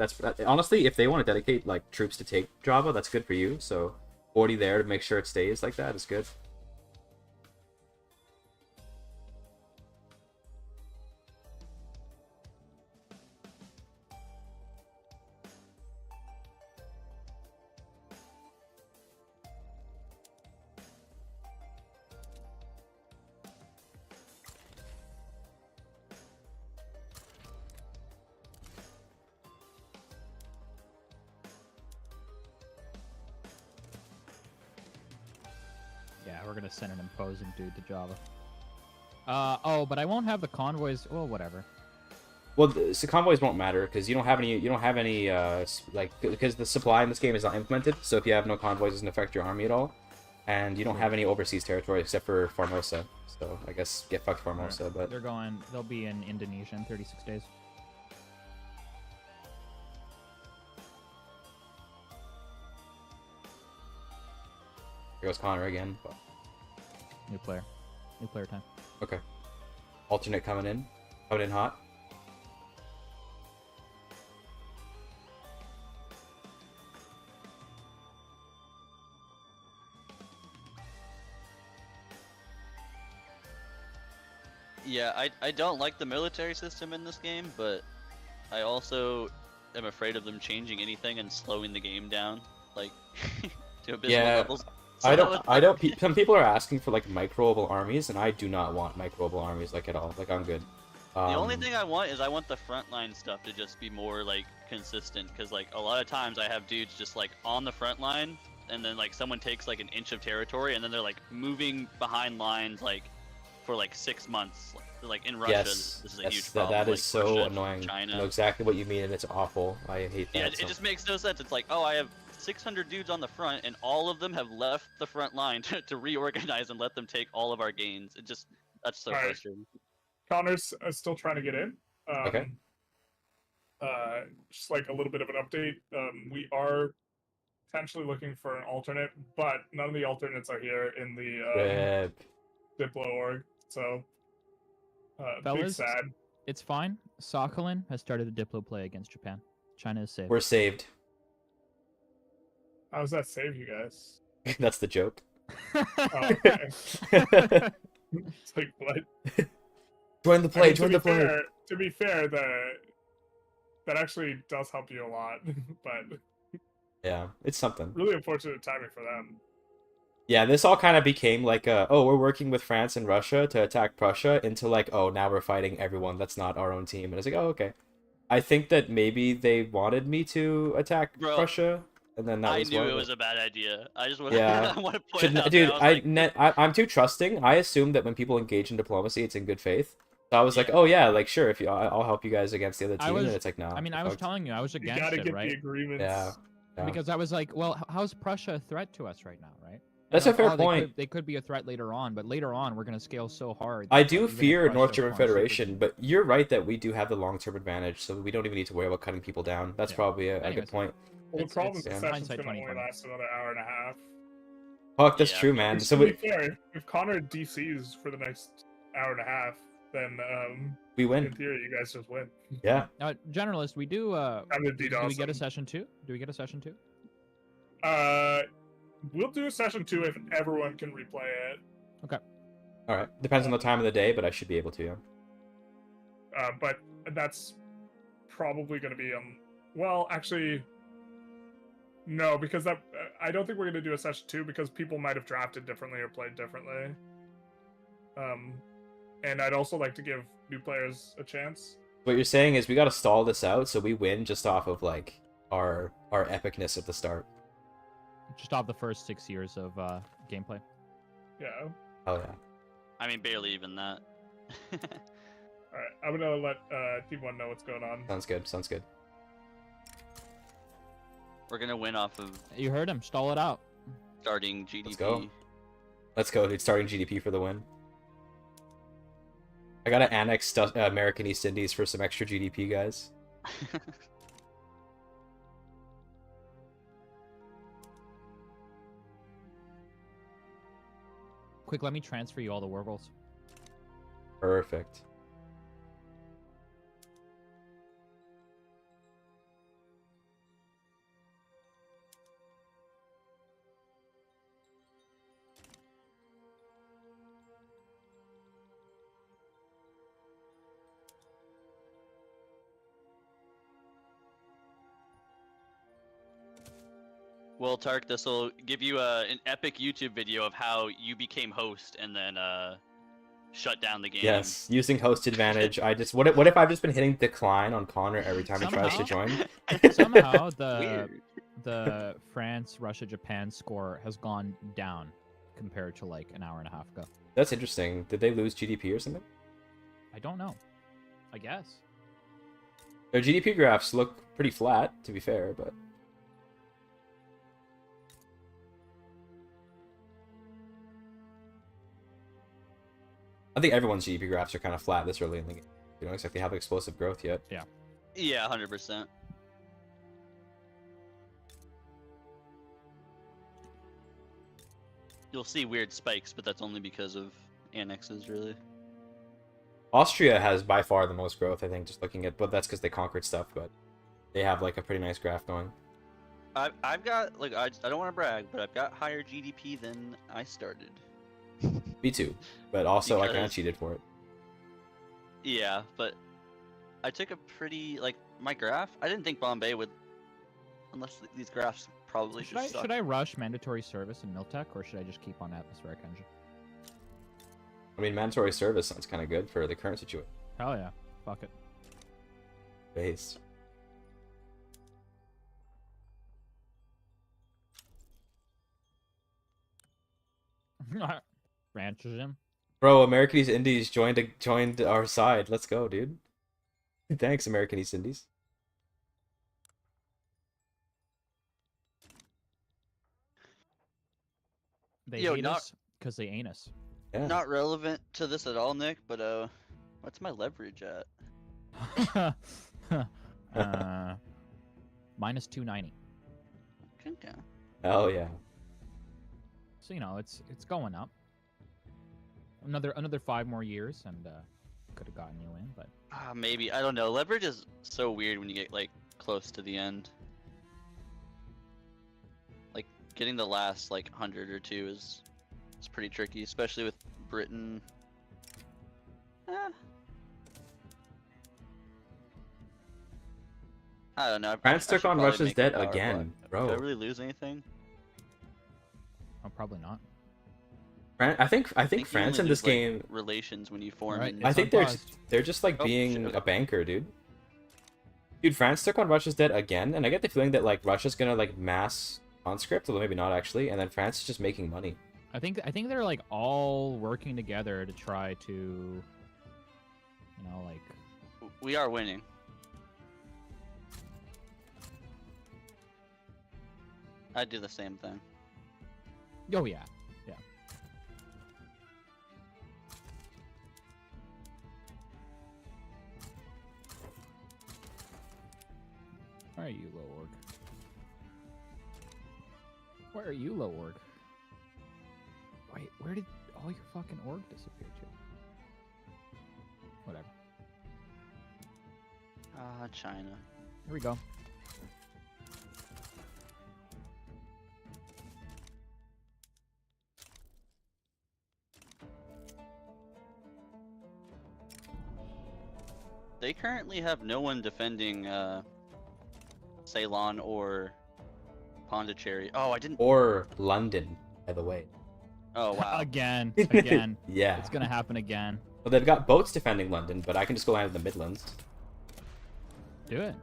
Honestly, if they want to dedicate like troops to take Java, that's good for you. So 40 there to make sure it stays like that is good. Yeah, we're gonna send an imposing dude to Java. Oh, but I won't have the convoys. Well, whatever. Well, so convoys won't matter because you don't have any. You don't have any. Like because the supply in this game is not implemented. So if you have no convoys, it doesn't affect your army at all, and you don't have any overseas territory except for Formosa. So I guess get fucked Formosa. Right. But they're going. They'll be in Indonesia in 36 days. here goes Connor again. But... New player. New player time. Okay. Alternate coming in. Coming in hot. Yeah, I don't like the military system in this game, but I also am afraid of them changing anything and slowing the game down, like to abysmal levels. So I don't. Some people are asking for like microable armies, and I do not want microable armies like at all. Like I'm good. The only thing I want is I want the frontline stuff to just be more like consistent, because like a lot of times I have dudes just like on the front line, and then like someone takes like an inch of territory, and then they're like moving behind lines like for like 6 months. Like in Russia, yes, this is a huge problem. That is like, so Russia, annoying. China. I know exactly what you mean, and it's awful. I hate that. Yeah, it just makes no sense. It's like, oh, I have 600 dudes on the front, and all of them have left the front line to reorganize and let them take all of our gains. That's so frustrating. Connor's still trying to get in. Okay. Just like a little bit of an update. We are potentially looking for an alternate, but none of the alternates are here in the Diplo org. So, big Fellas, sad. It's fine. Sakhalin has started a Diplo play against Japan. China is safe. We're saved. How does that save you guys? That's the joke. Oh, okay. It's like what? Join the play. I mean, join the play. To be fair, that actually does help you a lot, but yeah, it's something. Really unfortunate timing for them. Yeah, this all kind of became like, oh, we're working with France and Russia to attack Prussia, into like, oh, now we're fighting everyone that's not our own team. And it's like, oh, okay. I think that maybe they wanted me to attack Prussia, and then that was I knew it was a bad idea. I just want, yeah. I want to point out dude, that I'm too trusting. I assume that when people engage in diplomacy, it's in good faith. So I was like, oh yeah, like sure, if you, I'll help you guys against the other team. And it's like, no. I mean, I was telling you, I was against gotta it, get right? the agreements. Yeah. Because I was like, well, how's Prussia a threat to us right now, right? That's a fair point. They could be a threat later on, but later on we're going to scale so hard. I do fear North German Federation, but you're right that we do have the long-term advantage, so we don't even need to worry about cutting people down. That's probably a good point. Well, the problem is the session's going to only last another hour and a half. Fuck, that's true, man. So to be fair, if Connor DCs for the next hour and a half, then we win. In theory, you guys just win. Yeah. Generalist, we do. Do we get a session 2? Do we get a session 2? We'll do a session 2 if everyone can replay it. Okay. All right. Depends on the time of the day, but I should be able to. Yeah. But that's probably going to be well, actually, no, because that I don't think we're going to do a session 2 because people might have drafted differently or played differently. And I'd also like to give new players a chance. What you're saying is we got to stall this out so we win just off of like our epicness at the start. Just off the first 6 years of gameplay. Yeah. Oh yeah. I mean, barely even that. Alright, I'm gonna let Team 1 know what's going on. Sounds good, sounds good. We're gonna win off of... You heard him, stall it out. Starting GDP. Let's go. Let's go, dude. Starting GDP for the win. I gotta annex American East Indies for some extra GDP, guys. Quick, let me transfer you all the Wargles. Perfect. Well, Tark, this will give you an epic YouTube video of how you became host and then shut down the game. Yes, using host advantage. I just what if I've just been hitting decline on Connor every time he tries to join? Somehow the France, Russia, Japan score has gone down compared to like an hour and a half ago. That's interesting. Did they lose GDP or something? I don't know. I guess. Their GDP graphs look pretty flat, to be fair, but... I think everyone's GDP graphs are kind of flat this early in the game. They don't exactly have explosive growth yet. Yeah. Yeah, 100%. You'll see weird spikes, but that's only because of annexes, really. Austria has by far the most growth, I think, just looking at... But that's because they conquered stuff, but they have, like, a pretty nice graph going. I've got, like, I don't want to brag, but I've got higher GDP than I started. Me too. But also, I kind of Because- cheated for it. Yeah, but I took a pretty, like, my graph, I didn't think Bombay would, unless these graphs probably Should I just suck. should I rush mandatory service in Miltech, or should I just keep on atmospheric engine? I mean, mandatory service sounds kind of good for the current situation. Hell yeah. Fuck it. Base. Ranches him. Bro, American East Indies joined our side. Let's go, dude. Thanks, American East Indies. They Yo, hate not- us because they ain't us. Yeah. Not relevant to this at all, Nick, but, what's my leverage at? Minus 290. Okay. Hell yeah. So it's going up. Another 5 more years, and could have gotten you in, but Maybe, I don't know. Leverage is so weird when you get, like, close to the end. Like, getting the last, like, 100 or 2 is pretty tricky, especially with Britain. I don't know. France I took should on probably Russia's make a debt power again, play. bro. Did I really lose anything? oh, probably not. I think you France only in this lose, like, game. relations when you form. Alright, in- I it's think unpaused. they're just like Oh, being shit. a banker, dude. Dude, France took on Russia's debt again, and I get the feeling that like Russia's gonna like mass conscript, although maybe not actually, and then France is just making money. I think they're like all working together to try to, like. We are winning. I'd do the same thing. Oh yeah, yeah. Why are you low org? Why are you low org? Wait, where did all your fucking org disappear to? Whatever. China. Here we go. They currently have no one defending Ceylon or Pondicherry. Oh, I didn't. Or London, by the way. Oh wow. Again. Yeah. It's gonna happen again. Well, they've got boats defending London, but I can just go land in the Midlands. Do it.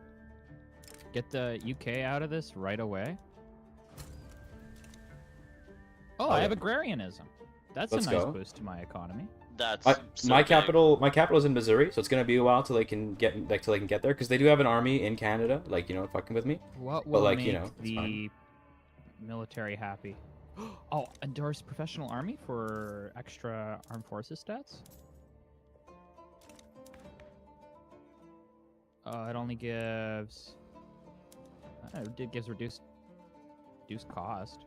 Get the UK out of this right away. Oh, I have yeah. agrarianism. That's Let's a nice go. boost to my economy. That's so My big. capital's in Missouri, so it's gonna be a while till they can get there, because they do have an army in Canada, like fucking with me. What But, will like, make it's the fine. military happy? Oh, endorse professional army for extra armed forces stats? It only gives... it gives reduced cost.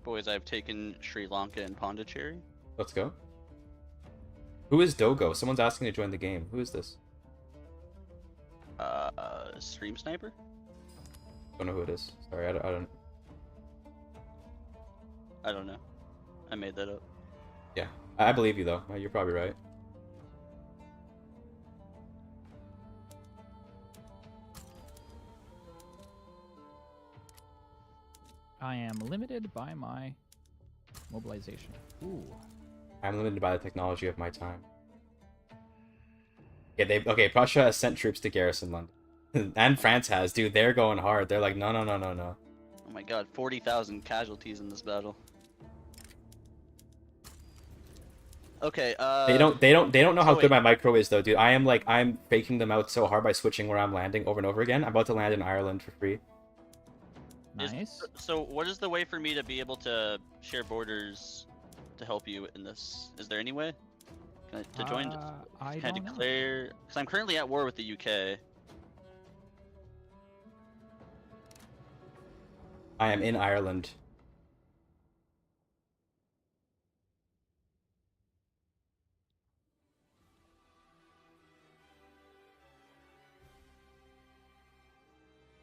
Boys, I've taken Sri Lanka and Pondicherry. Let's go. Who is Dogo? Someone's asking to join the game. Who is this? Stream Sniper? Don't know who it is. Sorry, I don't. I don't know. I made that up. Yeah, I believe you though. You're probably right. I am limited by my mobilization. Ooh. I'm limited by the technology of my time. Okay, Prussia has sent troops to garrison London. And France has, dude, they're going hard. They're like, no, no, no, no, no. Oh my god, 40,000 casualties in this battle. Okay, They don't know so how good wait. my micro is though, dude. I'm faking them out so hard by switching where I'm landing over and over again. I'm about to land in Ireland for free. Nice. So what is the way for me to be able to share borders to help you in this? Is there any way? To join? I Can I don't know. declare? Because I'm currently at war with the UK. I am in Ireland.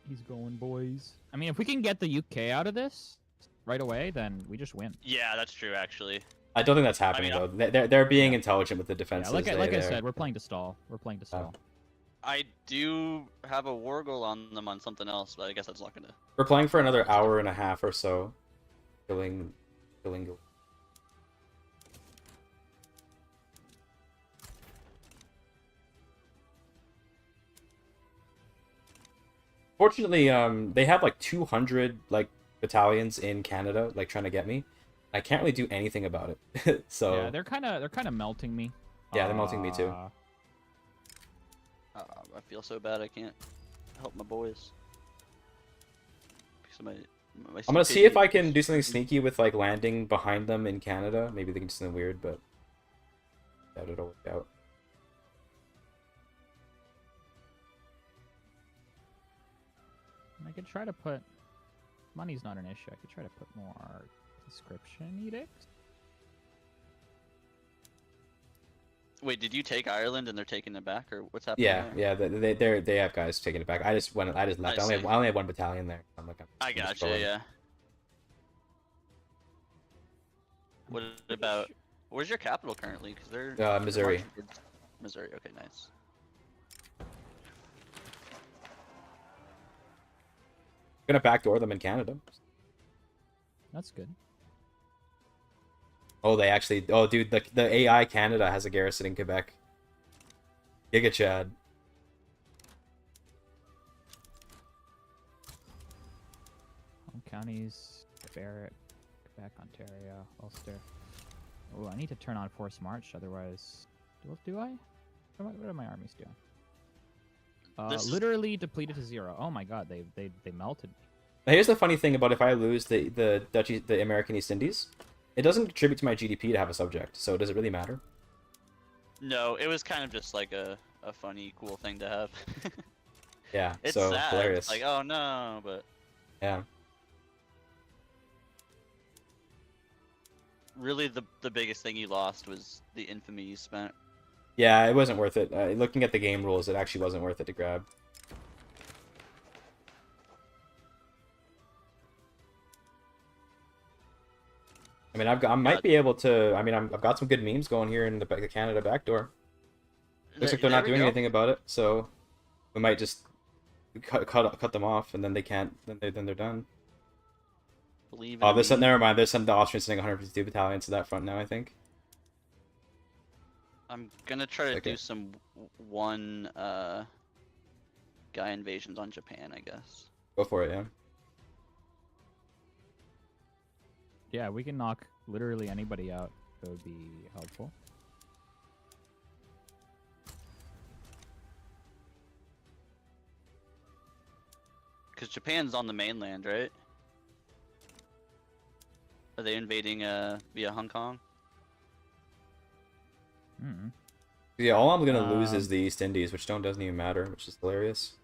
He's going, boys. I mean, if we can get the UK out of this right away, then we just win. Yeah, that's true actually. I don't think that's happening though. They're being intelligent with the Yeah, defenses. like I said, we're playing to stall. We're playing to stall. I do have a war goal on them on something else, but I guess that's not gonna. We're playing for another hour and a half or so. Killing. Fortunately, they have like 200 like battalions in Canada, like trying to get me. I can't really do anything about it. So yeah, they're kind of melting me. Yeah, they're melting me too. I feel so bad I can't help my boys. Because I'm gonna see if I can do something sneaky with like landing behind them in Canada. Maybe they can do something weird, but doubt it'll work out. I could try to put... Money's not an issue. I could try to put more conscription edicts. Wait, did you take Ireland and they're taking it back, or what's happening? Yeah, there? they have guys taking it back. I just left. I only have one battalion there. I'm like, I just gotcha. going. Yeah. What about? Where's your capital currently? Because they're Missouri. marching towards Missouri. Okay, nice. I'm gonna backdoor them in Canada. That's good. Oh, they actually. Oh, dude, the AI Canada has a garrison in Quebec. Giga Chad. Home counties: Barrett, Quebec, Ontario, Ulster. Oh, I need to turn on force march, otherwise, do I? What are my armies doing? Literally depleted to 0. Oh my god, they melted. Now, here's the funny thing about if I lose the American East Indies, it doesn't contribute to my GDP to have a subject. So does it really matter? No, it was kind of just like a funny, cool thing to have. Yeah, it's so sad. hilarious. It's like, oh no, but yeah. Really, the biggest thing you lost was the infamy you spent. Yeah, it wasn't worth it. Looking at the game rules, it actually wasn't worth it to grab. I mean, I might be able to. I mean, I've got some good memes going here in the Canada backdoor. Looks like they're not doing anything about it, so we might just cut them off, and then they can't. Then they're done. Believe Oh, never mind. There's the Austrians sending 152 battalions to that front now, I think. I'm gonna try to do some one guy invasions on Japan, I guess. Go for it, yeah. Yeah, we can knock literally anybody out. That would be helpful. Because Japan's on the mainland, right? Are they invading via Hong Kong? Yeah, all I'm gonna lose is the East Indies, which doesn't even matter, which is hilarious.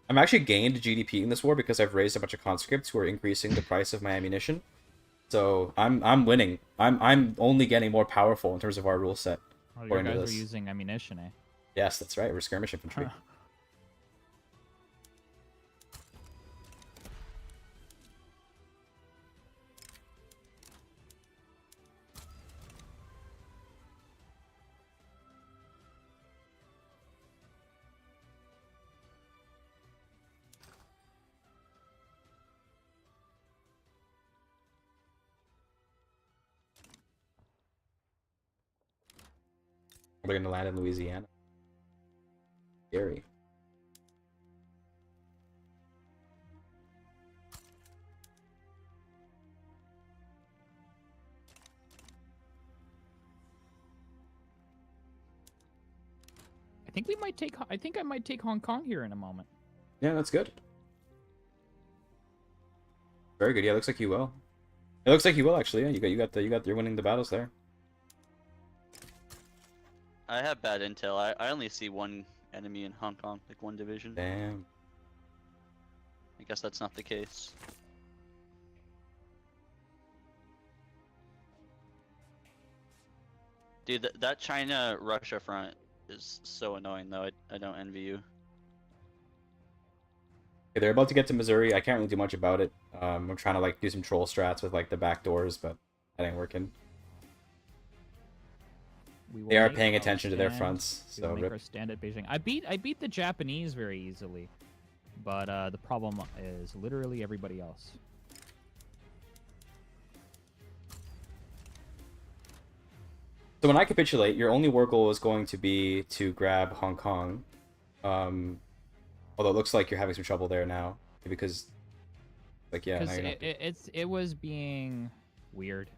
I'm actually gained GDP in this war because I've raised a bunch of conscripts who are increasing the price of my ammunition. So I'm winning. I'm only getting more powerful in terms of our rule set. Oh, you guys are using ammunition, eh? Yes, that's right. We're skirmish infantry. We're gonna land in Louisiana. Scary. I think we might take. I think I might take Hong Kong here in a moment. Yeah, that's good. Very good. Yeah, looks like you will. It looks like you will actually. Yeah, you're winning the battles there. I have bad intel. I only see one enemy in Hong Kong, like one division. Damn. I guess that's not the case. Dude, that China-Russia front is so annoying, though. I don't envy you. Okay, they're about to get to Missouri. I can't really do much about it. I'm trying to like do some troll strats with like the back doors, but that ain't working. They are paying attention to their fronts, We will so make rip. our stand at Beijing. I beat the Japanese very easily, but the problem is literally everybody else. So when I capitulate, your only war goal is going to be to grab Hong Kong. Although it looks like you're having some trouble there now because, like, yeah, now Because you're not. it was being weird.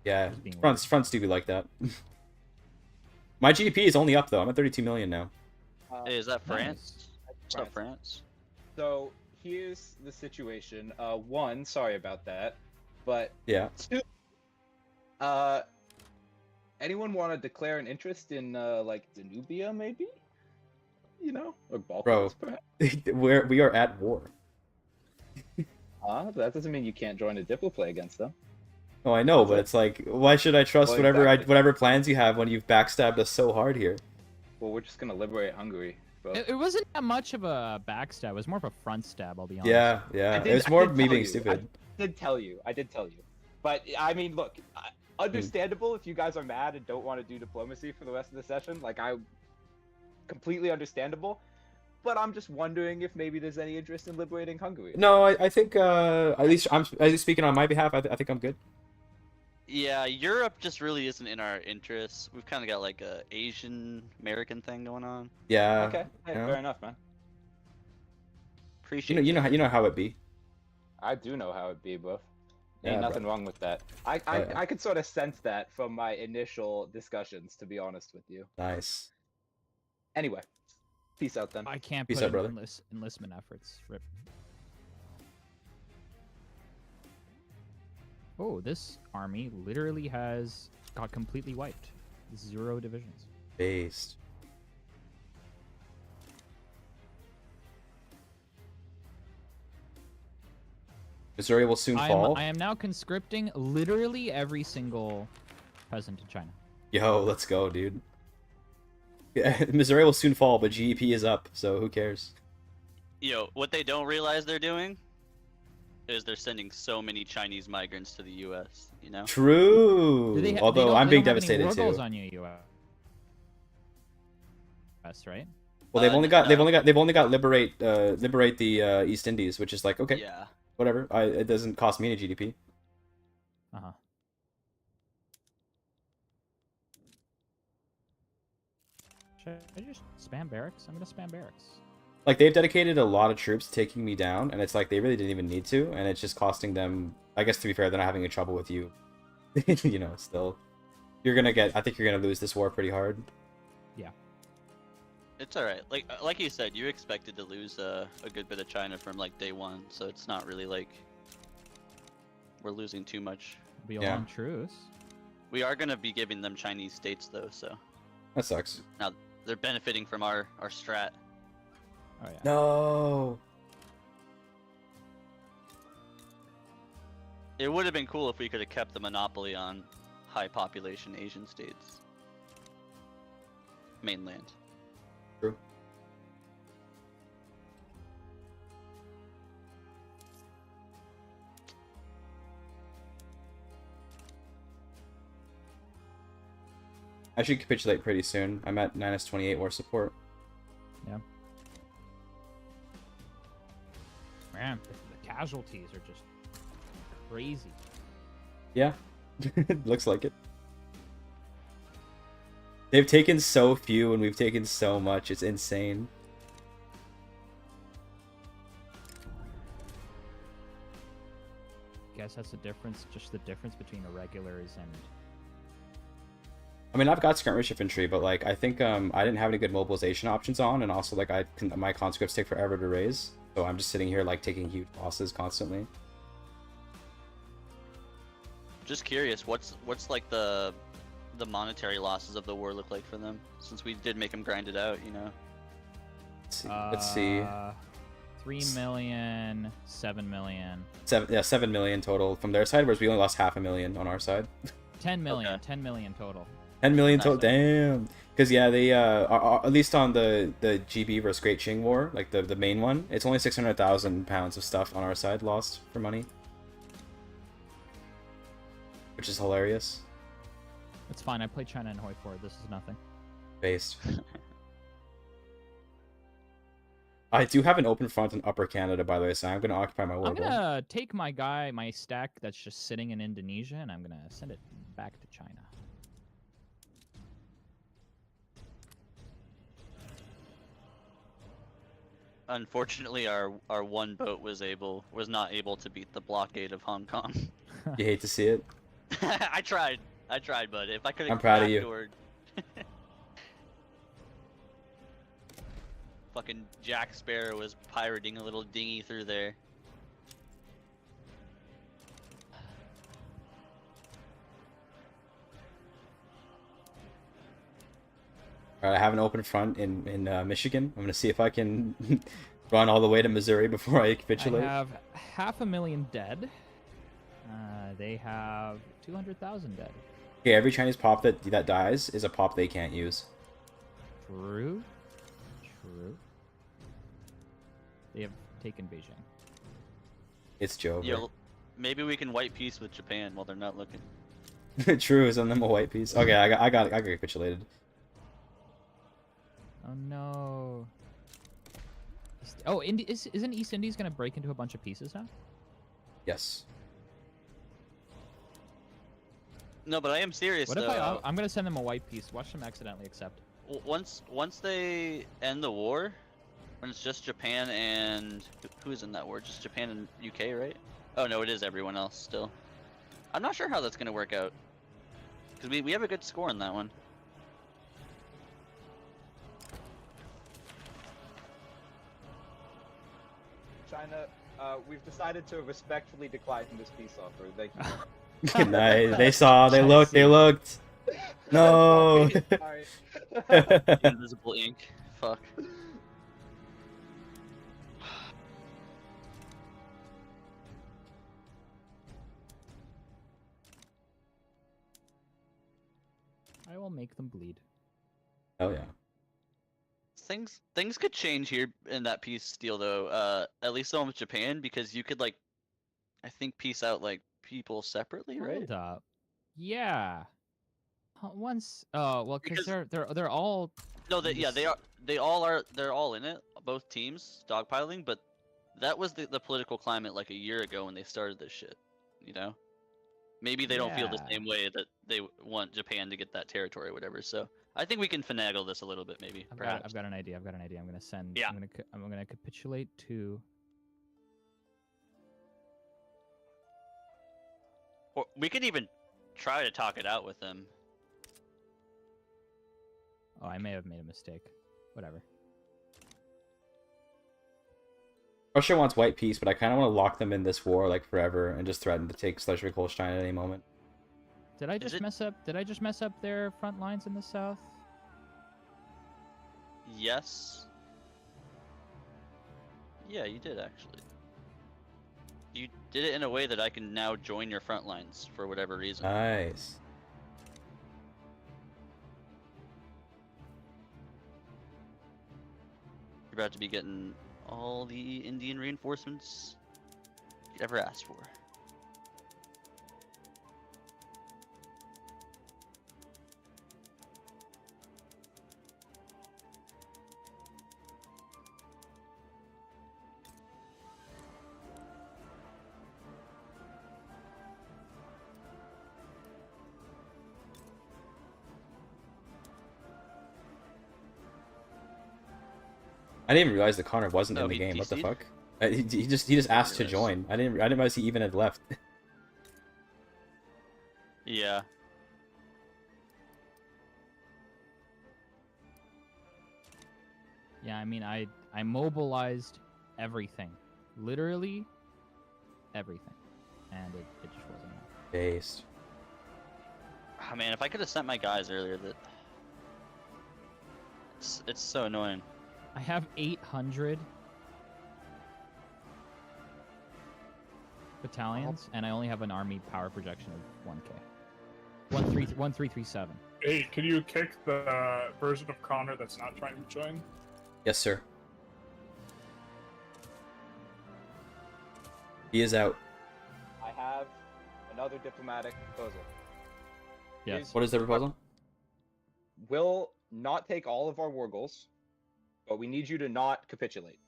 Yeah, was being fronts do be like that. My GDP is only up though. I'm at 32 million now. Hey, is that Nice. France? What's up, France? So here's the situation. One, sorry about that, but Yeah. two, anyone want to declare an interest in like Danubia, maybe? You know, or Balkans, Bro. perhaps. we are at war. That doesn't mean you can't join a diplo play against them. Oh, I know, That's but it. it's like, why should I trust Well, whatever exactly. whatever plans you have when you've backstabbed us so hard here? Well, we're just gonna liberate Hungary. Bro. It wasn't that much of a backstab. It was more of a front stab. I'll be honest. Yeah, yeah. It was more of me tell being you. stupid. I did tell you. But I mean, look, understandable if you guys are mad and don't want to do diplomacy for the rest of the session. Like, completely understandable. But I'm just wondering if maybe there's any interest in liberating Hungary. No, I think at least speaking on my behalf. I think I'm good. Yeah, Europe just really isn't in our interests. We've kind of got like a Asian American thing going on. Yeah. Okay, hey, yeah. fair enough, man. Appreciate You know how it be. I do know how it be, bro. Yeah, Ain't nothing bro. wrong with that. I could sort of sense that from my initial discussions, to be honest with you. Nice. Anyway, peace out then. I can't Peace put out, in brother. enlistment efforts. Rip. Oh, this army literally got completely wiped. 0 divisions. Based. Missouri will soon fall. I am now conscripting literally every single peasant in China. Yo, let's go, dude. Yeah, Missouri will soon fall, but GEP is up, so who cares? Yo, what they don't realize they're doing is they're sending so many Chinese migrants to the U.S. You know? True. Do they ha- Although they don't- I'm they being don't have any devastated war goals too. on you, US, right? Well, they've only no. got liberate the East Indies, which is like okay, Yeah. whatever. It doesn't cost me any GDP. Uh-huh. Should I just spam barracks? I'm gonna spam barracks. Like they've dedicated a lot of troops to taking me down, and it's like they really didn't even need to, and it's just costing them. I guess to be fair, they're not having any trouble with you. You know, still, I think you're gonna lose this war pretty hard. It's alright. Like you said, you expected to lose a good bit of China from like day one, so it's not really like we're losing too much. It'll be a Yeah. long truce. We are gonna be giving them Chinese states though, so That sucks. now they're benefiting from our strat. Oh yeah. No. It would have been cool if we could have kept the monopoly on high population Asian states. Mainland. True. I should capitulate pretty soon. I'm at -28 war support. Yeah. Man, the casualties are just crazy. Yeah, looks like it. They've taken so few and we've taken so much. It's insane. guess that's the difference, just the difference between irregulars and. I mean, I've got skirmish infantry, but like I think I didn't have any good mobilization options on, and also like my conscripts take forever to raise, so I'm just sitting here like taking huge losses constantly. Just curious, what's like the monetary losses of the war look like for them? Since we did make them grind it out, you know. Let's see. 3 million, 7 million. 7 million total from their side, whereas we only lost 500,000 on our side. 10 million, Okay. 10 million total. 10 million Nice. total. Damn. Because yeah, they at least on the GB versus Great Qing War, like the main one, it's only 600,000 pounds of stuff on our side lost for money, which is hilarious. It's fine. I played China and Hoi for it. This is nothing. Based. I do have an open front in Upper Canada, by the way, so I'm gonna occupy my war I'm goal. gonna take my stack that's just sitting in Indonesia, and I'm gonna send it back to China. Unfortunately, our one boat was not able to beat the blockade of Hong Kong. You hate to see it. I tried, but if I could have I'm proud of you. backdoored- Fucking Jack Sparrow was pirating a little dinghy through there. Alright, I have an open front in Michigan. I'm gonna see if I can run all the way to Missouri before I capitulate. I have 500,000 dead. They have 200,000 dead. Okay, every Chinese pop that dies is a pop they can't use. True. True. They have taken Beijing. It's Joe. Yeah, maybe we can white peace with Japan while they're not looking. True, send them a white piece. Okay, I got capitulated. Oh no. Oh, isn't East Indies gonna break into a bunch of pieces now? Yes. No, but I am serious What though. if I'm gonna send them a white piece? Watch them accidentally accept. Once they end the war, when it's just Japan and who's in that war? Just Japan and UK, right? Oh no, it is everyone else still. I'm not sure how that's gonna work out because we have a good score in that one. China, we've decided to respectfully decline this peace offer. Thank you. Nice. They saw. They looked. They looked. No. Sorry. Invisible ink. Fuck. I will make them bleed. Oh yeah. Things could change here in that peace deal though. At least the one with Japan, because you could like, I think peace out like people separately, right? Hold up. Yeah. Once. Oh well, because they're all. No, they all are. They're all in it. Both teams dogpiling, but that was the political climate like a year ago when they started this shit. You know, maybe they don't feel the Yeah. same way that they want Japan to get that territory or whatever. So I think we can finagle this a little bit, maybe. Perhaps. I've got an idea. I'm gonna send. Yeah. I'm gonna capitulate to. Or we could even try to talk it out with them. Oh, I may have made a mistake. Whatever. Russia wants white peace, but I kind of want to lock them in this war like forever and just threaten to take Schleswig-Holstein at any moment. Did I just mess up? Did I just mess up their front lines in the south? Yes. Yeah, you did actually. You did it in a way that I can now join your front lines for whatever reason. Nice. You're about to be getting all the Indian reinforcements you ever asked for. I didn't even realize that Connor wasn't Oh, in the he game. What the DC'd? fuck? He just asked to realize. join. I didn't realize he even had left. Yeah. Yeah, I mean, I mobilized everything, literally everything, and it just wasn't enough. Based. Oh, man, if I could have sent my guys earlier, it's so annoying. I have 800 battalions, and I only have an army power projection of 1K. 1337. Hey, can you kick the version of Connor that's not trying to join? Yes, sir. He is out. I have another diplomatic proposal. Yes. What is the proposal? We'll not take all of our war goals, but we need you to not capitulate.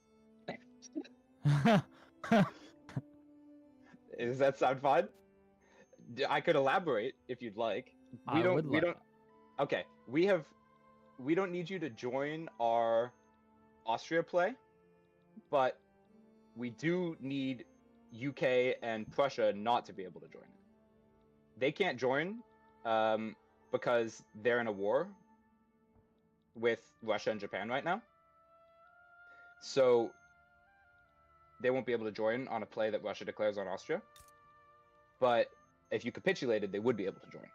Does that sound fun? I could elaborate if you'd like. We don't. Okay, we don't need you to join our Austria play, but we do need UK and Prussia not to be able to join it. They can't join because they're in a war with Russia and Japan right now. So they won't be able to join on a play that Russia declares on Austria. But if you capitulated, they would be able to join.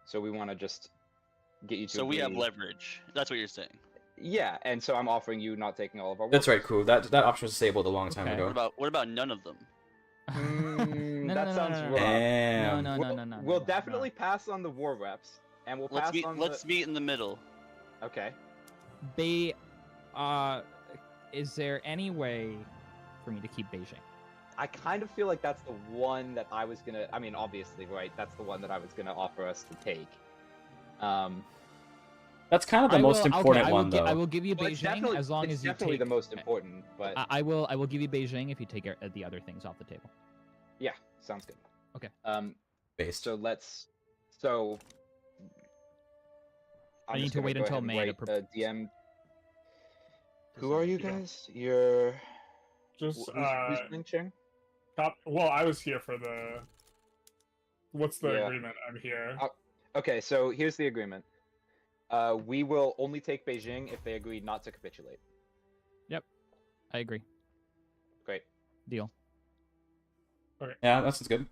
So we want to just get you to. So we have leverage. That's what you're saying. Yeah, and so I'm offering you not taking all of our. That's right, cool. That option was disabled a long time Okay. ago. What about none of them? That sounds rough. Damn. No. We'll definitely pass on the war reps, and we'll pass on. Let's meet in the middle. Okay. They, is there any way for me to keep Beijing? I kind of feel like that's the one that I was gonna. I mean, obviously, right? That's the one that I was gonna offer us to take. That's kind of the most important one, though. I will give you Well, it's Beijing as long it's as you definitely take. the most important, but I will give you Beijing if you take the other things off the table. yeah, sounds good. Okay. Based. So So. I need to wait until May to DM. Who are you guys? You're. Just Who's lynching? well, I was here for the. What's the Yeah. agreement? I'm here. Okay, so here's the agreement. We will only take Beijing if they agree not to capitulate. I agree. Great. Deal. Yeah, that sounds good.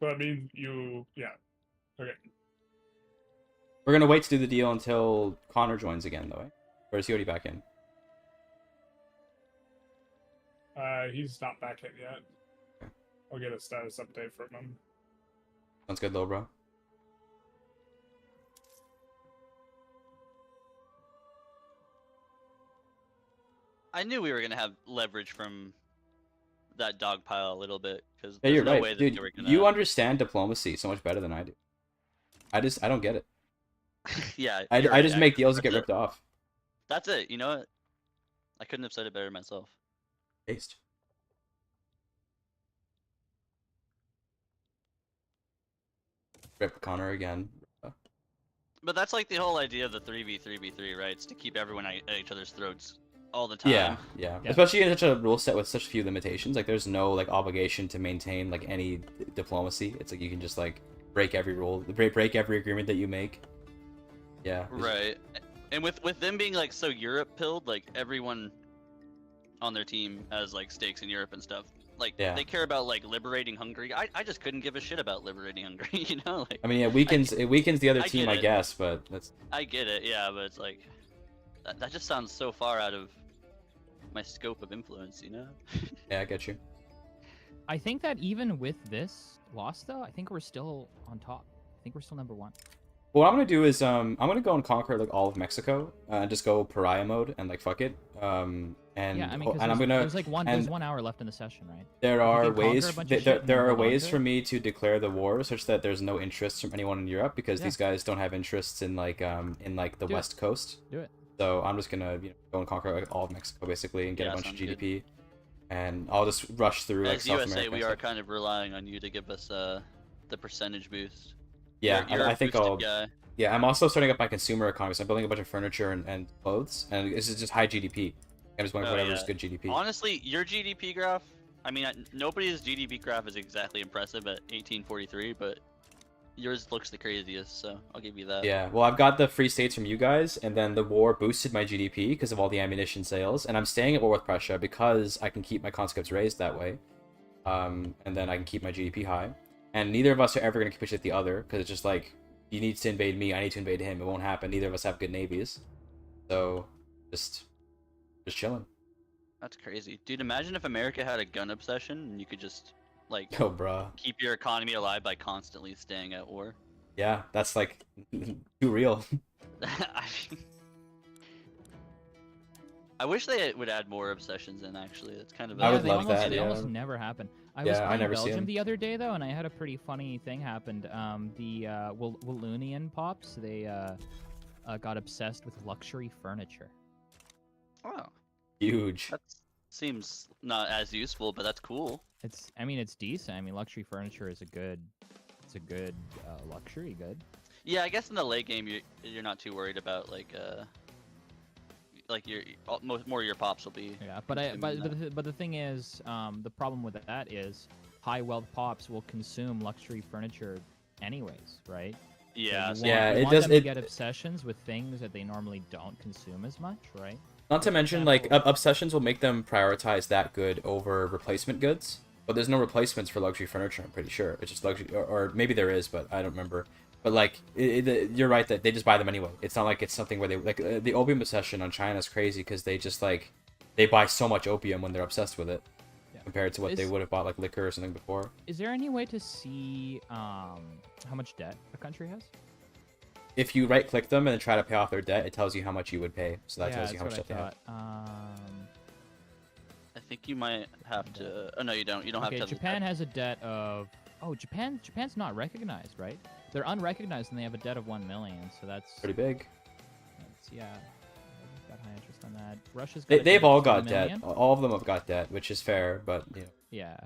So that means yeah. Okay. We're gonna wait to do the deal until Connor joins again, though. Or is he already back in? He's not back in yet. I'll get a status update from him. Sounds good, though, bro. I knew we were gonna have leverage from that dog pile a little bit because Yeah, there's you're no right, way that dude. they were gonna. You understand diplomacy so much better than I do. I don't get it. Yeah. I you're just right, make deals that that's get it. ripped off. That's it. You know what? I couldn't have said it better myself. Based. Rip Connor again. But that's like the whole idea of the 3v3v3, right? It's to keep everyone at each other's throats all the time. Yeah. Yeah. Especially in such a rule set with such few limitations. Like, there's no like obligation to maintain like any diplomacy. It's like you can just like break every rule, break every agreement that you make. Yeah. Right. And with them being like so Europe pilled, like everyone on their team has like stakes in Europe and stuff. Like they care about like liberating Hungary. I just couldn't give a shit about liberating Hungary, you know? Like I mean, it weakens the other team, I it. guess, but that's. I get it, yeah, but it's like that just sounds so far out of my scope of influence, you know? Yeah, I get you. I think that even with this loss, though, I think we're still on top. I think we're still number one. Well, what I'm gonna do is I'm gonna go and conquer like all of Mexico and just go pariah mode and like fuck it. And yeah, I mean, and I'm gonna there's like there's 1 hour left in the session, right? There are ways there are hold on ways to for it. me to declare the war such that there's no interest from anyone in Europe because Yeah. these guys don't have interests in like the Do West Coast. Do it. So I'm just gonna go and conquer like all of Mexico basically and get Yeah, a bunch of sounds good. GDP, and I'll just rush through like As South USA, America. we and are stuff. kind of relying on you to give us the percentage boost. Yeah, You're I a think boosted I'll. guy. Yeah, I'm also starting up my consumer economy. So I'm building a bunch of furniture and clothes, and this is just high GDP. I'm just going for Oh, whatever's yeah. good GDP. Honestly, your GDP graph, I mean, nobody's GDP graph is exactly impressive at 1843, but yours looks the craziest, so I'll give you that. Yeah, well, I've got the free states from you guys, and then the war boosted my GDP because of all the ammunition sales, and I'm staying at war with Prussia because I can keep my conscripts raised that way, and then I can keep my GDP high. And neither of us are ever going to capitulate the other, because it's just like, he needs to invade me, I need to invade him. It won't happen. Neither of us have good navies. So, just chilling. That's crazy. Dude, imagine if America had a gun obsession and you could just, like, Yo, bruh. keep your economy alive by constantly staying at war. Yeah, that's like, too real. I mean, I wish they would add more obsessions in, actually. It's kind of... I would they love almost, that, They yeah. almost never happen. I Yeah, was I playing never see Belgium 'em. the other day, though, and I had a pretty funny thing happened. The Wallonian pops, they got obsessed with luxury furniture. Oh, Huge. that seems not as useful, but that's cool. I mean, it's decent. I mean, luxury furniture is a good luxury good. Yeah, I guess in the late game, you're not too worried about, like your more of your pops will be... Yeah, but the thing is, the problem with that is high wealth pops will consume luxury furniture anyways, right? Yeah, So so you Yeah, want it them does- to it- get obsessions with things that they normally don't consume as much, right? Not to For mention, like, example- obsessions will make them prioritize that good over replacement goods. But there's no replacements for luxury furniture, I'm pretty sure. It's just luxury, or maybe there is, but I don't remember. But, like, you're right that they just buy them anyway. It's not like it's something where they, like, the opium obsession on China is crazy because they just, like, they buy so much opium when they're obsessed with it. Yeah. Compared to what they Is- would have bought, like, liquor or something before. Is there any way to see how much debt a country has? If you right-click them and then try to pay off their debt, it tells you how much you would pay. So that Yeah, tells you how that's much debt what they have. I thought. I think you might have to... Oh, no, you don't. You don't Okay, have to... Japan has a debt of... Oh, Japan's not recognized, right? They're unrecognized and they have a debt of 1 million, so that's... Pretty big. Yeah. Got high interest on that. Russia's got a debt They've of all 3 got million. debt. All of them have got debt, which is fair, but, you know. Yeah.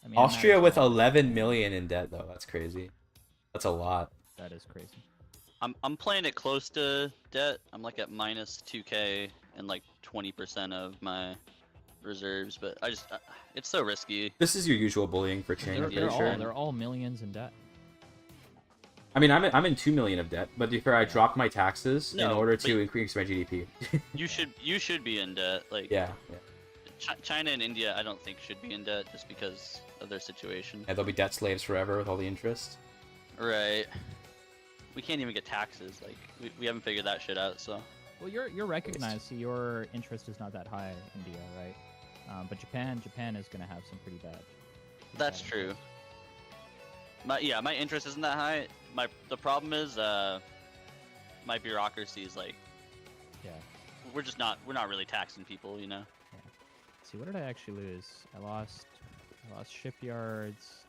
I mean, Austria I'm with not- 11 million in debt, though. That's crazy. That's a lot. That is crazy. I'm playing it close to debt. I'm like at minus 2k and like 20% of my reserves, but I just it's so risky. This is your usual bullying for Ching, I'm pretty sure. They're all millions in debt. I mean, I'm in 2 million of debt, but to be fair, I dropped my taxes in No, order but- to increase my GDP. You should be in debt. Like yeah. China and India, I don't think should be in debt just because of their situation. Yeah, they'll be debt slaves forever with all the interest. Right. We can't even get taxes. Like we haven't figured that shit out. So. Well, you're recognized, so your interest is not that high, India, right? But Japan is gonna have some pretty bad. That's true. My interest isn't that high. The problem is my bureaucracy is like Yeah. we're not really taxing people, you know. Let's see, what did I actually lose? I lost shipyards.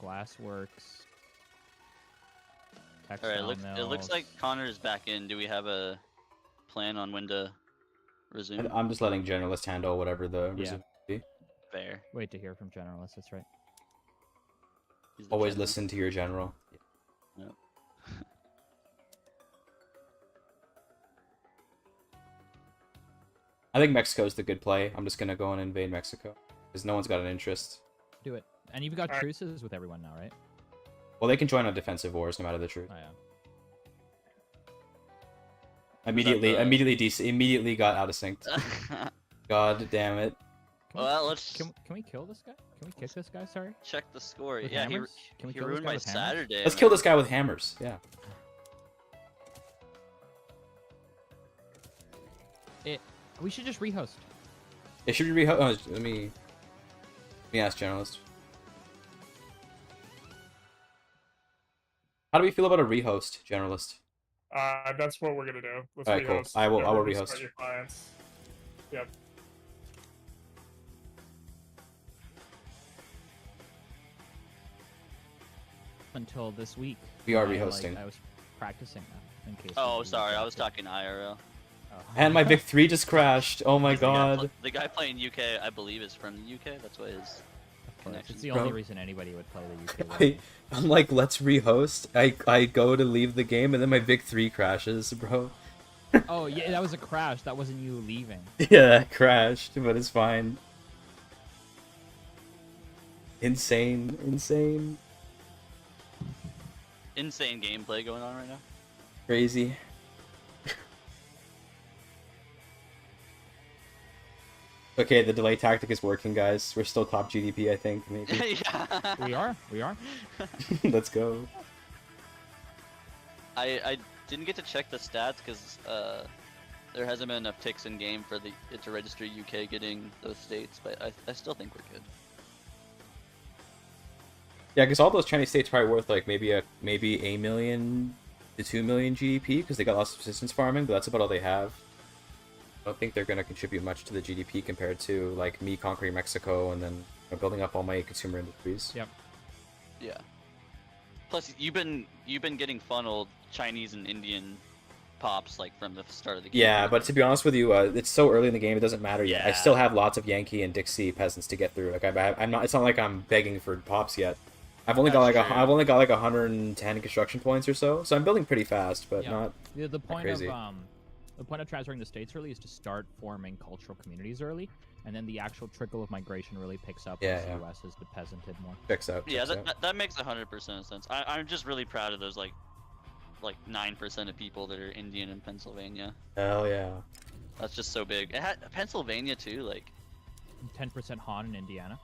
Glassworks. All right, it looks like Connor's back in. Do we have a plan on when to resume? I'm just letting generalist handle whatever the Yeah. resume be. Fair. Wait to hear from generalists. That's right. He's the Always general. listen to your general. Yep. I think Mexico's the good play. I'm just gonna go and invade Mexico because no one's got an interest. Do it. And you've got Alright. truces with everyone now, right? Well, they can join on defensive wars no matter the truth. Oh yeah. Immediately got out of sync. God damn it. Well, let's Can we kill this guy? Can we kick this guy? Sorry. check the score. With Yeah, hammers? Can we he kill this ruined guy my with hammers? Saturday. Let's man. kill this guy with hammers. Yeah. We should just rehost. It should be let me ask generalist. How do we feel about a rehost, generalist? That's what we're gonna do. Let's Alright, cool. rehost. I will Whoever rehost. restart your clients. Yep. Until this week. We are I, rehosting. I was practicing that in case. Oh, we sorry, I was rejected. talking IRL. Oh. And my Vic 3 just crashed. Oh my The guy god. The guy playing UK, I believe, is from the UK. That's why his connections. It's the Bro. only reason anybody would play the UK. I, version. I'm like, let's rehost. I go to leave the game and then my Vic 3 crashes, bro. Oh yeah, that was a crash. That wasn't you leaving. Yeah, that crashed, but it's fine. Insane, insane, Insane gameplay going on right now. crazy. Okay, the delay tactic is working, guys. We're still top GDP, I think, maybe. Yeah. We are. We are. Let's go. I didn't get to check the stats because there hasn't been enough ticks in game for it to register UK getting those states, but I still think we're good. Yeah, because all those Chinese states probably worth like maybe a million to 2 million GDP because they got lots of subsistence farming, but that's about all they have. I don't think they're going to contribute much to the GDP compared to like me conquering Mexico and then building up all my consumer industries. Yep. Yeah. Plus, you've been getting funneled Chinese and Indian pops like from the start of the game. Yeah, but to be honest with you, it's so early in the game; it doesn't matter yet. I Yeah. still have lots of Yankee and Dixie peasants to get through. Like I'm not. It's not like I'm begging for pops yet. I've only got like That's true. I've only got like 110 construction points or so. So I'm building pretty fast, but Yeah. not. The point crazy. of the point of transferring the states early is to start forming cultural communities early, and then the actual trickle of migration really picks up Yeah, as yeah. the US is the peasanted more. Checks out. Yeah, checks out. that makes 100% sense. I'm just really proud of those like 9% of people that are Indian in Pennsylvania. Hell yeah. That's just so big. It had Pennsylvania too, like 10% Han in Indiana.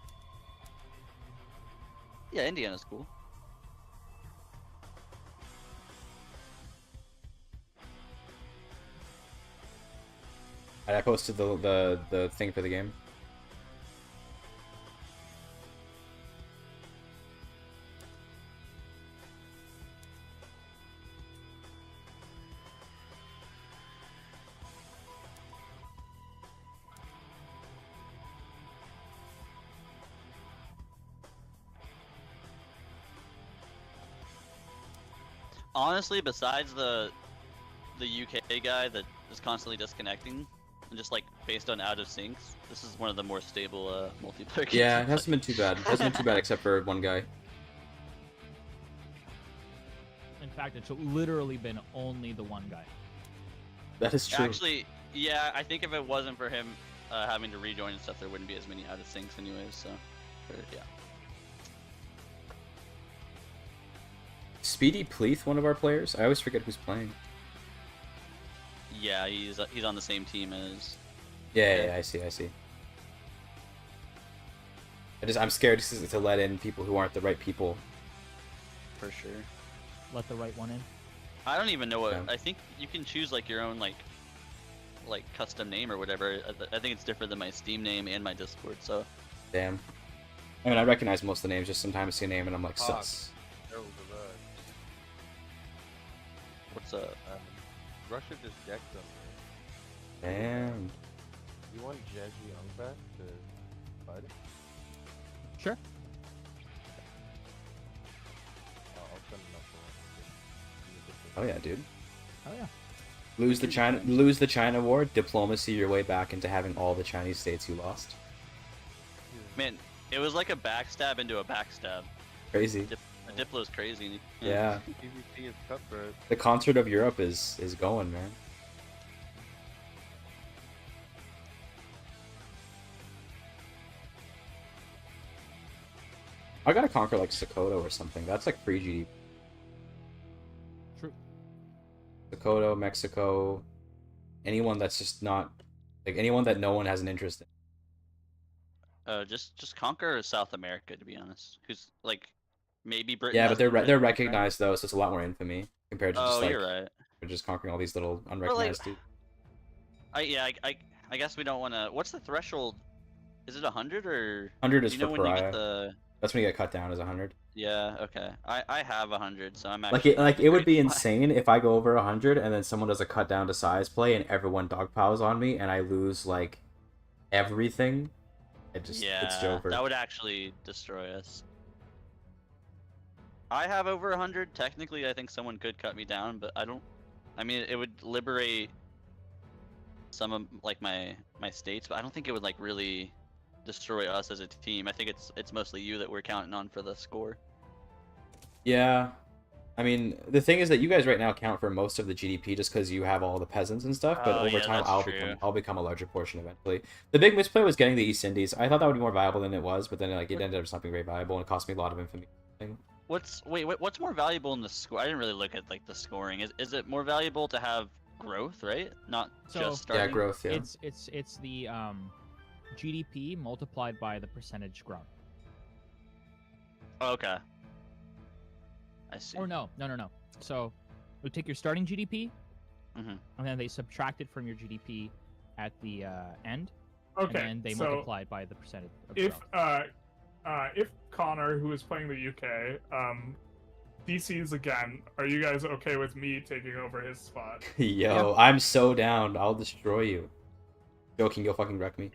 yeah, Indiana's cool. I posted the thing for the game. Honestly, besides the UK guy that is constantly disconnecting and just like based on out of syncs, this is one of the more stable multiplayer games. Yeah, to it hasn't been too bad. It hasn't been too bad except for one guy. In fact, it's literally been only the one guy. That is true. Actually, yeah, I think if it wasn't for him having to rejoin and stuff, there wouldn't be as many out of syncs anyways. So, yeah. Speedy Pleath, one of our players. I always forget who's playing. Yeah, he's on the same team as. Yeah, I see. I'm scared to let in people who aren't the right people. For sure. Let the right one in. I don't even know what. Yeah. I think you can choose like your own like custom name or whatever. I think it's different than my Steam name and my Discord. So. Damn. I mean, I recognize most of the names. Just sometimes I see a name and I'm like, sus. What's up? Russia just decked them. Damn. You want Jeji Young back to fight it? Sure. I'll send enough Oh yeah, dude. Oh yeah. Lose the China war. Diplomacy your way back into having all the Chinese states you lost. Man, it was like a backstab into a backstab. Crazy. Diplo's crazy. Yeah. PvP is cutthroat. The concert of Europe is going, man. I gotta conquer like Sokoto or something. That's like free GDP. True. Sokoto, Mexico, anyone that's just not like anyone that no one has an interest in. Just conquer South America, to be honest. Who's like maybe Britain. Yeah, but hasn't they're been- recognized though, so it's a lot more infamy compared to just Oh, like you're right. we're just conquering all these little unrecognized dudes. I guess we don't want to. What's the threshold? Is it 100 or? 100 is Do you know for when you pariah. get the? That's when you get cut down as 100. Yeah. Okay. I have 100, so I'm Like actually. it would be insane if I go over 100 and then someone does a cut down to size play and everyone dogpiles on me and I lose like everything. It's Yeah, over. that would actually destroy us. I have over 100. Technically, I think someone could cut me down, but I don't. I mean, it would liberate some of like my states, but I don't think it would like really destroy us as a team. I think it's mostly you that we're counting on for the score. Yeah. I mean, the thing is that you guys right now count for most of the GDP just because you have all the peasants and stuff. But Oh, over yeah, time, that's true. I'll become a larger portion eventually. The big misplay was getting the East Indies. I thought that would be more viable than it was, but then like it ended up just not being very viable and it cost me a lot of infamy. What's more valuable in the score? I didn't really look at like the scoring. Is it more valuable to have growth, right? Not So- just starting. Yeah, growth. Yeah. It's the GDP multiplied by the percentage grown. Oh, okay. I see. Or no. So we take your starting GDP, Mhm. and then they subtract it from your GDP at the end, Okay, and then they so multiply it by the percentage of if growth. if Connor, who is playing the UK, DCs again, are you guys okay with me taking over his spot? Yo, I'm so down. I'll destroy you. Joking, you'll fucking wreck me.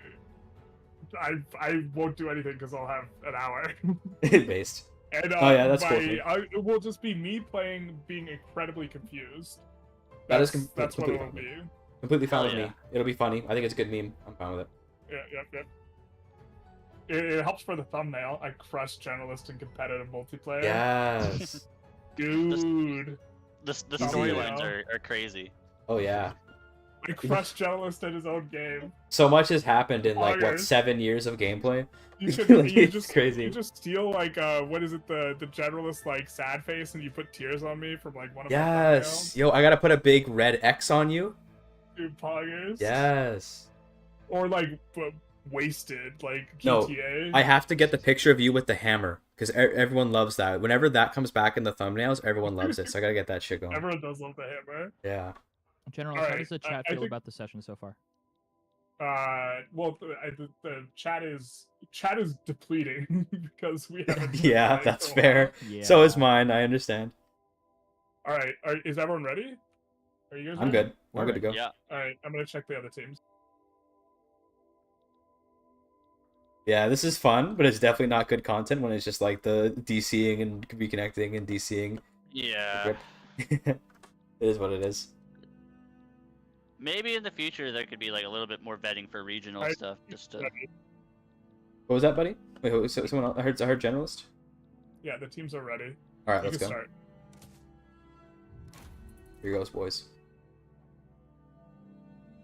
I won't do anything because I'll have an hour. Based. And Oh, yeah, that's cool, dude. it will just be me playing, being incredibly confused. That is That's what it will completely be. Completely fine Hell with yeah. me. It'll be funny. I think it's a good meme. I'm fine with it. Yeah. It helps for the thumbnail. I crush generalist and competitive multiplayer. Yes. Dude. The Easy. storylines are crazy. Oh yeah. I crush generalist in his own game. So much has happened in like what Poggers. 7 years of gameplay. You should Like, you it's just crazy. You just steal like what is it, the generalist like sad face, and you put tears on me from like one of my Yes. thumbnails. Yo, I gotta put a big red X on you. Dude, poggers. Yes. Or like wasted, like No, GTA. I have to get the picture of you with the hammer because everyone loves that. Whenever that comes back in the thumbnails, everyone loves it. So I gotta get that shit going. Everyone does love the hammer. Yeah. General, All how right, does the chat I feel think- about the session so far? Well, the chat is depleting because we haven't. been Yeah, playing that's for a fair. Yeah. So is mine. I understand. while. All right, is everyone ready? Are you guys? I'm ready? good. I'm good to go. Yeah. All right, I'm gonna check the other teams. Yeah, this is fun, but it's definitely not good content when it's just like the DCing and reconnecting and DCing. Yeah. It is what it is. Maybe in the future there could be like a little bit more vetting for regional I- stuff, just to. What was that, buddy? Wait, someone else? I heard generalist. Yeah, the teams are ready. All right, You let's can go. start. Here goes, boys.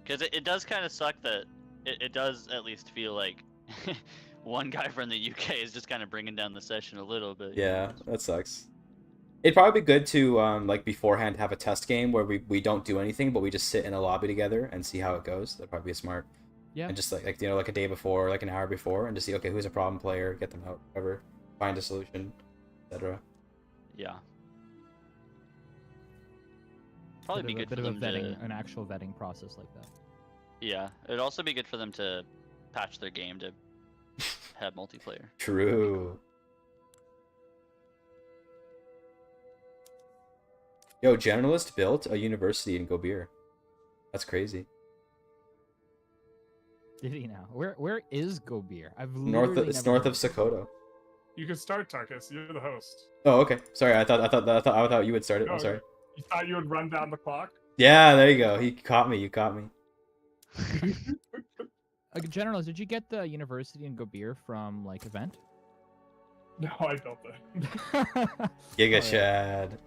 Because it does kind of suck that it does at least feel like one guy from the UK is just kind of bringing down the session a little bit. Yeah, that sucks. It'd probably be good to like beforehand have a test game where we don't do anything, but we just sit in a lobby together and see how it goes. That'd probably be smart. Yeah. And just like like a day before, like an hour before, and just see, okay, who's a problem player, get them out, whatever, find a solution, etc. Yeah. Probably be good bit for of a them vetting, to. an actual vetting process like that. Yeah, it'd also be good for them to patch their game to have multiplayer. True. Yo, Generalist built a university in Gobir. That's crazy. Did he now? Where is Gobir? I've It's north of Sokoto. You can start, Tarkus. You're the host. Oh, okay. Sorry, I thought you would start it. I'm Okay. sorry. You thought you would run down the clock? Yeah, there you go. He caught me. You caught me. General, did you get the university in Gobir from like event? No, I built it. Giga Oh, yeah. Shad.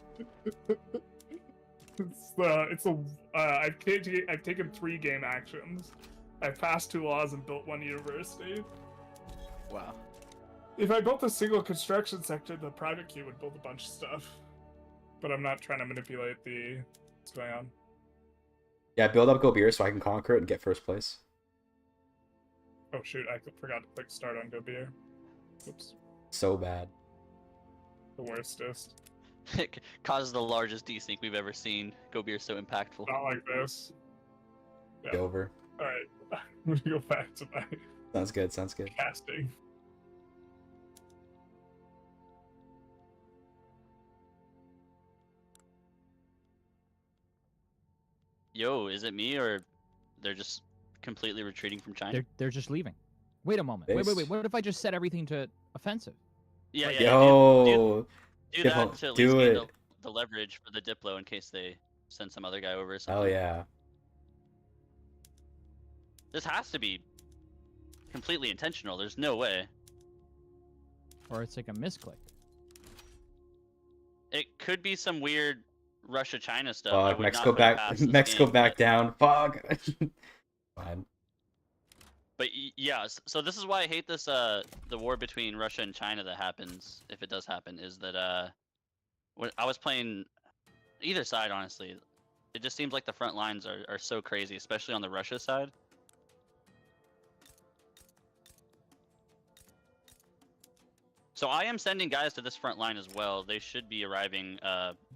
I've taken 3 game actions. I've passed 2 laws and built 1 university. Wow. If I built a single construction sector, the private queue would build a bunch of stuff. But I'm not trying to manipulate what's going on. Yeah, build up Gobir so I can conquer it and get first place. Oh shoot, I forgot to click start on Gobir. Oops. So bad. The worstest. It causes the largest desync we've ever seen. Gobir so impactful. Not like this. Get Yeah. over. Alright. I'm gonna go back to my Sounds good. Sounds good. casting. Yo, is it me or they're just completely retreating from China? They're just leaving. Wait a moment. Wait. Base. What if I just set everything to offensive? Yeah, yeah. Yo. Do Get that home- to at do least gain it. the leverage for the Diplo in case they send some other guy over or something. Hell yeah. This has to be completely intentional. There's no way. Or it's like a misclick. It could be some weird Russia-China stuff. I Fuck, would Mexico not put it back, past this Mexico game, back but- down. Fuck. Fine. But yeah, so this is why I hate this the war between Russia and China that happens, if it does happen, is that when I was playing either side, honestly, it just seems like the front lines are so crazy, especially on the Russia side. So I am sending guys to this front line as well. They should be arriving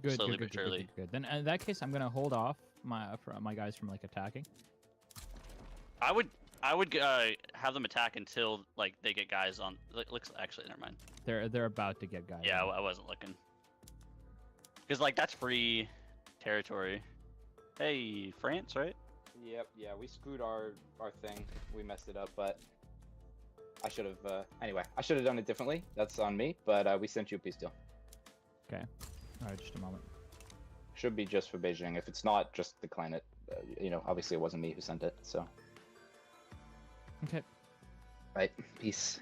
slowly but surely. Good. Then in that case, I'm gonna hold off my guys from like attacking. I would have them attack until like they get guys on. Looks actually, never mind. They're about to get guys. Yeah, on. I wasn't looking. Because like that's free territory. Hey, France, right? Yep, yeah, we screwed our thing. We messed it up, but I should have. Anyway, I should have done it differently. That's on me. But we sent you a peace deal. Okay. All right, just a moment. Should be just for Beijing. If it's not, just decline it. You know, obviously it wasn't me who sent it. So. Okay. Right. Peace.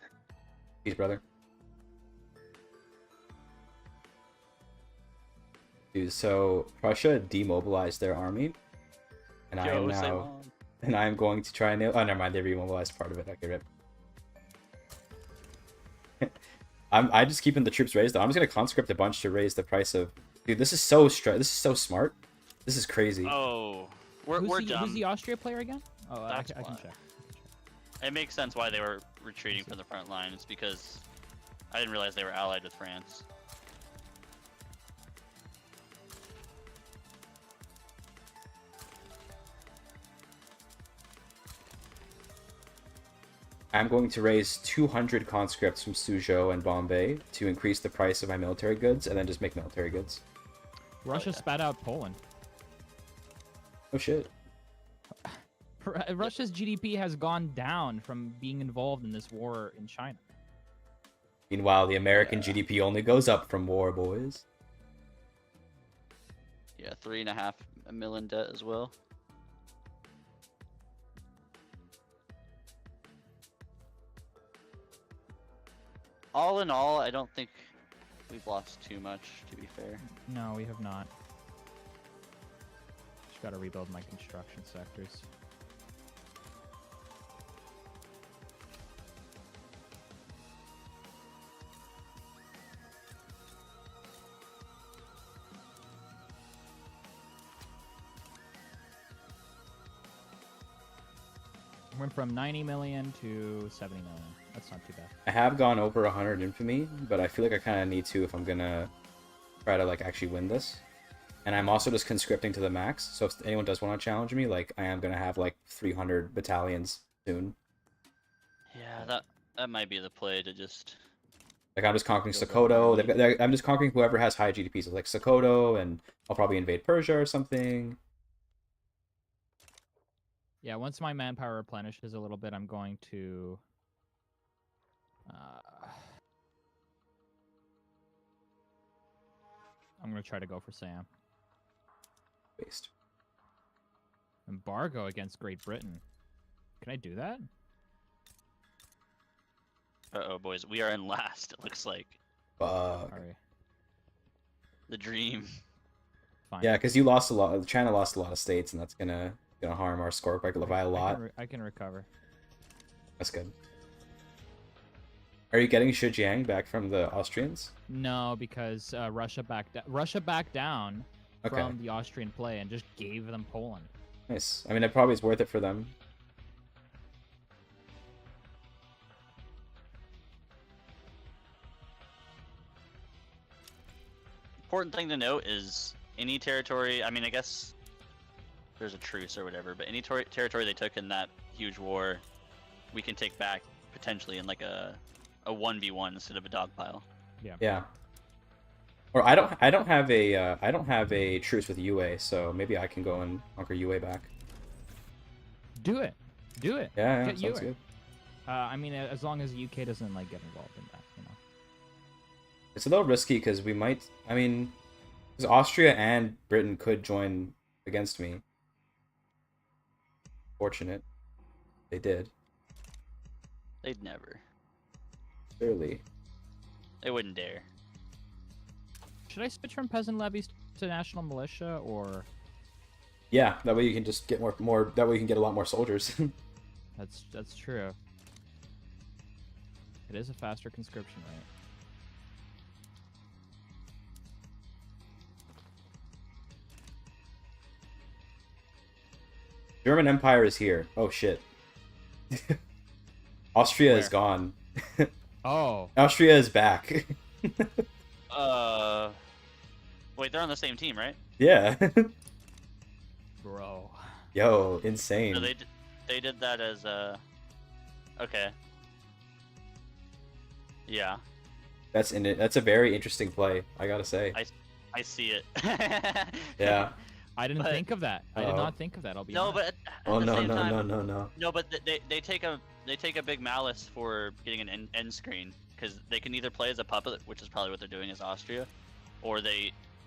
Peace, brother. Dude, so Russia demobilized their army, and I am now, and I am going to try and. Oh, never mind. They remobilized part of it. Okay, rip. I just keeping the troops raised though. I'm just gonna conscript a bunch to raise the price of. Dude, this is so this is so smart. This is crazy. Oh, we're dumb. Who's the Austria player again? Oh, I That's can why. check. It makes sense why they were retreating from the front line. It's because I didn't realize they were allied with France. I'm going to raise 200 conscripts from Suzhou and Bombay to increase the price of my military goods, and then just make military goods. Russia Okay. spat out Poland. Oh shit. Russia's GDP has gone down from being involved in this war in China. Meanwhile, the American GDP only goes up from war, boys. Yeah, 3.5 million debt as well. All in all, I don't think we've lost too much, to be fair. No, we have not. Just gotta rebuild my construction sectors. Went from 90 million to 70 million. That's not too bad. I have gone over 100 infamy, but I feel like I kind of need to if I'm gonna try to like actually win this. And I'm also just conscripting to the max, so if anyone does want to challenge me, like I am gonna have like 300 battalions soon. Yeah, that might be the play to just. Like I'm just conquering Sokoto. I'm just conquering whoever has high GDP, so like Sokoto, and I'll probably invade Persia or something. Yeah, once my manpower replenishes a little bit, I'm going to... I'm going to try to go for Sam. Waste. Embargo against Great Britain. Can I do that? Uh-oh, boys. We are in last, it looks like. Fuck. Sorry. The dream. Fine. Yeah, because you lost a lot. China lost a lot of states, and that's gonna harm our score by a lot. I can recover. That's good. Are you getting Zhejiang back from the Austrians? No, because Russia backed down Okay. from the Austrian play and just gave them Poland. Nice. I mean, it probably is worth it for them. Important thing to note is any territory, I mean, I guess there's a truce or whatever, but any territory they took in that huge war, we can take back potentially in like a 1v1 instead of a dogpile. Yeah. Yeah. Or I don't have a truce with UA, so maybe I can go and conquer UA back. Do it. Do it. Yeah, Get sounds UA. good. I mean, as long as the UK doesn't like get involved in that, you know. It's a little risky because we might. I mean, because Austria and Britain could join against me. Fortunate, they did. They'd never. Clearly. They wouldn't dare. Should I switch from peasant levies to national militia, or Yeah, that way you can just get more. That way you can get a lot more soldiers. that's true. It is a faster conscription rate. German Empire is here. Oh shit. Austria is Where? gone. Oh, Austria is back. Wait, they're on the same team, right? Yeah. bro. Yo, insane. So they did that as okay. Yeah, That's in it. That's a very interesting play, I gotta say. I see it. Yeah. I didn't But- think of that. I did not think of that. I'll be No, honest. but at Oh the no same no time, no. no, but they take a big malice for getting an end screen because they can either play as a puppet, which is probably what they're doing as Austria, or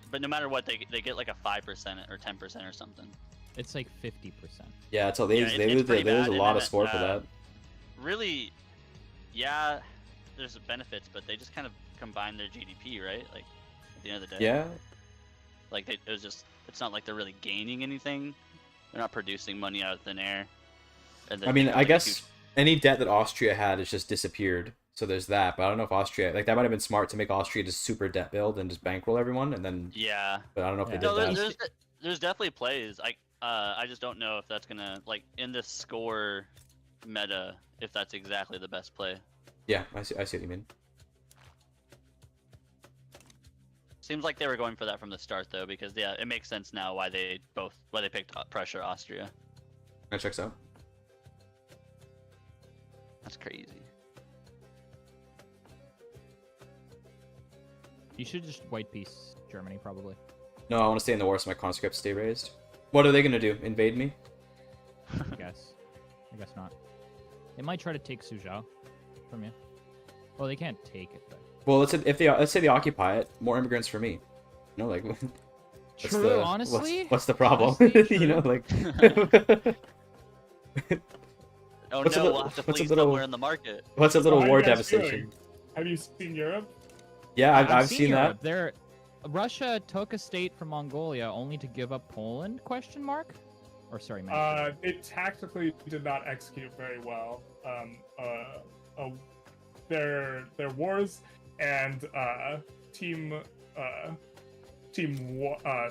but no matter what, they get like a 5% or 10% or something. It's like 50%. Yeah, so they Yeah, they it's lose pretty they lose bad, a and lot then, of score for that. Really, yeah, there's benefits, but they just kind of combine their GDP, right? Like at the end of the day. Yeah. Like it's not like they're really gaining anything. They're not producing money out of thin air. And I then mean, you have, I like, a guess huge- any debt that Austria had has just disappeared. So there's that, but I don't know if Austria that might have been smart to make Austria just super debt build and just bankroll everyone, and then. Yeah. But I don't know if Yeah. they No, did that. there's definitely plays. I just don't know if that's gonna in this score meta if that's exactly the best play. Yeah, I see what you mean. Seems like they were going for that from the start though, because yeah, it makes sense now why they picked pressure Austria. That checks out. That's crazy. You should just white peace Germany, probably. No, I want to stay in the war so my conscripts stay raised. What are they gonna do? Invade me? I guess. I guess not. They might try to take Suzhou from you. Well, they can't take it, but... Well, let's say they occupy it. More immigrants for me. You know, like. what's True, the- honestly. What's the problem? Honestly, You know, true. like. Oh What's a no, little- we'll have to what's a flee little- somewhere in the market. What's a little How are war you guys devastation? feeling? Have you seen Europe? Yeah, I've seen Europe. that. They're... Russia took a state from Mongolia only to give up Poland? Question mark? Or sorry, man. It tactically did not execute very well. Their wars and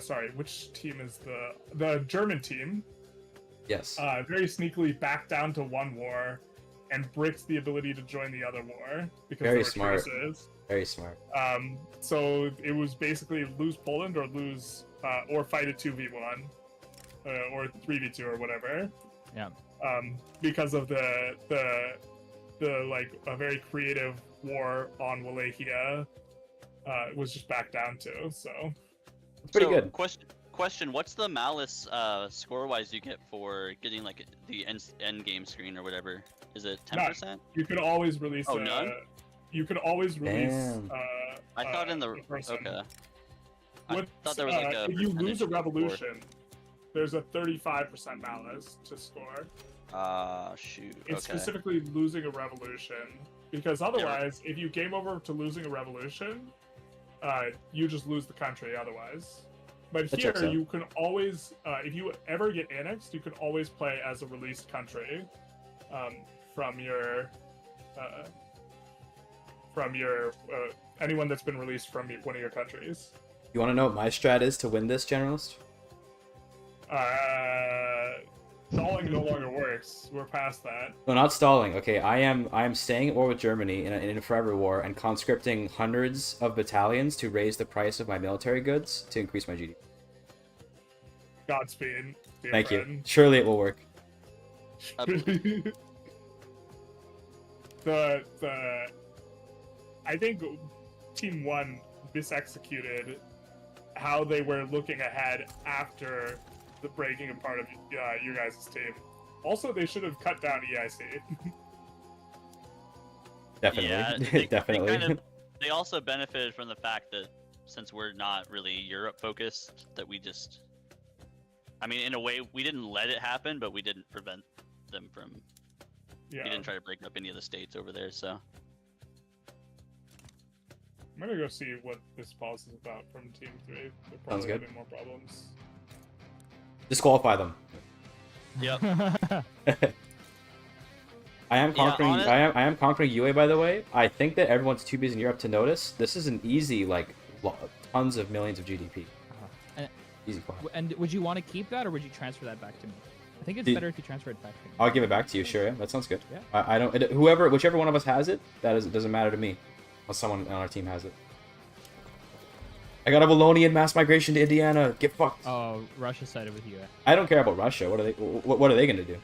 sorry, which team is the German team? Yes. Very sneakily backed down to one war and bricked the ability to join the other war because Very there were smart. truces. Very smart. So it was basically lose Poland or lose or fight a 2v1 or 3v2 or whatever. Yeah. Because of the like a very creative war on Wallachia was just backed down to. So Pretty So, good. Question: what's the malice score-wise you get for getting like the end game screen or whatever? Is it 10%? you could always release. Oh, none? You could always release. Damn. I thought in the person. okay. I What's, thought there was like a if you lose percentage a score. revolution, there's a 35% malice to score. Shoot. It's Okay. specifically losing a revolution because otherwise, if you game over to losing a revolution, you just lose the country. Otherwise, but That here checks out. you can always, if you ever get annexed, you can always play as a released country from your anyone that's been released from one of your countries. You want to know what my strat is to win this, generalist? Stalling no longer works. We're past that. No, not stalling. Okay, I am staying at war with Germany in a forever war and conscripting hundreds of battalions to raise the price of my military goods to increase my GDP. Godspeed. dear Thank you. friend. Surely it will work. I think Team 1 misexecuted how they were looking ahead after the breaking apart of your guys' team. Also, they should have cut down EIC. Definitely. Yeah, they Definitely. they also benefited from the fact that since we're not really Europe focused, that we just, I mean, in a way, we didn't let it happen, but we didn't prevent them from Yeah. He didn't try to break up any of the states over there, so. I'm gonna go see what this pause is about from Team 3. They're Sounds probably good. having more problems. Disqualify them. Yep. I am conquering. honest- I am conquering UA, by the way. I think that everyone's too busy in Europe to notice. This is an easy, like, tons of millions of GDP. And, Easy call. and would you want to keep that, or would you transfer that back to me? I think it's Do- better if you transfer it back to me. I'll give it back to you. Sure, yeah, that sounds good. Yeah. I don't. Whichever one of us has it, it doesn't matter to me, unless someone on our team has it. I got a Wallonian mass migration to Indiana. Get fucked. Oh, Russia sided with you. I don't care about Russia. What are they? What are they gonna do?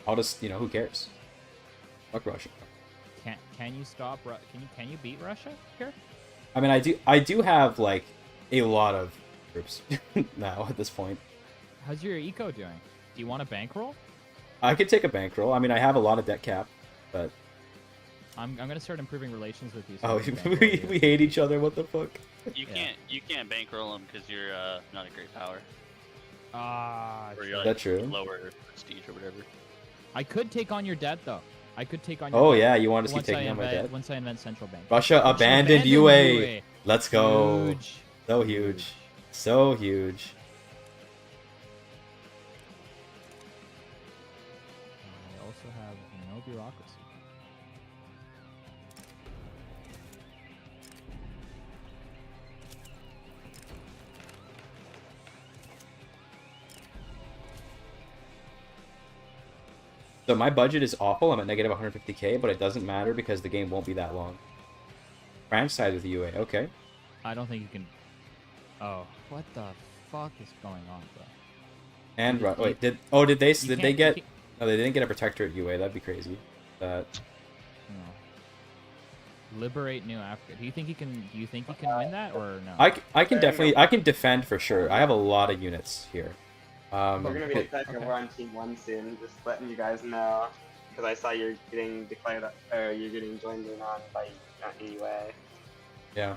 I'll just, who cares? Fuck Russia. Can you stop? Can you beat Russia here? I mean, I do have like a lot of troops now at this point. How's your eco doing? Do you want a bankroll? I could take a bankroll. I mean, I have a lot of debt cap, but I'm gonna start improving relations with you. So oh, I can bankroll you. we hate each other. What the fuck? You can't bankroll him because you're not a great power. Or Is you're, that true? Lower prestige or whatever. I could take on your debt though. I could take on. Oh your yeah, debt you want to see once I taking on my invent- debt? Once I invent central bank. Russia abandoned UA. Let's go. Huge. So huge. So huge. I also have no bureaucracy. So my budget is awful. I'm at negative 150k, but it doesn't matter because the game won't be that long. France side with UA. Okay. I don't think you can. Oh, what the fuck is going on, bro? And You- wait, did you they can't- you get? can't- No, they didn't get a protector at UA. That'd be crazy. No. Liberate New Africa. Do you think you can? Do you think you can win that or no? I can definitely defend for sure. I have a lot of units here. We're gonna be but- attacking over on Team 1 soon, just letting you guys know. Because I saw you're getting declared, or you're getting joined in on by EUA. yeah.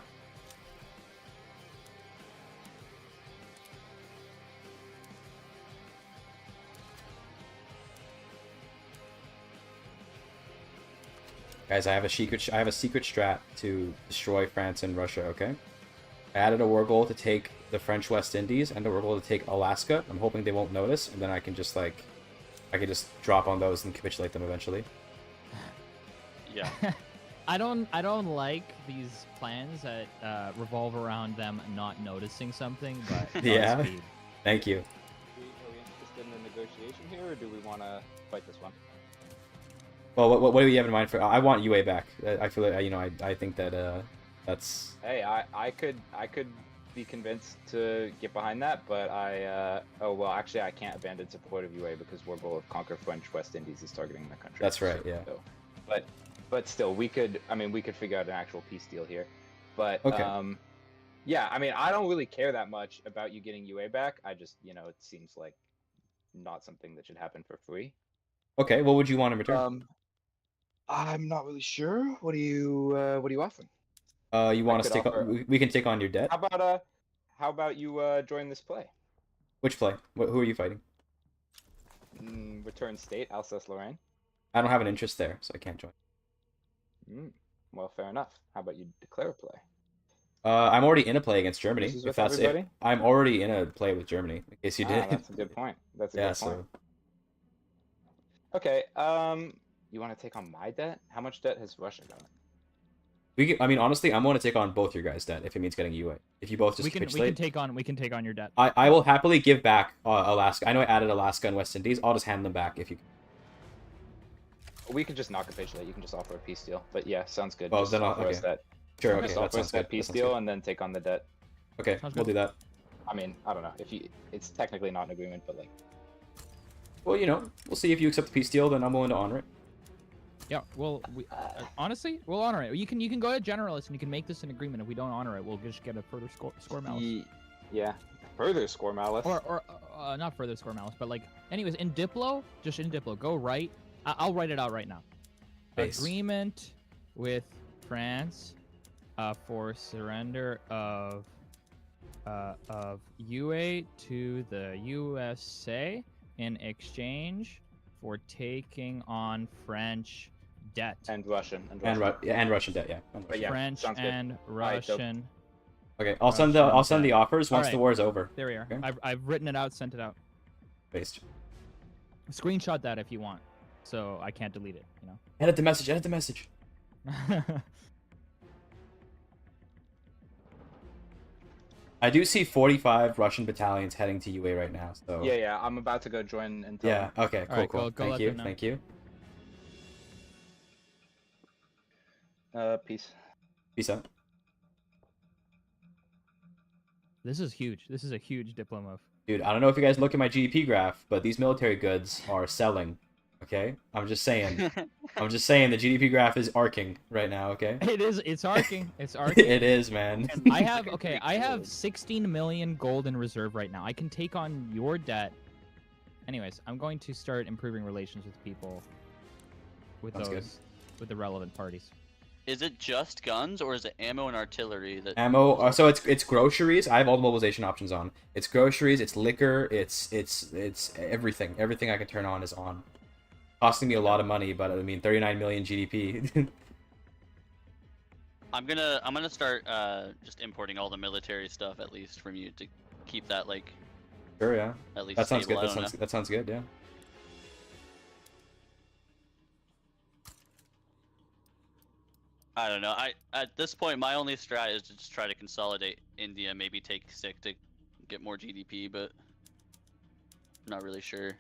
Guys, I have a secret strat to destroy France and Russia. Okay. I added a war goal to take the French West Indies and a war goal to take Alaska. I'm hoping they won't notice, and then I can just drop on those and capitulate them eventually. Yeah. I don't like these plans that revolve around them not noticing something, but Yeah. Godspeed. Thank you. Are we interested in the negotiation here, or do we want to fight this one? Well, what do you have in mind for? I want UA back. I feel like I think that that's. Hey, I could be convinced to get behind that, but oh well, actually I can't abandon support of UA because War Goal of Conquer French West Indies is targeting my country. That's right, yeah. So, but still, we could figure out an actual peace deal here. But Okay. yeah, I mean, I don't really care that much about you getting UA back. I just, it seems like not something that should happen for free. Okay, what would you want in return? I'm not really sure. What are you offering? You want I us to could take offer- on, we can take on your debt. How about you join this play? Which play? Who are you fighting? Return state, Alsace-Lorraine. I don't have an interest there, so I can't join. Well, fair enough. How about you declare a play? I'm already in a play against Germany. This is If with that's it, everybody? I'm already in a play with Germany. In case you did. That's a good point. That's a Yeah. good point. So Okay. You want to take on my debt? How much debt has Russia got? I mean, honestly, I'm going to take on both your guys' debt if it means getting UA. If you both just we can capitulate. take on your debt. I will happily give back Alaska. I know I added Alaska and West Indies. I'll just hand them back if you. We can just not capitulate. You can just offer a peace deal. But yeah, sounds good. Well, Just then offer us okay. that. Sure. Okay. Just That offer us sounds that good. peace That sounds deal good. and then take on the debt. Okay, Sounds we'll good. do that. I mean, I don't know if it's technically not an agreement, but like. Well, we'll see if you accept the peace deal. Then I'm willing to honor it. Yeah. Well, honestly, we'll honor it. You can go to generalist and you can make this an agreement. If we don't honor it, we'll just get a further score malice. Yeah. Further score malice. Or not further score malice, but like, anyways, in Diplo, go right. I'll write it out right now. Nice. Agreement with France for surrender of UA to the USA in exchange for taking on French debt. And Russian. And Russian debt, yeah. And But Russian. yeah, French sounds good. and Alright, dope. Russian. Okay, I'll send the debt. offers once Alright. the war is over. There we are. Okay? I've written it out, sent it out. Based. Screenshot that if you want, so I can't delete it. You know. Edit the message. Edit the message. I do see 45 Russian battalions heading to UA right now. So Yeah, I'm about to go join and tell yeah. them. Okay. Cool. Alright, Cool. go Thank let you. them know. Thank you. Peace. Peace out. This is huge. This is a huge diplo move. Dude, I don't know if you guys look at my GDP graph, but these military goods are selling. Okay, I'm just saying. I'm just saying the GDP graph is arcing right now. Okay. It is. It's arcing. It's arcing. It is, man. And I have 16 million gold in reserve right now. I can take on your debt. Anyways, I'm going to start improving relations with people, with Sounds good. with the relevant parties. Is it just guns or is it ammo and artillery that? Ammo. So it's groceries. I have all the mobilization options on. It's groceries. It's liquor. It's everything. Everything I can turn on is on. Costing me a lot of money, but I mean 39 million GDP. I'm gonna start just importing all the military stuff at least from you to keep that like Sure, yeah. at least That sounds stable. good. I don't know. That sounds good. Yeah. I don't know. At this point my only strat is to just try to consolidate India, maybe take sick to get more GDP, but I'm not really sure.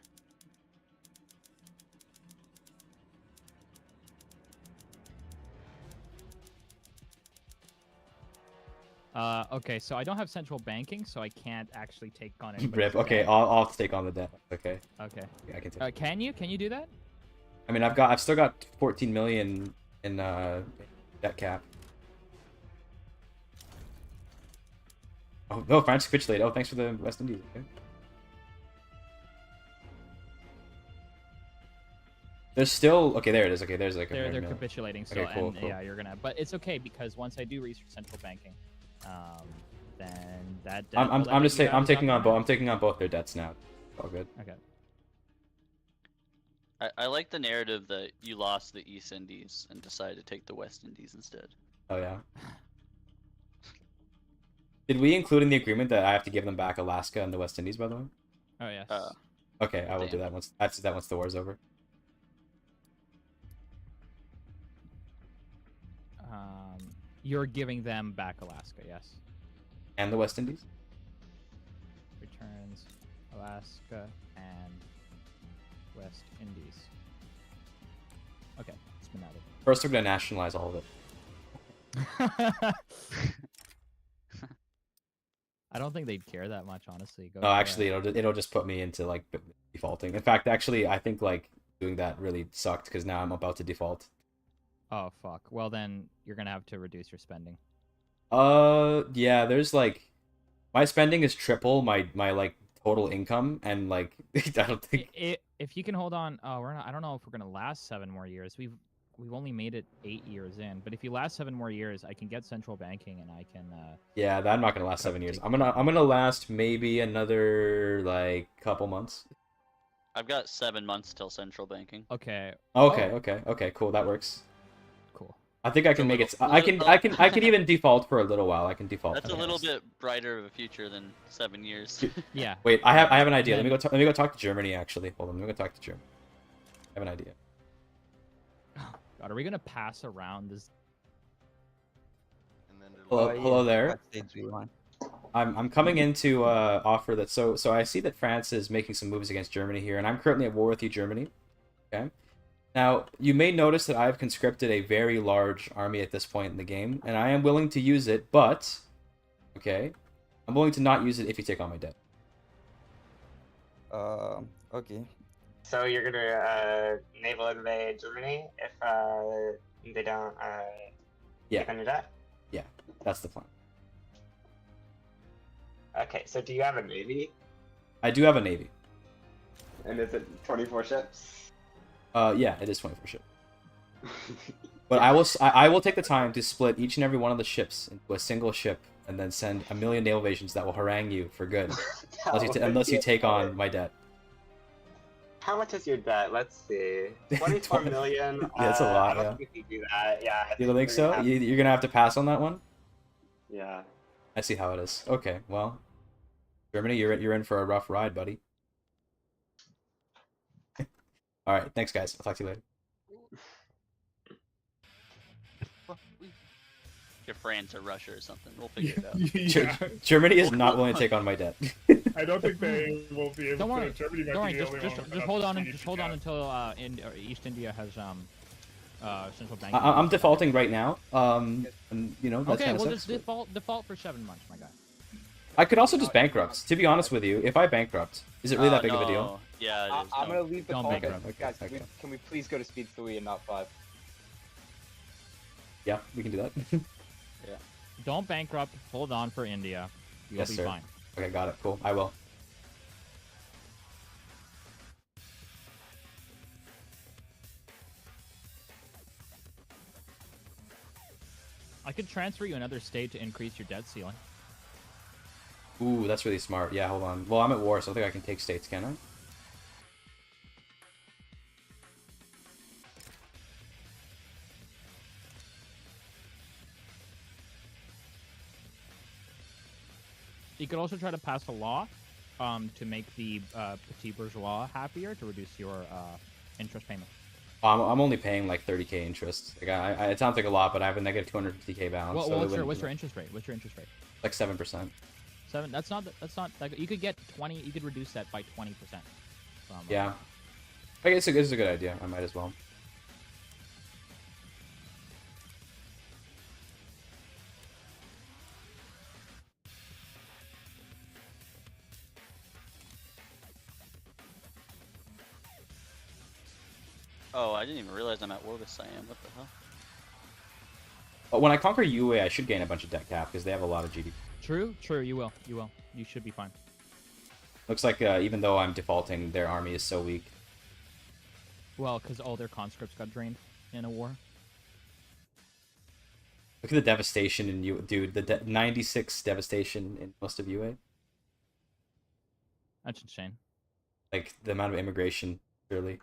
Okay, so I don't have central banking, so I can't actually take on anybody's Rip. Okay, debt. I'll take on the debt. Okay. Okay. Yeah, I can take. Can you do that? I mean, I've still got 14 million in debt cap. Oh no, France capitulated. Oh, thanks for the West Indies. Okay. There's still there it is. Okay, there's like a They're 100 million. capitulating still, Okay, cool, and cool. yeah, you're gonna. But it's okay because once I do research central banking, then that. debt will I'm then just get you saying I'm guys taking up on and both. running. I'm taking on both their debts now. All good. Okay. I like the narrative that you lost the East Indies and decided to take the West Indies instead. Oh yeah. Did we include in the agreement that I have to give them back Alaska and the West Indies, by the way? Oh yes. Okay, I will do Damn. that once. I have to do that once the war's over. You're giving them back Alaska, yes. And the West Indies. Returns Alaska and West Indies. Okay, it's been added. First, we're gonna nationalize all of it. I don't think they'd care that much, honestly. Go No, for actually, it. it'll just put me into like defaulting. In fact, actually, I think like doing that really sucked because now I'm about to default. Oh fuck. Well then, you're gonna have to reduce your spending. Yeah. There's like, my spending is triple my like total income, and like I don't think. If you can hold on, we're not. I don't know if we're gonna last 7 more years. We've only made it 8 years in, but if you last 7 more years, I can get central banking and I can. Yeah, I'm not gonna last 7 years. I'm gonna last maybe another like couple months. I've got 7 months till central banking. Okay. Okay, cool. That works. Cool. I think I can make it. I can even default for a little while. I can default. That's a for little this. bit brighter of a future than 7 years. Yeah. Wait, I have an idea. Then- Let me go talk to Germany. Actually, hold on. Let me go talk to Germany. I have an idea. God, are we gonna pass around this? And then it'll Hello there. What stage do you want? I'm coming in to offer that. So I see that France is making some moves against Germany here, and I'm currently at war with you, Germany. Okay. Now you may notice that I've conscripted a very large army at this point in the game, and I am willing to use it, but okay, I'm willing to not use it if you take on my debt. Okay. So you're gonna naval invade Germany if they don't Yeah. take on your debt? Yeah, that's the plan. Okay, so do you have a navy? I do have a navy. And is it 24 ships? Yeah, it is 24 ships. But I will take the time to split each and every one of the ships into a single ship, and then send 1 million naval invasions that will harangue you for good, unless you take on my debt. How much is your debt? Let's see. 24 million. Yeah, that's a lot, I don't yeah. think we can do that. Yeah, I You don't think we're so? gonna have You're gonna have to pass on that one? Yeah. I see how it is. Okay, well, Germany, you're in for a rough ride, buddy. All right, thanks, guys. I'll talk to you later. Your France or Russia or something. We'll figure it out. Yeah. Germany is not willing to take on my debt. I don't think they will be able Don't to. worry. Germany might Don't be worry. the Just, only just, one with just enough hold on. GDP Just hold on gap. until East India has central bank. I'm defaulting right now. And you know that Okay, kind of well sucks. just default for 7 months, my guy. I could also just bankrupt. To be honest with you, if I bankrupt, is it really that big of a deal? Yeah, it is. I'm gonna leave the Don't call. bankrupt. Okay, Guys, okay. can we please go to speed 3 and not 5? Yeah, we can do that. Don't bankrupt. Hold on for India. You'll Yes, be sir. fine. Okay, got it. Cool. I will. I could transfer you another state to increase your debt ceiling. Ooh, that's really smart. Yeah, hold on. Well, I'm at war, so I think I can take states, can I? You could also try to pass a law to make the petit bourgeois happier to reduce your interest payment. I'm only paying like 30k interest. Like, it sounds like a lot, but I have a negative 250k balance. Well, so what's it your wouldn't be interest rate? What's your interest rate? like 7%. 7. That's not like you could get 20. You could reduce that by 20%. Yeah. I guess it's a good idea. I might as well. Oh, I didn't even realize I'm at war with Siam. What the hell? But when I conquer UA, I should gain a bunch of debt cap because they have a lot of GDP. True. You will. You should be fine. Looks like even though I'm defaulting, their army is so weak. Well, because all their conscripts got drained in a war. Look at the devastation in you, dude. The 96 devastation in most of UA. That's insane. Like the amount of immigration, really.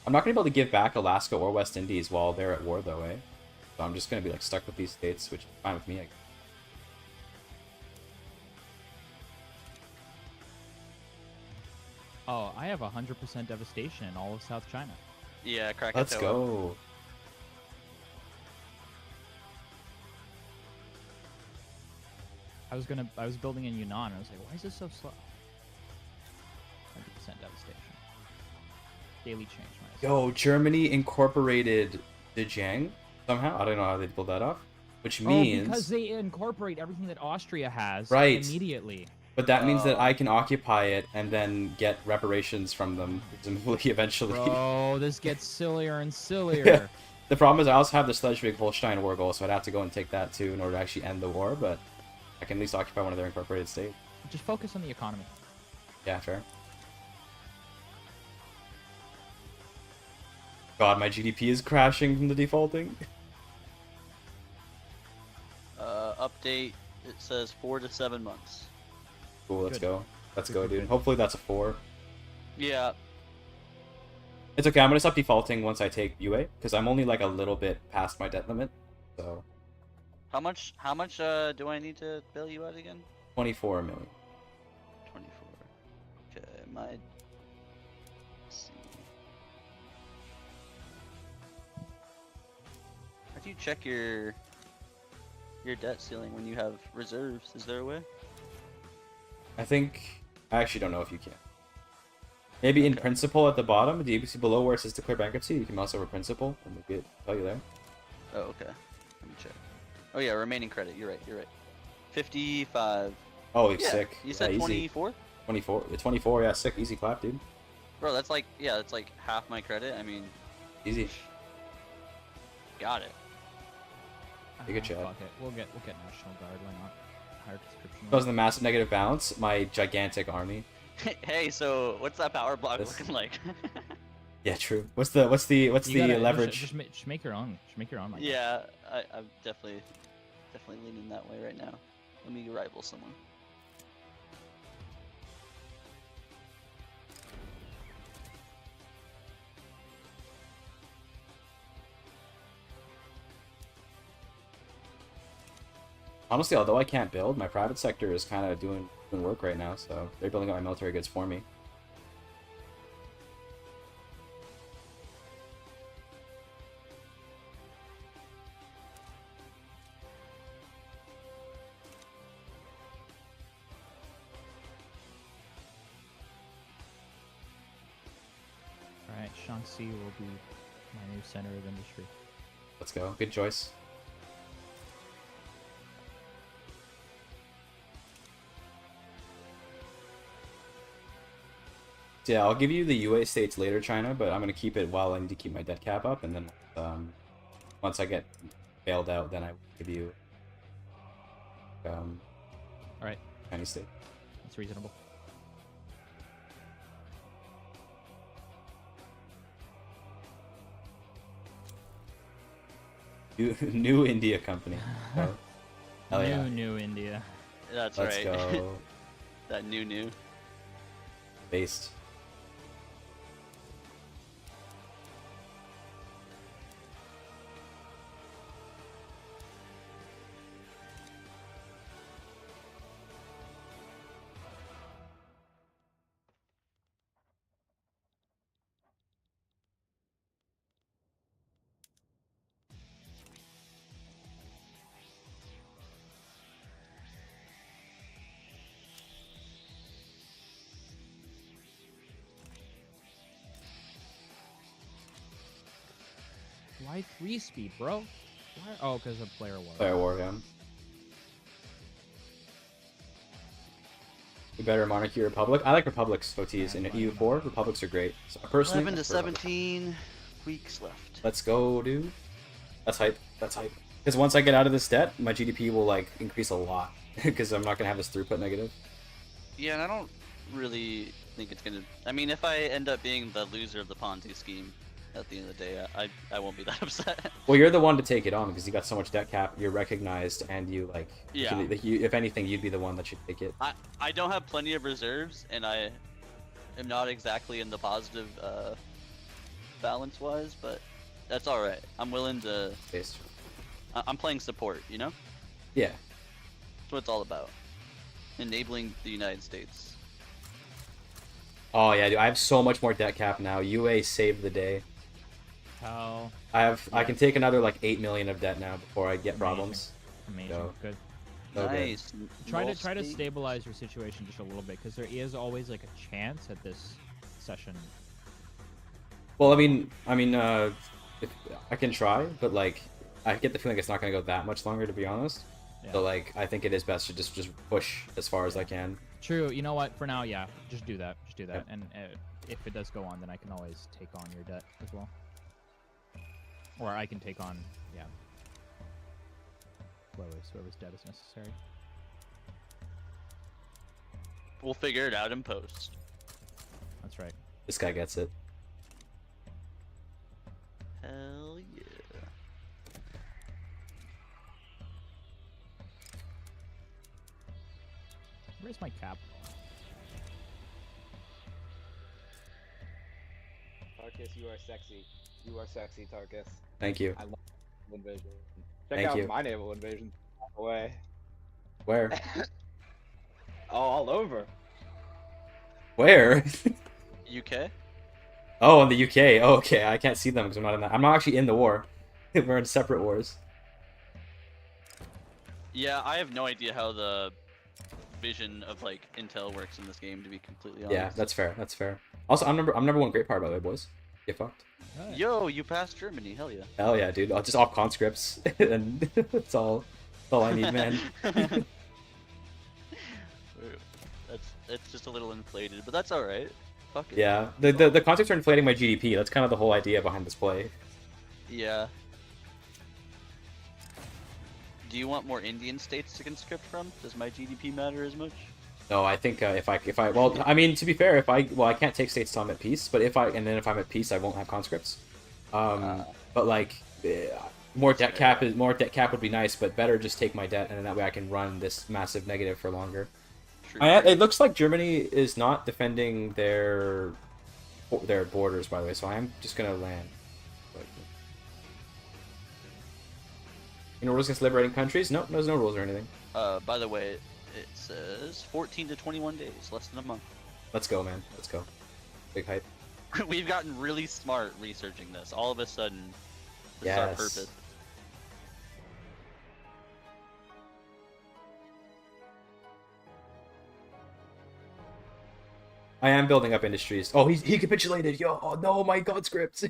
I'm not gonna be able to give back Alaska or West Indies while they're at war, though, eh? So I'm just gonna be like stuck with these states, which is fine with me. I guess. Oh, I have 100% devastation in all of South China. Yeah, Krakatoa. Let's go. I was building in Yunnan, and I was like, why is this so slow? 100% devastation. Daily change, nice. Yo, Germany incorporated Zhejiang somehow. I don't know how they pulled that off. Which means... because they incorporate everything that Austria has Right. immediately. But that means that I can occupy it and then get reparations from them, presumably, eventually. Bro, this gets sillier and sillier. Yeah. The problem is I also have the Schleswig-Holstein war goal, so I'd have to go and take that too in order to actually end the war, but I can at least occupy one of their incorporated states. Just focus on the economy. Yeah, fair. God, my GDP is crashing from the defaulting. Update. It says 4 to 7 months. Cool, let's Good. go. Let's go, dude. Hopefully that's a 4. Yeah. It's okay, I'm gonna stop defaulting once I take UA, because I'm only like a little bit past my debt limit, so... How much? Do I need to bail you out again? 24 million. 24. Okay, let's see. How do you check your debt ceiling when you have reserves? Is there a way? I actually don't know if you can. Maybe in Okay. principle at the bottom, do you see below where it says declare bankruptcy, you can mouse over principle, and maybe it'll tell you there. Oh, okay. Let me check. Oh yeah, remaining credit. You're right. 55. Oh, Yeah, sick. You said Yeah, easy. 24? 24. 24, yeah, sick. Easy clap, dude. Bro, that's like half my credit. I mean, Easy. got it. Take a chat. Fuck it. We'll get National Guard. Why not? Higher conscription. Because of the massive negative balance, my gigantic army. Hey, so what's that power block This- looking like? Yeah, true. What's the You gotta- leverage? Just make your own. Just make your own. My guy. Yeah, I'm definitely Definitely leaning that way right now. Let me rival someone. Honestly, although I can't build, my private sector is kind of doing work right now, so they're building up my military goods for me. Alright, Shaanxi will be my new center of industry. Let's go. Good choice. Yeah, I'll give you the UA states later, China, but I'm gonna keep it while I need to keep my debt cap up, and then once I get bailed out, then I will give you Alright, Chinese state. that's reasonable. New India company. Oh, hell yeah. New India. That's Let's right. go. That new. Based. Why 3-speed, bro? Why? Oh, because of player war. Player war, yeah. You better Monarchy or Republic. I like Republics, OTs. In EU4, Republics are great. So personally, 11 to I prefer Republic. 17 weeks left. Let's go, dude. That's hype. That's hype. Because once I get out of this debt, my GDP will like increase a lot. Because I'm not gonna have this throughput negative. Yeah, and I don't really think it's gonna. I mean, if I end up being the loser of the Ponzi scheme at the end of the day, I won't be that upset. Well, you're the one to take it on because you got so much debt cap. You're recognized, and you like. Yeah. If anything, you'd be the one that should take it. I don't have plenty of reserves, and I am not exactly in the positive balance-wise, but that's all right. I'm willing to. Based. I'm playing support, you know. Yeah. That's what it's all about. Enabling the United States. Oh yeah, dude. I have so much more debt cap now. UA saved the day. How? I can take another like 8 million of debt now before I get problems. Amazing. So, Good. so Nice. Try to State. stabilize your situation just a little bit, because there is always like a chance at this session. Well, I mean, if, I can try, but like, I get the feeling it's not gonna go that much longer, to be honest. Yeah. So like, I think it is best to just push as far as I can. True. You know what? For now, yeah, just do that. Just do that. Yep. And if it does go on, then I can always take on your debt as well. Or I can take on, yeah, whoever's debt is necessary. We'll figure it out in post. That's right. This guy gets it. Hell yeah. Where's my cap? Tarkus, you are sexy. You are sexy, Tarkus. Thank you. I love naval invasion. Check Thank out you. my naval invasion. Away. Where? Oh, all over. Where? UK? Oh, in the UK. Oh, okay. I can't see them because I'm not in that. I'm not actually in the war. We're in separate wars. Yeah, I have no idea how the vision of like intel works in this game, to be completely honest. Yeah, that's fair. That's fair. Also, I'm number one great part, by the way, boys. Get fucked. Yo, you passed Germany. Hell yeah. Hell yeah, dude. I'll just opt conscripts, and that's all I need, man. It's just a little inflated, but that's all right. Fuck it. Yeah, the conscripts are inflating my GDP. That's kind of the whole idea behind this play. Yeah. Do you want more Indian states to conscript from? Does my GDP matter as much? No, I think if I well, I mean, to be fair, I can't take states till I'm at peace, but if I'm at peace, I won't have conscripts. But like, More debt cap would be nice, but better just take my debt, and then that way I can run this massive negative for longer. True. It looks like Germany is not defending their borders, by the way, so I am just gonna land. Any rules against liberating countries? No, there's no rules or anything. By the way, it says 14 to 21 days, less than a month. Let's go, man. Let's go. Big hype. We've gotten really smart researching this. All of a sudden, this is our purpose. I am building up industries. Oh, he capitulated. Yo, oh, no, my god, scripts.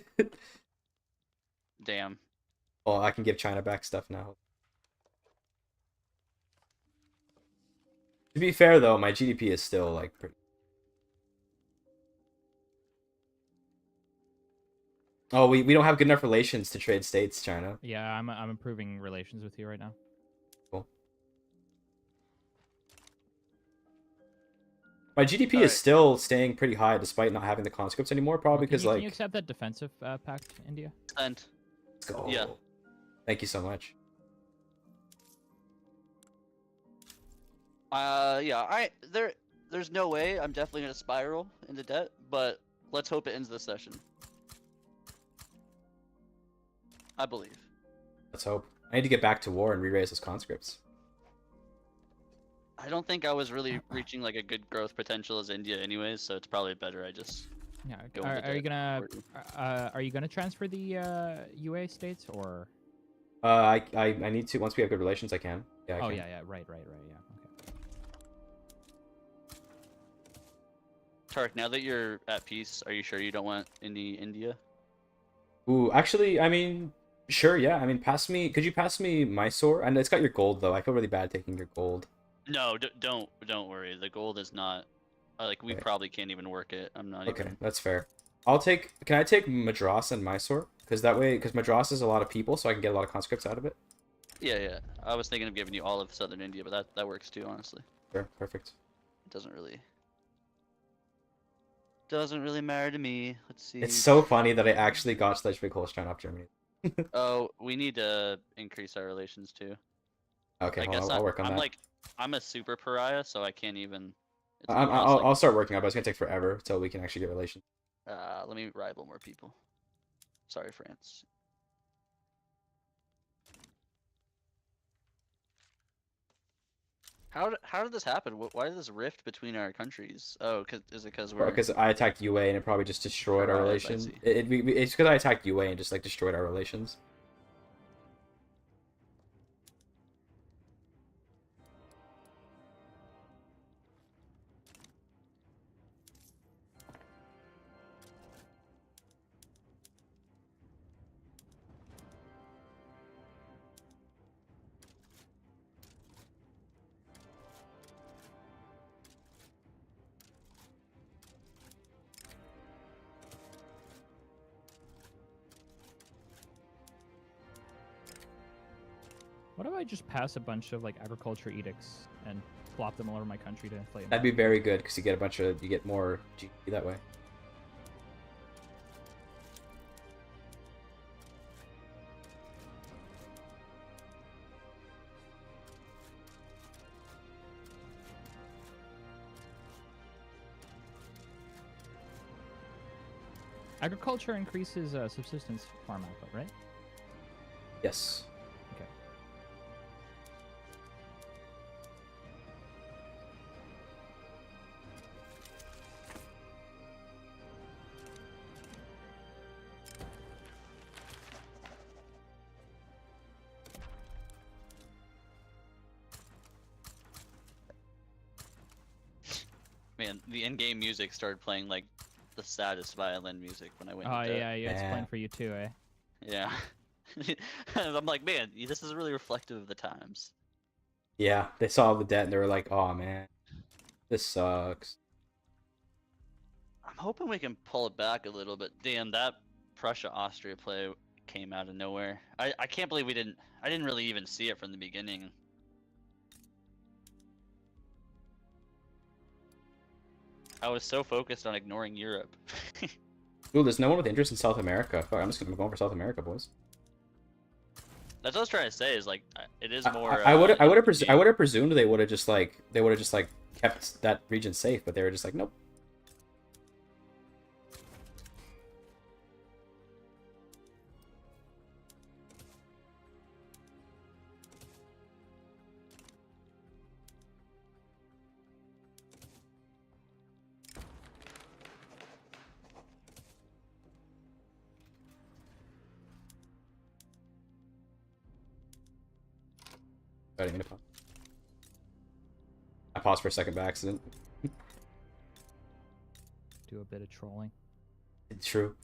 Damn. Oh, I can give China back stuff now. To be fair, though, my GDP is still, like, pretty... Oh, we don't have good enough relations to trade states, China. Yeah, I'm improving relations with you right now. Cool. My GDP is still staying pretty high despite not having the conscripts anymore, probably because, like... Can you accept that defensive pact, India? And let's go. Yeah. Thank you so much. Yeah, there's no way I'm definitely gonna spiral into debt, but let's hope it ends this session. I believe. Let's hope. I need to get back to war and re-raise those conscripts. I don't think I was really reaching like a good growth potential as India anyways, so it's probably better I just go into Are you debt. gonna transfer the UA states or? I need to, once we have good relations, I can. Yeah, I can. Yeah, right, yeah, okay. Tark, now that you're at peace, are you sure you don't want any India? Ooh, actually, I mean, sure, yeah. I mean, could you pass me Mysore? And it's got your gold, though. I feel really bad taking your gold. No, don't worry. The gold is not, like, we probably can't even work it. I'm not Okay, even... that's fair. Can I take Madras and Mysore? Because Madras is a lot of people, so I can get a lot of conscripts out of it. Yeah. I was thinking of giving you all of southern India, but that works too, honestly. Sure, perfect. It doesn't really matter to me. Let's see. It's so funny that I actually got Schleswig-Holstein off Germany. Oh, we need to increase our relations too. Okay, I guess I'll work on that. I'm a super pariah, so I can't even. I'll start working on it, but it's gonna take forever until we can actually get relations. Let me rival more people. Sorry, France. How did this happen? Why did this rift between our countries? Oh, is it because we're... Because I attacked UA and it probably just destroyed our relations. It's because I attacked UA and just like destroyed our relations. What if I just pass a bunch of like agriculture edicts and flop them all over my country to inflate? That'd be very good because you get more GDP that way. Agriculture increases subsistence farm output, right? Yes. Okay. Man, the in-game music started playing like the saddest violin music when I went. Oh yeah, it's playing for you too, eh? Yeah. I'm like, man, this is really reflective of the times. Yeah, they saw the debt and they were like, "Oh man, this sucks." I'm hoping we can pull it back a little bit. Damn, that Prussia-Austria play came out of nowhere. I can't believe I didn't really even see it from the beginning. I was so focused on ignoring Europe. Ooh, there's no one with interest in South America. Fuck, I'm going for South America, boys. That's what I was trying to say. Is like it is more. I would have infamy. presumed they would have just like kept that region safe, but they were just like, nope. I didn't mean to pause. I paused for a second by accident. Do a bit of trolling. It's true.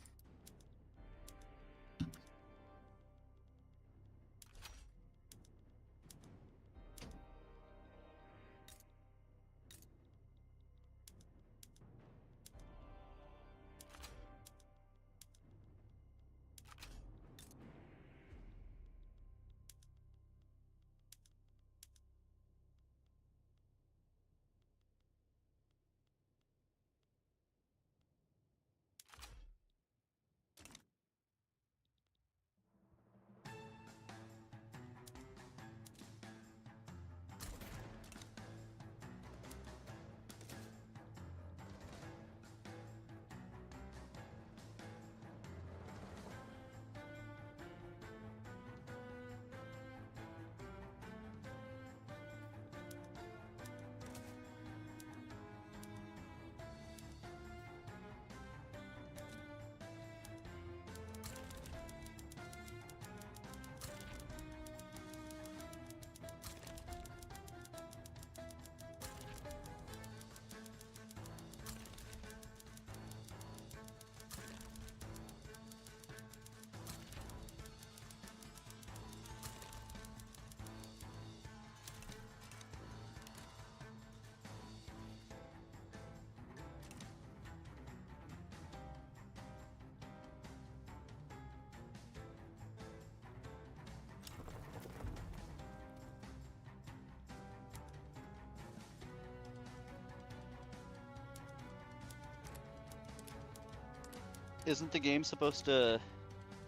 Isn't the game supposed to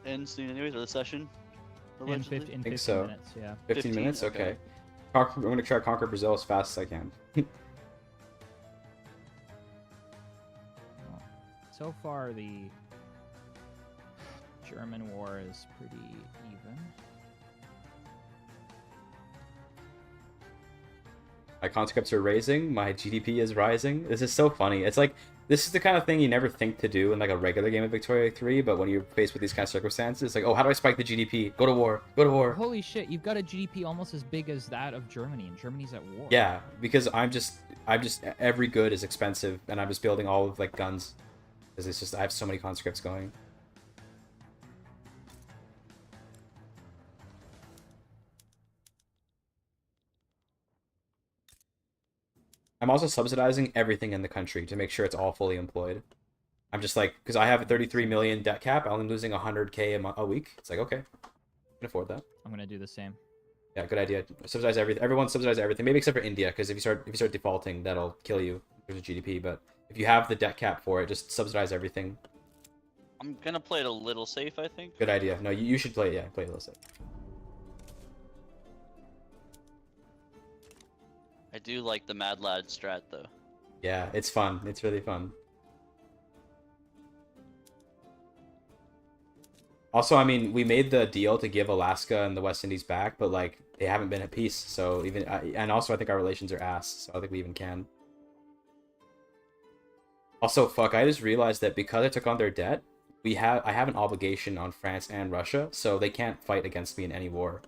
end soon anyways, or the session? In Allegedly? 15 so. minutes, yeah. 15 minutes? Okay. Okay. I'm going to try to conquer Brazil as fast as I can. So far, the German war is pretty even. My conscripts are raising, my GDP is rising. This is so funny. It's like, this is the kind of thing you never think to do in like a regular game of Victoria 3, but when you're faced with these kind of circumstances, it's like, oh, how do I spike the GDP? Go to war. Go to war. Holy shit, you've got a GDP almost as big as that of Germany, and Germany's at war. Yeah, because I'm just every good is expensive, and I'm just building all of like guns. Because it's just, I have so many conscripts going. I'm also subsidizing everything in the country to make sure it's all fully employed. I'm just like, because I have a 33 million debt cap, I'm losing 100K a week. It's like, okay, I can afford that. I'm gonna do the same. Yeah, good idea. Subsidize everything. Everyone subsidize everything, maybe except for India, because if you start defaulting, that'll kill you in terms of GDP. But if you have the debt cap for it, just subsidize everything. I'm gonna play it a little safe, I think. Good idea. No, you should play it. Yeah, play it a little safe. I do like the Mad Lad strat though. Yeah, it's fun. It's really fun. Also, I mean, we made the deal to give Alaska and the West Indies back, but like they haven't been at peace. So even and also I think our relations are ass. So I think we even can. Also, fuck, I just realized that because I took on their debt, I have an obligation on France and Russia, so they can't fight against me in any war.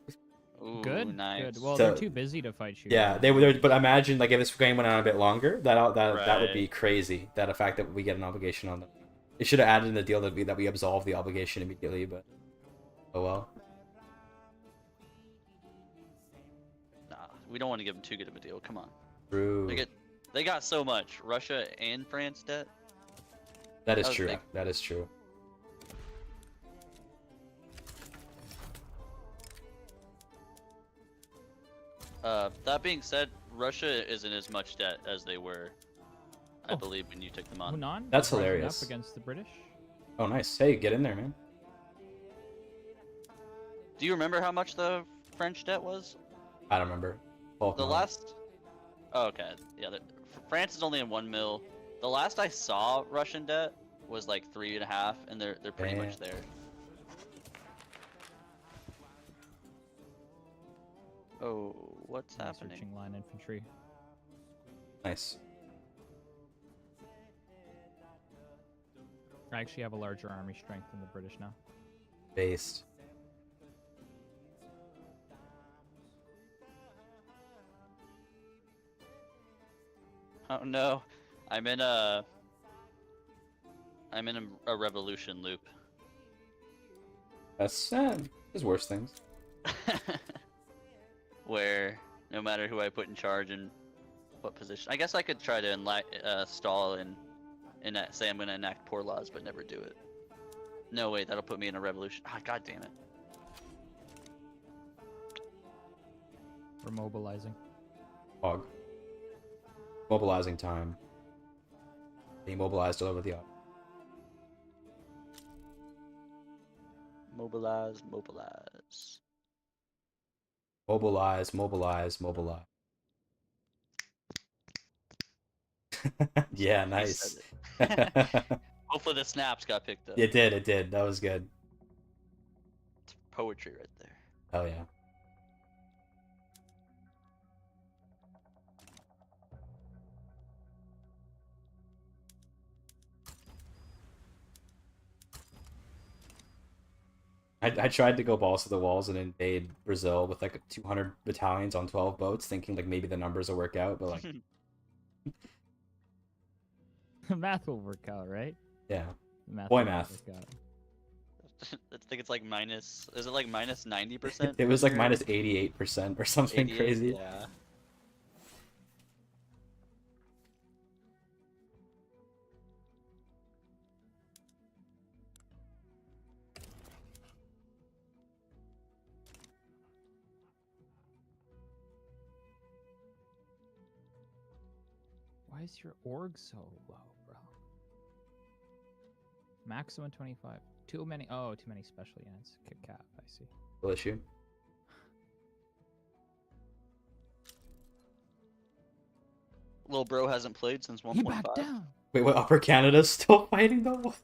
Ooh, Good. nice. Good. Well, So- they're too busy to fight you. Yeah, they were. But imagine like if this game went on a bit longer, that would be Right. crazy. That a fact that we get an obligation on them. It should have added in the deal that we absolve the obligation immediately, but oh well. Nah, we don't want to give them too good of a deal. Come on. True. They got so much. Russia and France debt. That is that was true. big. That is true. That being said, Russia isn't as much debt as they were, I Oh. believe, when you took them on. Hunan That's is rising hilarious. Up against the British. Oh, nice. Hey, get in there, man. Do you remember how much the French debt was? I don't remember. 12 The million. last. Oh, okay. Yeah, France is only in 1 mil. The last I saw Russian debt was like 3.5, and they're pretty much there. Oh, what's happening? Searching line infantry. Nice. I actually have a larger army strength than the British now. Based. Oh no, I'm in a revolution loop. That's there's worse things. Where no matter who I put in charge and what position, I guess I could try to stall and say I'm gonna enact poor laws, but never do it. No way, that'll put me in a revolution. Ah, god damn it. We're mobilizing. Hog. Mobilizing time. Being mobilized all over the island. Mobilize, mobilize. Mobilize, mobilize, mobilize. Yeah, He nice. said it. Hopefully the snaps got picked up. It did, it did. That was good. It's poetry right there. Hell yeah. I tried to go balls to the walls and invade Brazil with like 200 battalions on 12 boats, thinking like maybe the numbers will work out, but like Math will work out, right? yeah. Math Boy will math. work out. I think it's like minus. Is it like minus 90%? It was like minus 88% or something 88? crazy. Yeah. Why is your org so low, bro? Maximum 25. Too many special units. Kick cap, I see. Full issue. Little bro hasn't played since 1.5. He backed down. Wait, what? Upper Canada's still fighting though? What?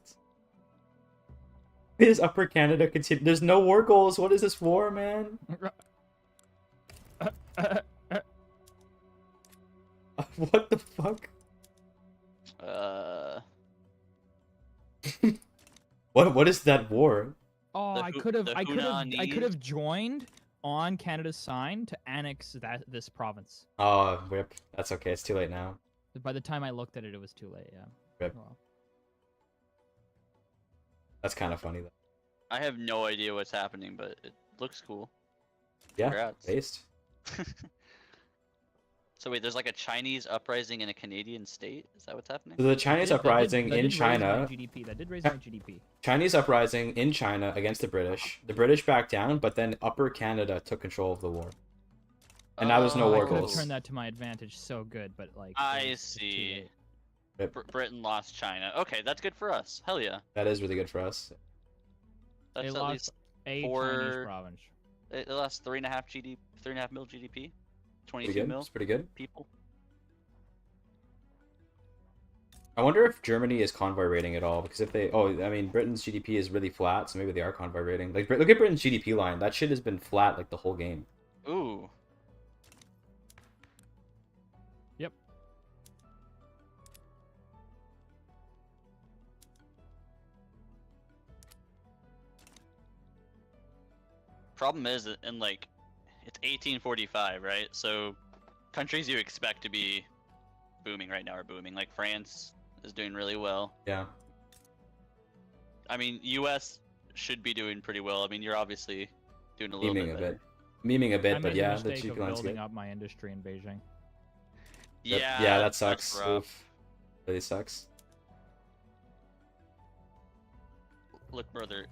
Is Upper Canada continue? There's no war goals. What is this war, man? What the fuck? What is that war? Oh, The I Hu- could have the I could Hunan have joined on Canada's sign to annex this province. Oh, rip. That's okay. It's too late now. By the time I looked at it, it was too late. Yeah. Rip. Well, That's kind of funny though. I have no idea what's happening, but it looks cool. Yeah. Congrats. Based. So wait, there's like a Chinese uprising in a Canadian state? Is that what's happening? So the Chinese uprising in China. That did raise my GDP. Chinese uprising in China against the British. The British backed down, but then Upper Canada took control of the war. And now there's no I war could have goals. turned that to my advantage so good, but like. I see. Britain lost China. Okay, that's good for us. Hell yeah. That is really good for us. They That's at lost least a four- Chinese province. They lost 3.5 mil GDP. 22 Pretty good. mil It's pretty good. people. I wonder if Germany is convoy rating at all, because if they, I mean, Britain's GDP is really flat, so maybe they are convoy rating. Like, look at Britain's GDP line. That shit has been flat like the whole game. Ooh. Yep. Problem is, in like, it's 1845, right? So, countries you expect to be booming right now are booming. Like France is doing really well. Yeah. I mean, U.S. should be doing pretty well. I mean, you're obviously doing a little Memeing bit a better. bit. Memeing a bit, I but made yeah, the the mistake GDP of line's building good. up my industry in Beijing. Yeah. Yeah, that that's sucks. rough. Oof. Really sucks. Look, brother,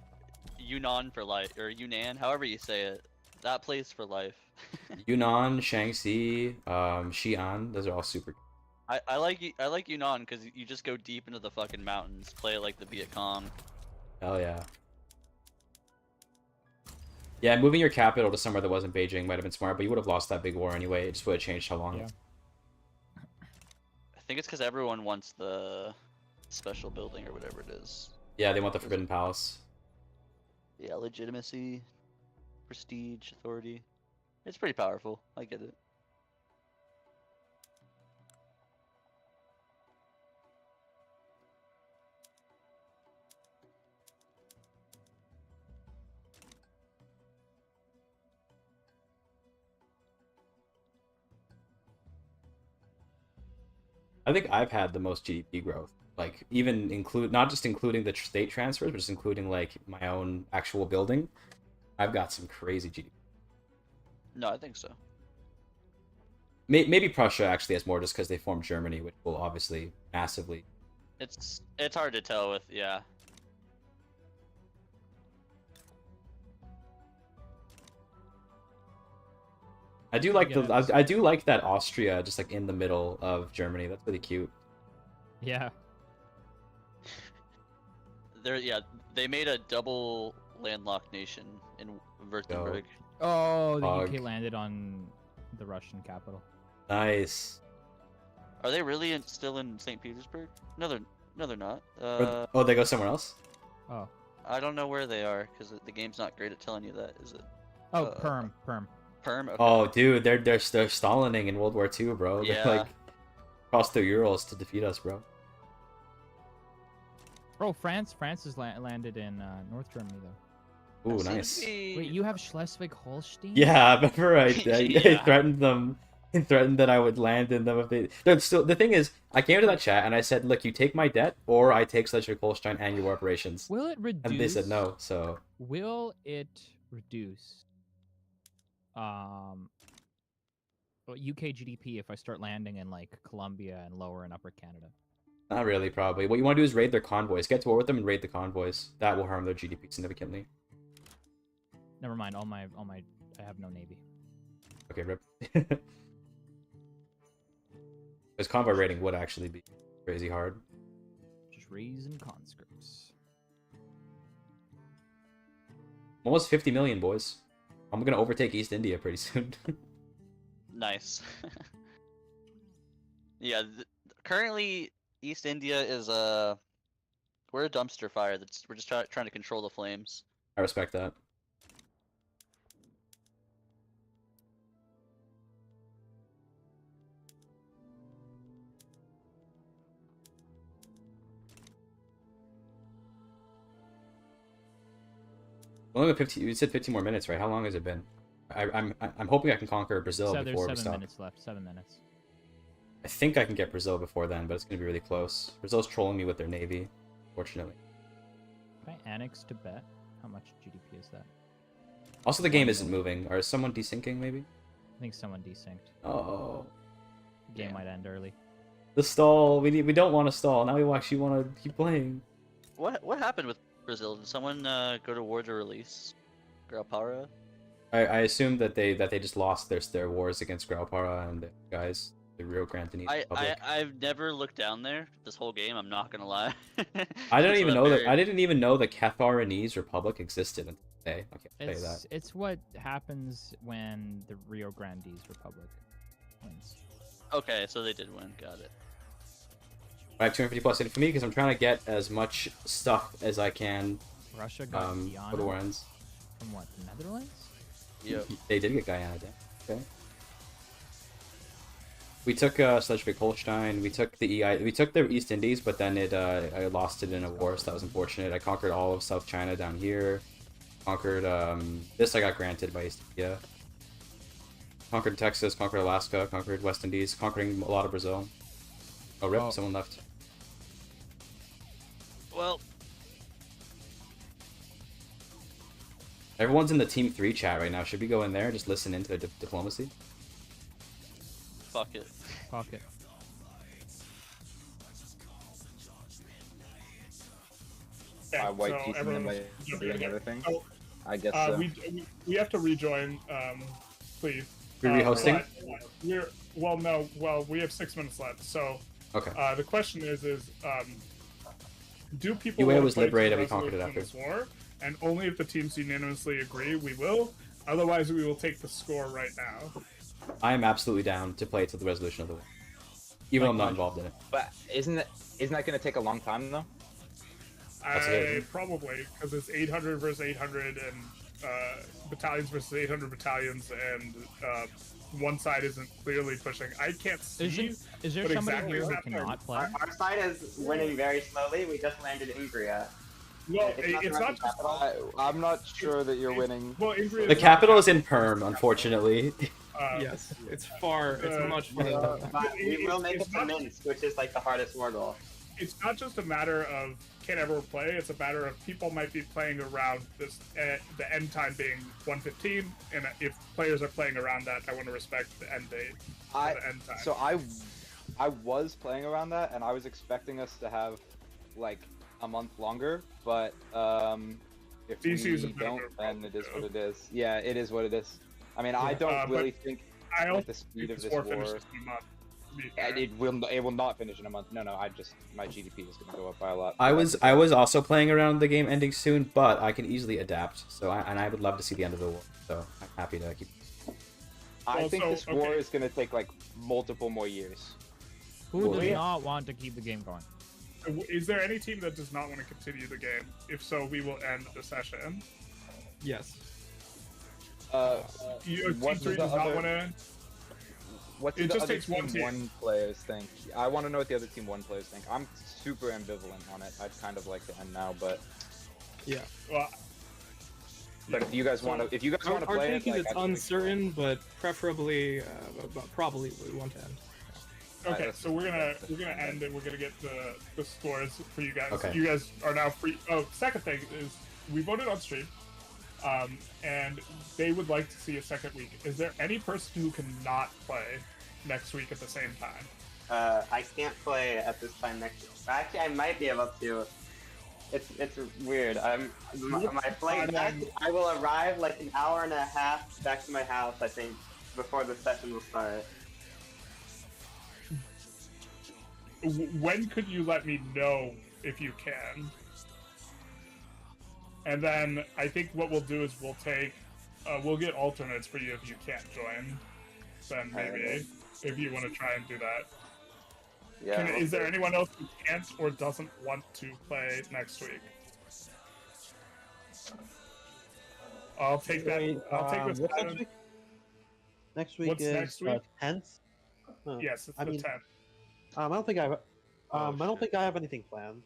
Yunnan for life, or Yunnan, however you say it. That place for life. Yunnan, Shaanxi, Xi'an, those are all super. I like Yunnan because you just go deep into the fucking mountains, play it like the Viet Cong. Hell yeah. Yeah, moving your capital to somewhere that wasn't Beijing might have been smart, but you would have lost that big war anyway. It just would have changed how long. Yeah. I think it's because everyone wants the special building or whatever it is. Yeah, they want the Forbidden Palace. Yeah, legitimacy, prestige, authority. It's pretty powerful. I get it. I think I've had the most GDP growth. Like, even not just including the state transfers, but just including, like, my own actual building. I've got some crazy GDP. No, I think so. Maybe Prussia actually has more just because they formed Germany, which will obviously massively. It's hard to tell with, yeah. I do like Yes. I do like that Austria just like in the middle of Germany. That's really cute. Yeah. They made a double landlocked nation in Württemberg. Oh, the Fog. UK landed on the Russian capital. Nice. Are they really still in St. Petersburg? No, they're not. Oh, they go somewhere else? Oh. I don't know where they are because the game's not great at telling you that, is it? Oh, Perm. Perm. Okay. Oh, dude, they're Stalining in World War II, bro. Yeah. They're like across the Urals to defeat us, bro. Bro, France has landed in North Germany though. Ooh, That seems nice. to be- Wait, you have Schleswig-Holstein? Yeah, I remember I Yeah. threatened them. I threatened that I would land in them if they. No, so the thing is, I came to that chat and I said, "Look, you take my debt, or I take Schleswig-Holstein and your operations." Will it reduce? And they said no. So Will it reduce UK GDP if I start landing in like Colombia and Lower and Upper Canada? not really, probably. What you want to do is raid their convoys. Get to war with them and raid the convoys. That will harm their GDP significantly. Never mind. All my I have no navy. Okay, rip. Because convoy raiding would actually be crazy hard. Just raising conscripts. Almost 50 million, boys. I'm gonna overtake East India pretty soon. Nice. Yeah. Currently, East India is we're a dumpster fire. We're just trying to control the flames. I respect that. Only got 15. You said 15 more minutes, right? How long has it been? I'm hoping I can conquer Brazil So before we there's 7 stop. minutes left. 7 minutes. I think I can get Brazil before then, but it's gonna be really close. Brazil's trolling me with their navy, fortunately. Can I annex Tibet? How much GDP is that? Also, the game isn't moving. Or is someone desyncing, maybe? I think someone desynced. Oh, The game Yeah. might end early. the stall. We don't want to stall. Now we actually want to keep playing. What happened with Brazil? Did someone go to war to release Grau-Para? I assume that they just lost their wars against Grau-Para and the guys, the Rio Grande Republic. I've never looked down there this whole game. I'm not gonna lie. I didn't So even I'm know that. very- I didn't even know the Catharinese Republic existed until today. I can't tell you that. It's what happens when the Rio Grande's Republic wins. Okay, so they did win. Got it. I have 250 plus infamy because I'm trying to get as much stuff as I can. Russia got For the Guyana war ends. from what? The Netherlands? Yep. They did get Guyana. Okay. We took Schleswig-Holstein. We took we took the East Indies, but then I lost it in a war, so that was unfortunate. I conquered all of South China down here. Conquered this I got granted by East India. Conquered Texas, conquered Alaska, conquered West Indies, conquering a lot of Brazil. Oh, rip! Oh. Someone left. Well, Everyone's in the Team 3 chat right now. Should we go in there and just listen into the diplomacy? fuck it. Fuck it. Yeah, White so piece and then everyone's by jumping in doing there. everything. Oh, I guess so. we have to rejoin, please. We're rehosting? Well, we have 6 minutes left. So Okay. the question is, do people UA want was to fight liberated, to we conquered it resolution after. of this war, and only if the teams unanimously agree, we will. Otherwise, we will take the score right now. I am absolutely down to play till the resolution of the war, even though I'm not involved in it. But isn't that going to take a long time though? Probably, because it's 800 versus 800, and battalions versus 800 battalions, and one side isn't clearly pushing. I can't see. Is there but somebody exactly here who what's cannot play? Our side is winning very slowly. We just landed Ingria. Well, It's it's not not the just. capital. I'm not sure that you're winning. Well, Ingria The capital is in Perm, unfortunately. Yes, it's far. It's much farther. But we will make it's it to not- Minsk, which is like the hardest war goal. It's not just a matter of can everyone play. It's a matter of people might be playing around this the end time being 1:15, and if players are playing around that, I want to respect the end date. The end time. So I was playing around that, and I was expecting us to have like a month longer, but if DC is a we bit of don't, a then it is problem, what it is. Yeah, it is what it is. I mean, I don't but really think I with also the speed think of this this war war, finishes in a month. to be fair. it will not finish in a month. No, my GDP is going to go up by a lot. I was also playing around the game ending soon, but I can easily adapt. So I would love to see the end of the war. So I'm happy to keep. I think this war okay. is going to take like multiple more years. Who Well, does yeah. not want to keep the game going? Is there any team that does not want to continue the game? If so, we will end the session. Yes. Team What 3 does the does not other- want to. What do It the just other takes one team team. 1 players think? I want to know what the other team 1 players think. I'm super ambivalent on it. I'd kind of like to end now, but Yeah. Well, if you guys want to, Our play take it, is like, it's I'd like- uncertain, but preferably, but probably we want to end. okay, that's- so we're gonna end it. We're gonna get the scores for you guys. Okay. You guys are now free. Oh, second thing is we voted on stream, and they would like to see a second week. Is there any person who cannot play next week at the same time? I can't play at this time next week. Actually, I might be able to. It's weird. My flight back. I will arrive like an hour and a half back to my house. I think before the session will start. When could you let me know if you can? And then I think what we'll do is we'll get alternates for you if you can't join. Then maybe if you want to try and do that. Yeah. Is there anyone else who can't or doesn't want to play next week? I'll take that. I'll take this. What's next week? Next week What's is next week? 10th. Yes, it's I the mean, 10th. I don't think I have anything planned.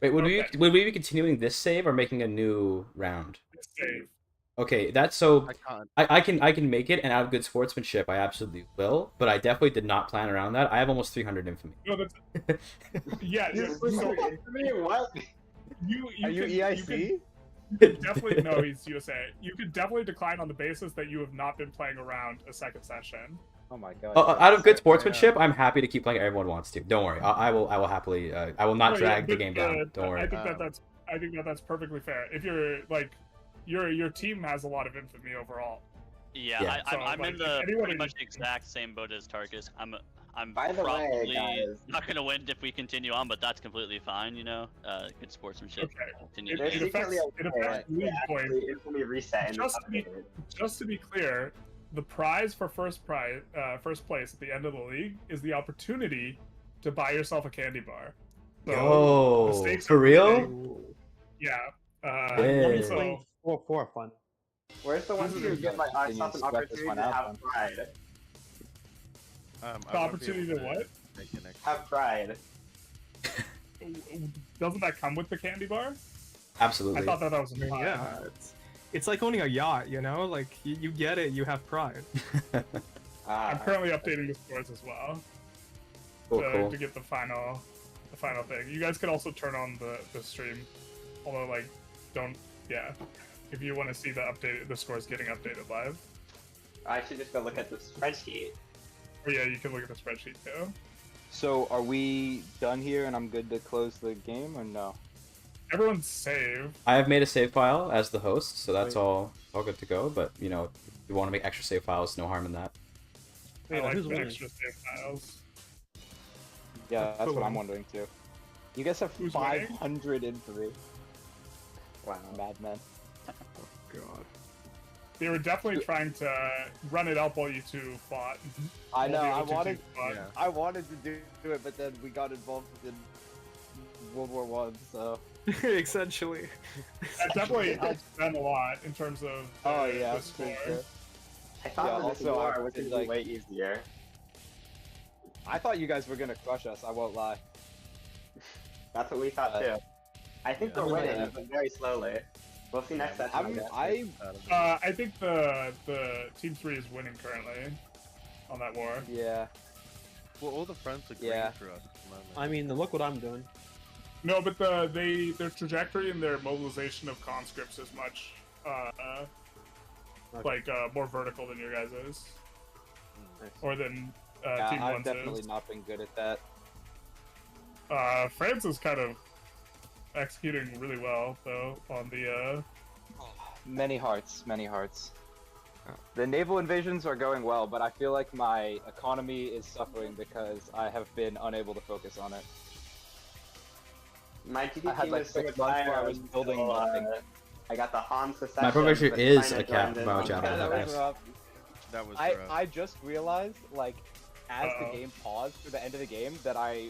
Wait, would Okay. we be continuing this save or making a new round? Save. Okay, that's so. I can't. I can make it, and out of good sportsmanship, I absolutely will. But I definitely did not plan around that. I have almost 300 infamy. No, that's. Yeah. So What? you Are you can- EIC? You could definitely no, he's USA. You could definitely decline on the basis that you have not been playing around a second session. Oh my god. Out of good sportsmanship, I'm happy to keep playing. Everyone wants to. Don't worry. I will happily. I will not No, drag the but, game down. Don't I worry. think that's perfectly fair. If you're like, your team has a lot of infamy overall. Yeah, Yeah. I'm So, in like, the anyone pretty in- much the exact same boat as Tarkus. I'm By the way, probably guys. not gonna win if we continue on, but that's completely fine. You know, good sportsmanship. Okay. Continue. They're It secretly affects okay. league points. Actually, infamy reset. And Just to be clear, the prize for first place at the end of the league is the opportunity to buy yourself a candy bar. So, the Oh, stakes for are real? big. Yeah. Yeah. So For fun. Where's the one This is who get Can you myself an sweat this opportunity one to out, have then? pride? Oh, I the won't be opportunity able to what? make it next Have pride. Doesn't that come with the candy bar? Absolutely. I thought that was I mean, fine. yeah, it's like owning a yacht, you know? Like, you get it, you have pride. I'm currently updating the scores as well cool. to get the final thing. You guys could also turn on the stream, although like if you want to see the scores getting updated live. I should just go look at the spreadsheet. Or yeah, you can look at the spreadsheet too. So are we done here and I'm good to close the game or no? Everyone's saved. I have made a save file as the host, so that's all good to go. But if you want to make extra save files, no harm in that. I like who's the winning? extra save files. Yeah, that's what I'm wondering too. You guys have Who's winning? 503. Wow. Madman. God. They were definitely trying to run it up while you two fought. I know. While I the other two wanted. teams fought. Yeah. I wanted to do it, but then we got involved in World War One. So. Essentially. That definitely helps them a lot in terms of Oh the yeah. score. For sure. I thought Yeah, this also, war I was did, gonna be like- way easier. I thought you guys were gonna crush us. I won't lie. That's what we thought too. I think Yeah. we're winning, Yeah. but very slowly. We'll see next session. I guess. I think the Team 3 is winning currently on that war. Yeah. Well, all the fronts are green Yeah. for us at the moment. I mean, look what I'm doing. No, but their trajectory and their mobilization of conscripts is much more vertical than your guys' is, or than Yeah, Team I've 1's definitely is. not been good at that. France is kind of executing really well though on the Many hearts, many hearts. The naval invasions are going well, but I feel like my economy is suffering because I have been unable to focus on it. My GDP I had, like, was so 6 much months where I higher was building until, nothing. I got the Han secession. My pressure but is China a cap joined in about on Java. Canada. That was rough. That was I rough. just realized, like, as Uh-oh. the game paused for the end of the game, that I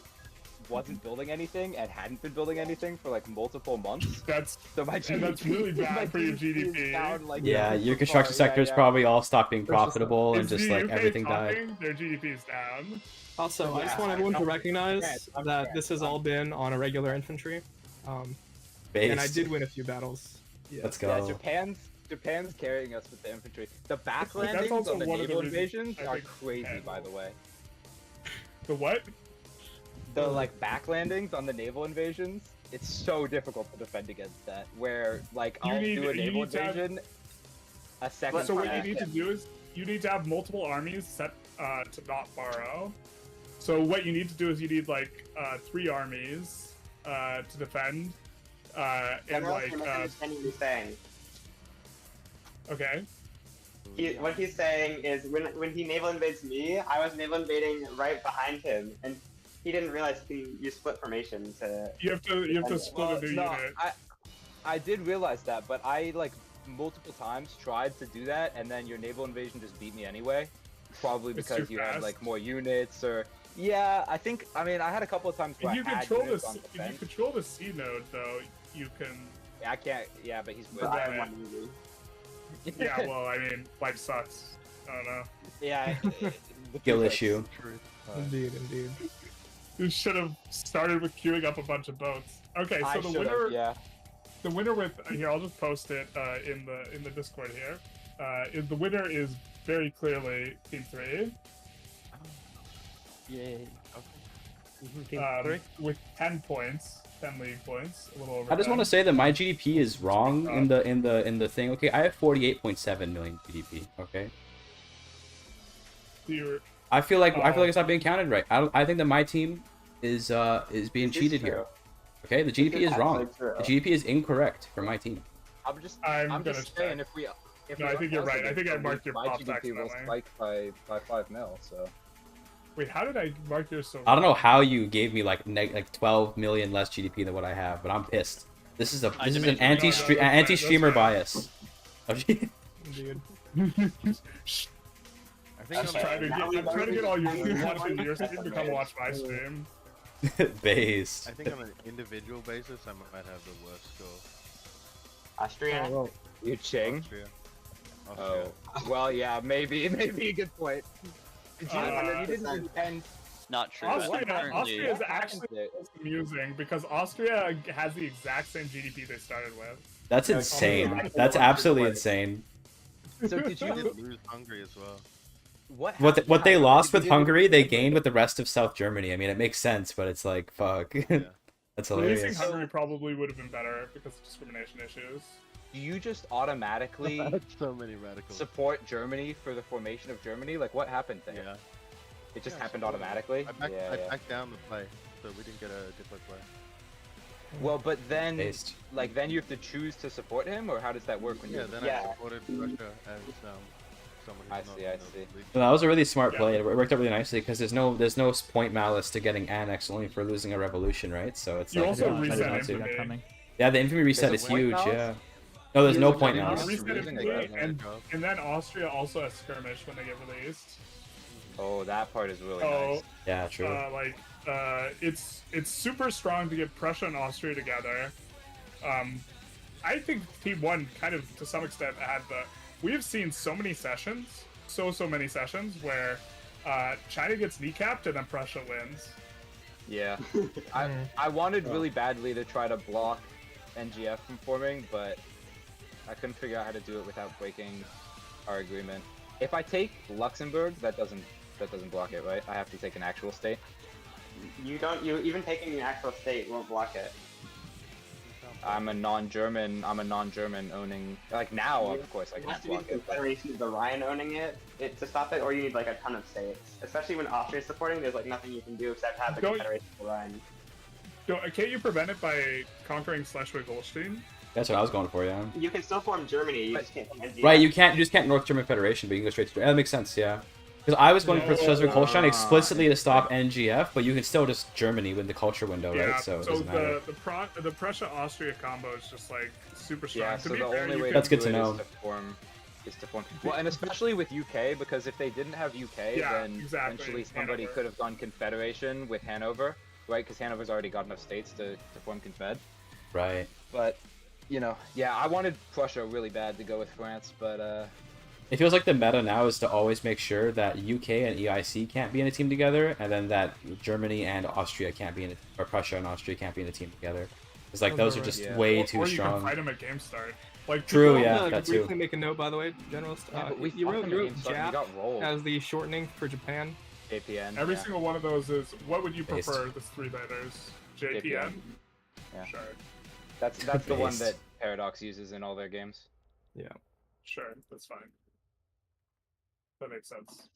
wasn't building anything and hadn't been building anything for like multiple months. that's So my and that's really bad for your is GDP. down, like, Yeah, super your construction far. sectors Yeah. probably all stopped being It's just- profitable and Is just the like UK everything died. talking? Their GDP is down. Also, I just want everyone to recognize that this has all been on a regular infantry. And I Based. did win a few battles. Yeah. Let's Yeah, go. Japan's carrying us with the infantry. The back Like, that's landings also on the one of the naval reasons invasions I are think crazy, Japan by will. the way. The what? The like back landings on the naval invasions, it's so difficult to defend against that. Where like You I'll need- do a you naval need to have- invasion, a second. So what time. you need to do is you need to have multiple armies set to not borrow. So what you need to do is you need like 3 armies to defend, and General, like you're misunderstanding what he's saying. okay. What he's saying is when he naval invades me, I was naval invading right behind him, and he didn't realize he can use split formation to. You have to split Well, a new no, unit. I did realize that, but I like multiple times tried to do that, and then your naval invasion just beat me anyway. Probably It's because too you had fast. like more units, or yeah, I had a couple of times where If you I had control units this, on if you defense. control the C node though, you can. I can't. Yeah, but he's with But I Yeah. won easy. Yeah, well, I mean, life sucks. I don't know. Yeah. the Skill truth is- issue. Truth. Indeed, indeed. You should have started with queuing up a bunch of boats. Okay, so I the should've, winner, yeah. the winner with here, I'll just post it in the Discord here. The winner is very clearly Team 3. Yay. Team three. With 10 points, 10 league points, a little over. I just 10. want to say that my GDP is wrong in the thing. Okay, I have 48.7 million GDP. Okay, You're- I feel like it's not being counted right. I think that my team is being This is cheated true. here. Okay, the GDP is is wrong. actually true. The GDP is incorrect for my team. I'm just I'm saying gonna if we. If No, we I think you're right. I unpause think I it, marked your my props GDP will accidentally. spike by 5 mil. So Wait, how did I mark yours so? I don't know how you gave me like 12 million less GDP than what I have, but I'm pissed. This is an demand- anti-streamer bias. Indeed. I think I'm on trying to the, get. Now we I'm trying to get all you learn- watching your stream to come watch my stream. Based. I think on an individual basis, I might have the worst score. Austria. Oh, you Ching. Austria. Oh, well, yeah, maybe a good point. Did you, you didn't intend. Not true. Austria is What actually happened to- amusing because Austria has the exact same GDP they started with. That's Yeah, insane. That's absolutely insane. So did We you? did lose Hungary as well. What they lost with Did you- Hungary, they gained with the rest of South Germany. I mean, it makes sense, but it's like fuck. That's Releasing hilarious. Hungary probably would have been better because of discrimination issues. Do you just automatically So many radicals. support Germany for the formation of Germany? Like, what happened there? Yeah. It just Yeah, happened so automatically. I backed, yeah, I yeah. backed down the play, so we didn't get a diplo play. Well, but then, Based. like, then you have to choose to support him, or how does that work when Yeah, you? then I supported Russia as someone who's I not see, in I the see. league. Well, that was a really smart Yeah. play. It worked out really nicely because there's no point malice to getting annexed only for losing a revolution, right? So it's You like also I did reset not see infamy. that. coming. Yeah, the infamy reset There's is a point huge. now? Yeah. No, there's no Huge. point I now. didn't Reset losing infamy, again. and then Austria also has skirmish when they get released. Oh, that part is really So, nice. Yeah, true. it's super strong to get Prussia and Austria together. I think Team 1 kind of, to some extent, had the... We have seen so many sessions, so many sessions, where China gets kneecapped and then Prussia wins. Yeah. I wanted really badly to try to block NGF from forming, but I couldn't figure out how to do it without breaking our agreement. If I take Luxembourg, that doesn't block it, right? I have to take an actual state. You even taking an actual state won't block it. I'm a non-German owning, like now, of course, I It can has to be block the it. Confederation of the Rhine owning it to stop it, or you need like a ton of states. Especially when Austria is supporting, there's like nothing you can do except have the Confederation of the Rhine. Can't you prevent it by conquering Schleswig-Holstein? That's what I was going for, yeah. You can still form Germany, you just can't form NGF. Right, you just can't North German Federation, but you can go straight to... That makes sense, yeah. Because I was going for Schleswig-Holstein explicitly to stop NGF, but you can still just Germany with the culture window, right? So it doesn't matter. the Prussia-Austria combo is just like super strong. Yeah, To so be the fair, only you way can- That's good to know. is to form. Well, and especially with UK, because if they didn't have UK, Yeah, then exactly, eventually somebody Hanover. could have gone Confederation with Hanover, right? Because Hanover's already got enough states to form Confed. Right. But, you know, yeah, I wanted Prussia really bad to go with France, but It feels like the meta now is to always make sure that UK and EIC can't be in a team together, and then that Germany and Austria can't be in or Prussia and Austria can't be in a team together. It's like those are just Yeah. way or too you strong. can fight them at game start. Like True, people- yeah, to that briefly too. make a note, by the way, Generalist. yeah, but we you fought wrote, them you at wrote game start, we JAP got rolled. as the shortening for Japan. JPN. Every yeah. single one of those is what would you Based. prefer? The three letters, JPN. Yeah. Sure, That's the one Based. that Paradox uses in all their games. Yeah. sure, that's fine. That makes sense.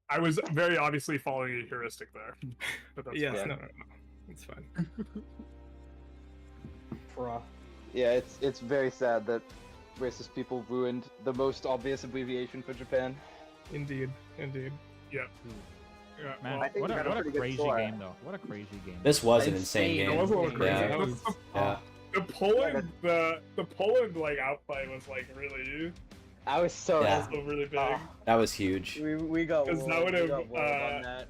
I was very obviously following a heuristic there, but that's Yes, fine. no, it's fine. Yeah, it's very sad that racist people ruined the most obvious abbreviation for Japan. Indeed. Yeah, Man, well, I think what we got a a pretty good crazy score. game though. What a crazy game. This was an insane Insane. it game. was a little crazy. Yeah. That was Yeah. The Poland like outplay was like really I was so Yeah. also really big. That was huge. we got 'Cause that rolled, we would've, got rolled on that.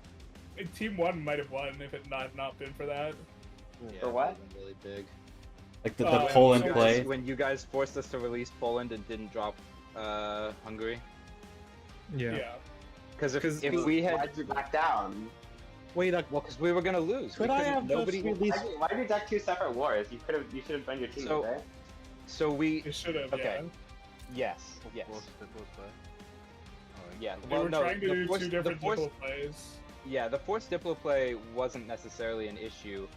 Team 1 might have won if it not been for that. Yeah, For what? that would've been really big. Like the Oh, Poland so play. When you guys forced us to release Poland and didn't drop Hungary. Yeah. Because if 'Cause we had Why'd you back down? Wait, well, because we were gonna lose. could We I couldn't- have nobody? just released? Why did you deck two separate wars? You should have done your team, So- right? So we It should have. Okay. Yeah. yes. Yeah. They Well, were no, trying to the do force- two the different force- diplo plays. Yeah, the forced diplo play wasn't necessarily an issue.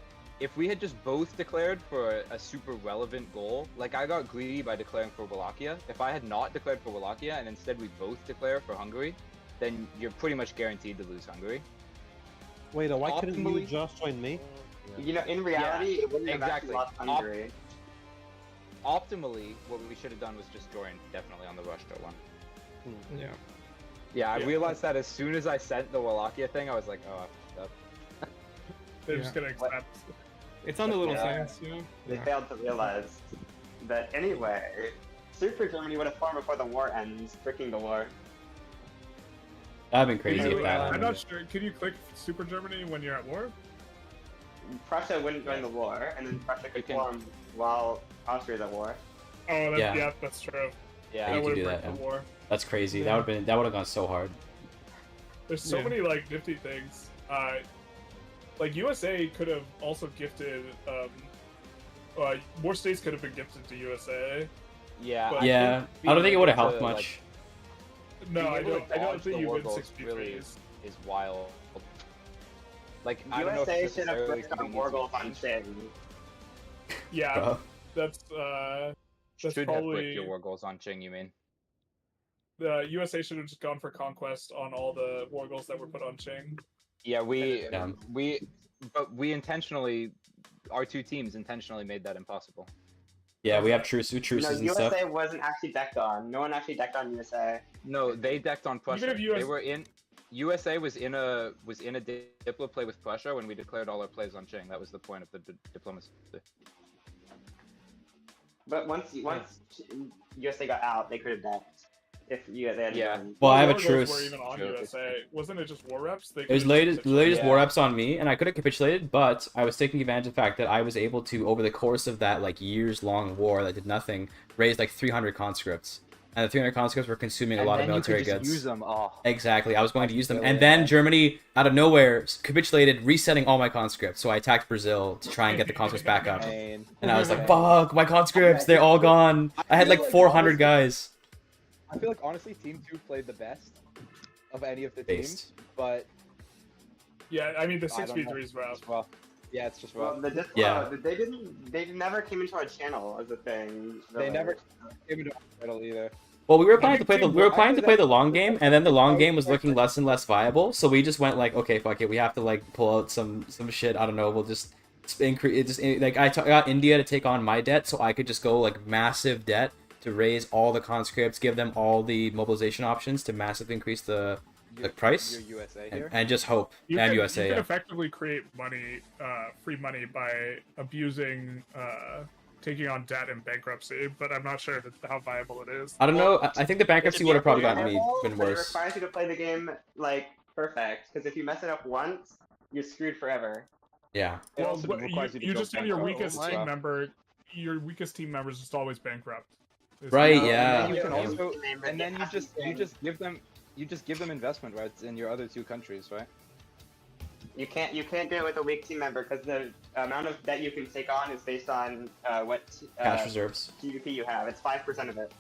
If we had just both declared for a super relevant goal, like I got greedy by declaring for Wallachia. If I had not declared for Wallachia and instead we both declare for Hungary, then you're pretty much guaranteed to lose Hungary. Wait, why couldn't you Optimally- just join me? You know, in reality, it wouldn't have actually exactly. lost Hungary. Optimally, what we should have done was just join definitely on the Russia one. Yeah. Yeah, I Yeah. realized that as soon as I sent the Wallachia thing, I was like, oh, I fucked up. They're just Yeah. gonna accept. It's on the little Yeah. things, you know? They Yeah. failed to realize that anyway, Super Germany would have formed before the war ends, breaking the war. That'd been crazy if that I'm happened. not sure. Can you click Super Germany when you're at war? Prussia wouldn't join the war, and then Prussia could can- form while Austria's at war. Oh, that's, Yeah. yeah, that's true. Yeah, you That can would do have that, broken the yeah. war. That's crazy. Yeah. That would have gone so hard. There's so Yeah. many like nifty things. Like USA could have also gifted. More states could have been gifted to USA. yeah. But- Yeah, think I don't think it would have being helped able to, much. No, Being I able to don't. I don't dodge think the you war win goals 6 really is. is wild. Like, I don't know if USA it's should have necessarily pushed on convenient war to goals on change. Ching. Yeah, Bro. that's Should have probably bricked your war goals on Ching, you mean? the USA should have just gone for conquest on all the war goals that were put on Ching. Yeah, Yeah. but we intentionally, our two teams intentionally made that impossible. Yeah, we have truces No, and USA stuff. wasn't actually decked on. No one actually decked on USA. No, they decked on Prussia. if US They were in. USA was in a diplo play with Prussia when we declared all our plays on Ching. That was the point of the diplomacy. But once USA got out, they could have decked. If you they had Yeah. joined. Well, I have a War Goals were truce. even on True. USA. Wasn't it just war reps? They It was could've latest, capitulated. latest Yeah. war ups on me, and I could have capitulated, but I was taking advantage of the fact that I was able to, over the course of that like years-long war that did nothing, raise like 300 conscripts, and the 300 conscripts were consuming a And lot then of military you could just goods. use them. Oh. Exactly, I was going to use them, and Brilliant, then man. Germany, out of nowhere, capitulated, resetting all my conscripts. So I attacked Brazil to try and get the conscripts back up, Man. and I was like, "Fuck, my conscripts, they're all gone." I had feel like like 400 honestly- guys. I feel like honestly, Team 2 played the best of any of the teams, Based. but Yeah, I mean the I don't know. 6v3s route. it's rough. Yeah, it's just Well, rough. the Dispo, Yeah. they never came into our channel as a thing. They really. never came into our title either. Well, we were planning to play the Actually, long game, and then the long game was looking less and less viable. So we just went like, okay, fuck it, we have to like pull out some shit. I don't know. We'll just increase. Like I got India to take on my debt, so I could just go like massive debt to raise all the conscripts, give them all the mobilization options to massively increase the price, You're USA and, here. and just hope. You And can, USA, you can yeah. effectively create money, free money by abusing, taking on debt and bankruptcy, but I'm not sure how viable it is. I don't know. I think the bankruptcy would have probably gotten me been But it worse. requires you to play the game like perfect, because if you mess it up once, you're screwed forever. Yeah. It Well, also requires you to you go just have your bankrupt. weakest Oh, team wow. member. Your weakest team members just always bankrupt. Is- Right, No, yeah. and then You can you also, can and then you have to just give them investment rights in your other two countries, right? You can't do it with a weak team member because the amount of debt you can take on is based on what Cash reserves. GDP you have. It's 5% of it.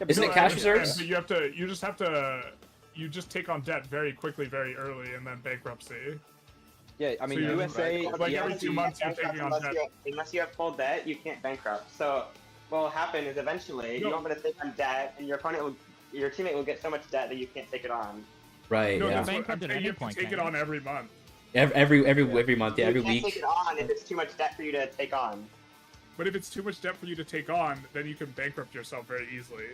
Isn't No, it I cash understand, reserves? But you just take on debt very quickly, very early, and then bankruptcy. Yeah, I mean So you're USA. right. Like every EIC 2 months, you're Bankrupt taking on unless debt. unless you have full debt, you can't bankrupt. So what will happen is eventually No. you won't be able to take on debt, and your teammate will get so much debt that you can't take it on. Right, No, yeah. that's what Bankrupt I'm at saying. any You have point, to take can't it you? on every month. Every month, yeah, every you can't take week. it on if it's too much debt for you to take on. But if it's too much debt for you to take on, then you can bankrupt yourself very easily.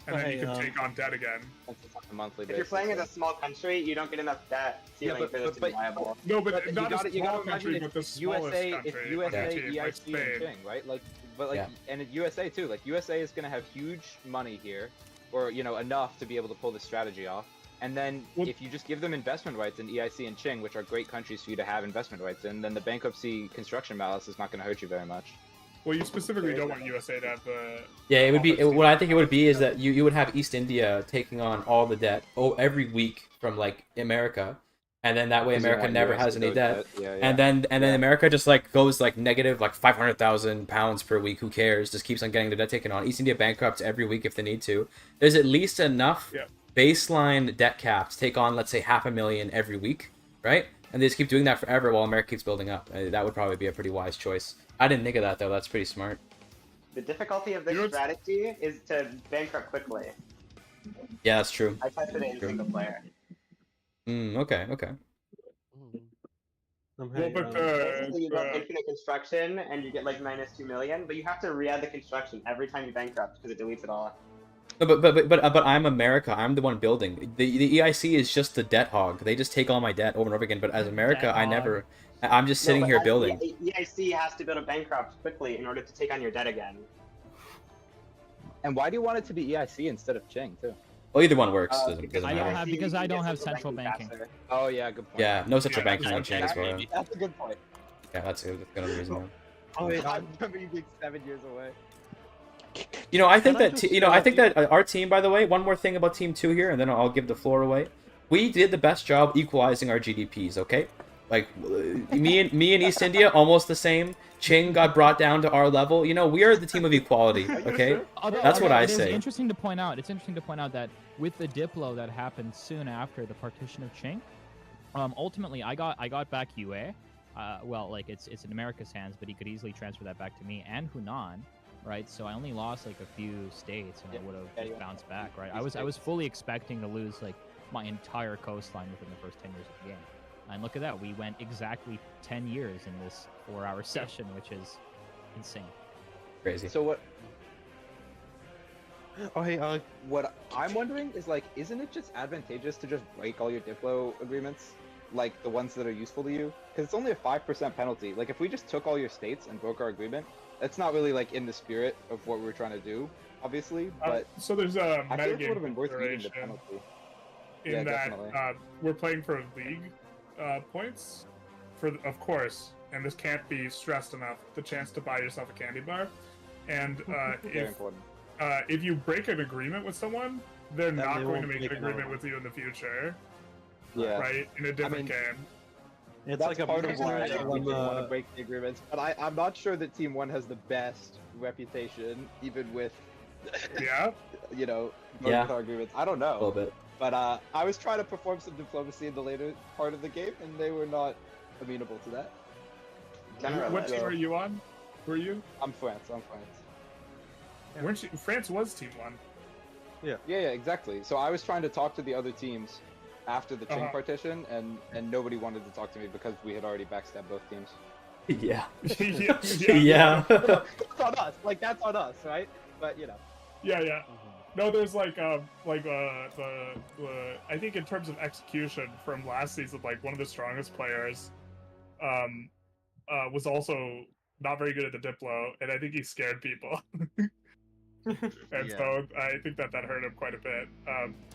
And then you can take on debt again. On a monthly If you're basis, playing as yeah. a small country, you don't get enough debt ceiling but- for this to but- be viable. No, but you not gotta- a you small gotta country, imagine but the if smallest USA, country. if USA, team, like EIC, and Spain. Ching, right? Like, but like, Yeah. and in USA too. Like USA is gonna have huge money here, or enough to be able to pull this strategy off. And then Well- if you just give them investment rights in EIC and Ching, which are great countries for you to have investment rights in, then the bankruptcy construction malice is not gonna hurt you very much. Well, you specifically don't want USA to have the. Yeah, it would be. offense What team. I think it would be is that you would have East India taking on all the debt every week from like America, and then that way Because you America want never US has to any go debt, Yeah, yeah. and then Yeah. America just like goes like negative like 500,000 pounds per week. Who cares? Just keeps on getting their debt taken on. East India bankrupts every week if they need to. There's at least enough Yeah. baseline debt cap to take on, let's say, 500,000 every week, right? And they just keep doing that forever while America keeps building up. That would probably be a pretty wise choice. I didn't think of that though. That's pretty smart. The difficulty of this You know what's- strategy is to bankrupt quickly. Yeah, that's true. I tested it in True. single player. Okay. Well, but Basically, you go the infinite construction and you get like -2 million, but you have to re-add the construction every time you bankrupt because it deletes it all. No, but I'm America. I'm the one building. The EIC is just the debt hog. They just take all my debt over and over again. But as America, Debt I hog. never. I'm just sitting No, but here as building. EIC has to build a bankrupt quickly in order to take on your debt again. And why do you want it to be EIC instead of Ching too? Well, either one works. Doesn't Because I don't matter. have- EIC, because you I can don't get have central central banking. faster. Oh yeah, good point. Yeah, no central Yeah, banking on Ching as well. maybe. That's a good point. Yeah, that's gonna be reasonable. Oh, wait, I remember you being 7 years away. I think Can I that just I think that our team. By the way, one more thing about Team 2 here, and then I'll give the floor away. We did the best job equalizing our GDPs. Okay, like me and East India almost the same. Ching got brought down to our level. We are the team of equality. Okay. That's what I it is say. interesting to point out. It's interesting to point out that with the Diplo that happened soon after the partition of Ching, ultimately I got back UA. Well, like it's in America's hands, but he could easily transfer that back to me and Hunan, right? So I only lost like a few states, and I would have just bounced back, right? I was fully expecting to lose like my entire coastline within the first 10 years of the game, and look at that, we went exactly 10 years in this 4-hour session, which is insane. Crazy. So what? Oh, hey, What I'm wondering is like, isn't it just advantageous to just break all your Diplo agreements? like the ones that are useful to you, because it's only a 5% penalty. Like if we just took all your states and broke our agreement, that's not really like in the spirit of what we're trying to do, obviously. But so there's a I feel like it would metagame have been worth eating the consideration penalty. in Yeah, that definitely. we're playing for league points, of course, and this can't be stressed enough. The chance to buy yourself a candy bar, and Very important. if you break an agreement with someone, they're Then not they going to won't make make an another agreement one. with you in the future, Yeah. right? In a different game. It's That's like a part of person why I that think we didn't want to break the agreements. But I'm not sure that Team 1 has the best reputation, even with, Yeah. you know, Yeah. with our agreements. I don't A little know. bit. But I was trying to perform some diplomacy in the later part of the game, and they were not amenable to that. What team So- are you on? Who are you? I'm France. Weren't you? France was Team 1. Yeah, exactly. So I was trying to talk to the other teams after the chain partition, and nobody wanted to talk to me because we had already backstabbed both teams. Yeah. Yeah. That's on us. Like that's on us, right? But you know. Yeah. No, there's like the I think in terms of execution from last season, like one of the strongest players, was also not very good at the Diplo, and I think he scared people. And so I think that hurt him quite a bit,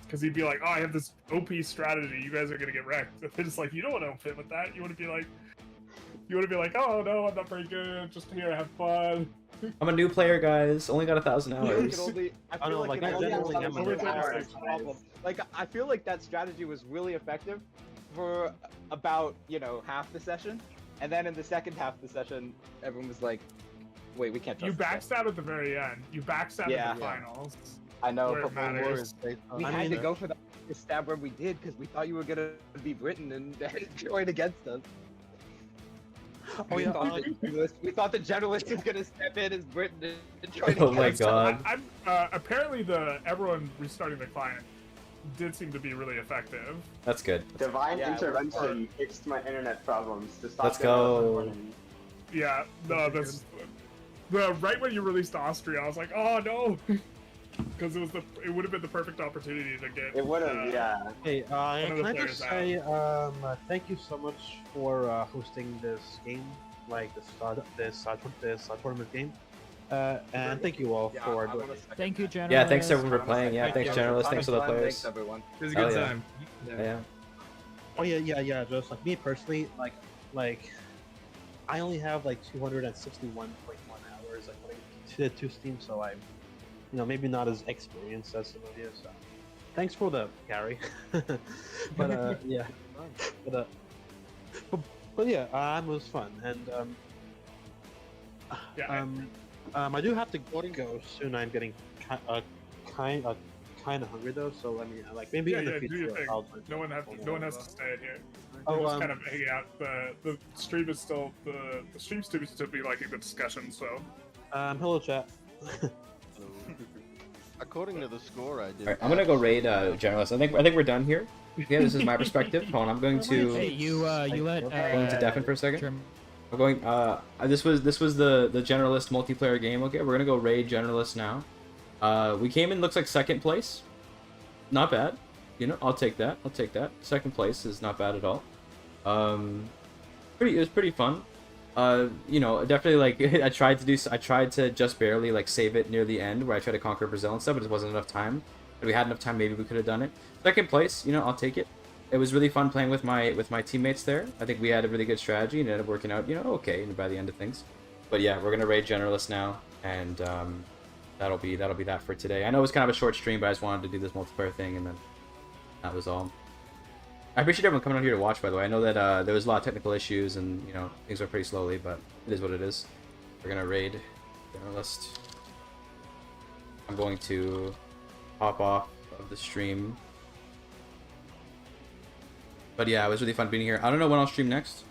because he'd be like, "Oh, I have this OP strategy. You guys are gonna get wrecked." And they're just like, "You don't want to fit with that. You want to be like, oh no, I'm not very good. Just here to have fun." I'm a new player, guys. Only got 1,000 I hours. feel like I it only generally has am one a problem. Like I feel like that strategy was really effective for about half the session, and then in the second half of the session, everyone was like, "Wait, we can't." You backstab at the very end. You backstab at the finals. I know, where it but matters. we had to go for the stab when we did because we thought you were gonna be Britain and join against us. Oh we yeah, thought the generalist was gonna step in as Britain and join Oh my against us. god. I'm apparently everyone restarting the client did seem to be really effective. That's good. Divine Yeah, intervention fixed my internet problems to stop. Let's go. Yeah, no, that's right when you released Austria, I was like, oh no, because it would have been the perfect opportunity to get. It would have, yeah. Hey, of the can I players just say, thank you so much for hosting this game, like this tournament game, and thank you all for doing it. Thank you, General. Yeah, thanks everyone for playing. Yeah, thanks Generalist. Thanks for the Thanks players. everyone. It was a Hell good yeah. time. Yeah. Oh yeah. Just like me personally, like I only have like 261.1 hours like playing to Steam, so I'm, maybe not as experienced as some of you. So thanks for the carry. But yeah, but yeah, it was fun, and I do have to go soon. I'm getting kind of hungry though, so I mean, like maybe in the do your future thing. I'll. No one has to stay in here. Oh, We're just kind of hanging out. The stream is still the stream seems to be liking the discussion. So Hello chat. According to the score, I did. Alright, I'm gonna go raid Generalist. I think we're done here. Yeah, this is my perspective. Hold on, I'm going to Hey, you let going to Devin for a second. Germ- I'm going. This was the Generalist multiplayer game. Okay, we're gonna go raid Generalist now. We came in, looks like second place. Not bad. I'll take that. Second place is not bad at all. It was pretty fun. Definitely like I tried to just barely like save it near the end where I tried to conquer Brazil and stuff, but it wasn't enough time. If we had enough time, maybe we could have done it. Second place, I'll take it. It was really fun playing with my teammates there. I think we had a really good strategy and it ended up working out, okay by the end of things. But yeah, we're gonna raid Generalist now, and that'll be that for today. I know it was kind of a short stream, but I just wanted to do this multiplayer thing, and then that was all. I appreciate everyone coming out here to watch, by the way. I know that there was a lot of technical issues and, things went pretty slowly, but it is what it is. We're going to raid Generalist. I'm going to hop off of the stream. But yeah, it was really fun being here. I don't know when I'll stream next.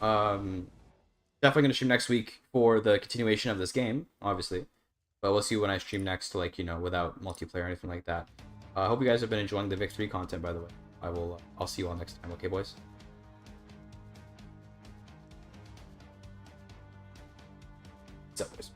Definitely going to stream next week for the continuation of this game, obviously. But we'll see when I stream next, like, without multiplayer or anything like that. I hope you guys have been enjoying the Vic 3 content, by the way. I'll see you all next time, okay, boys? What's up, boys?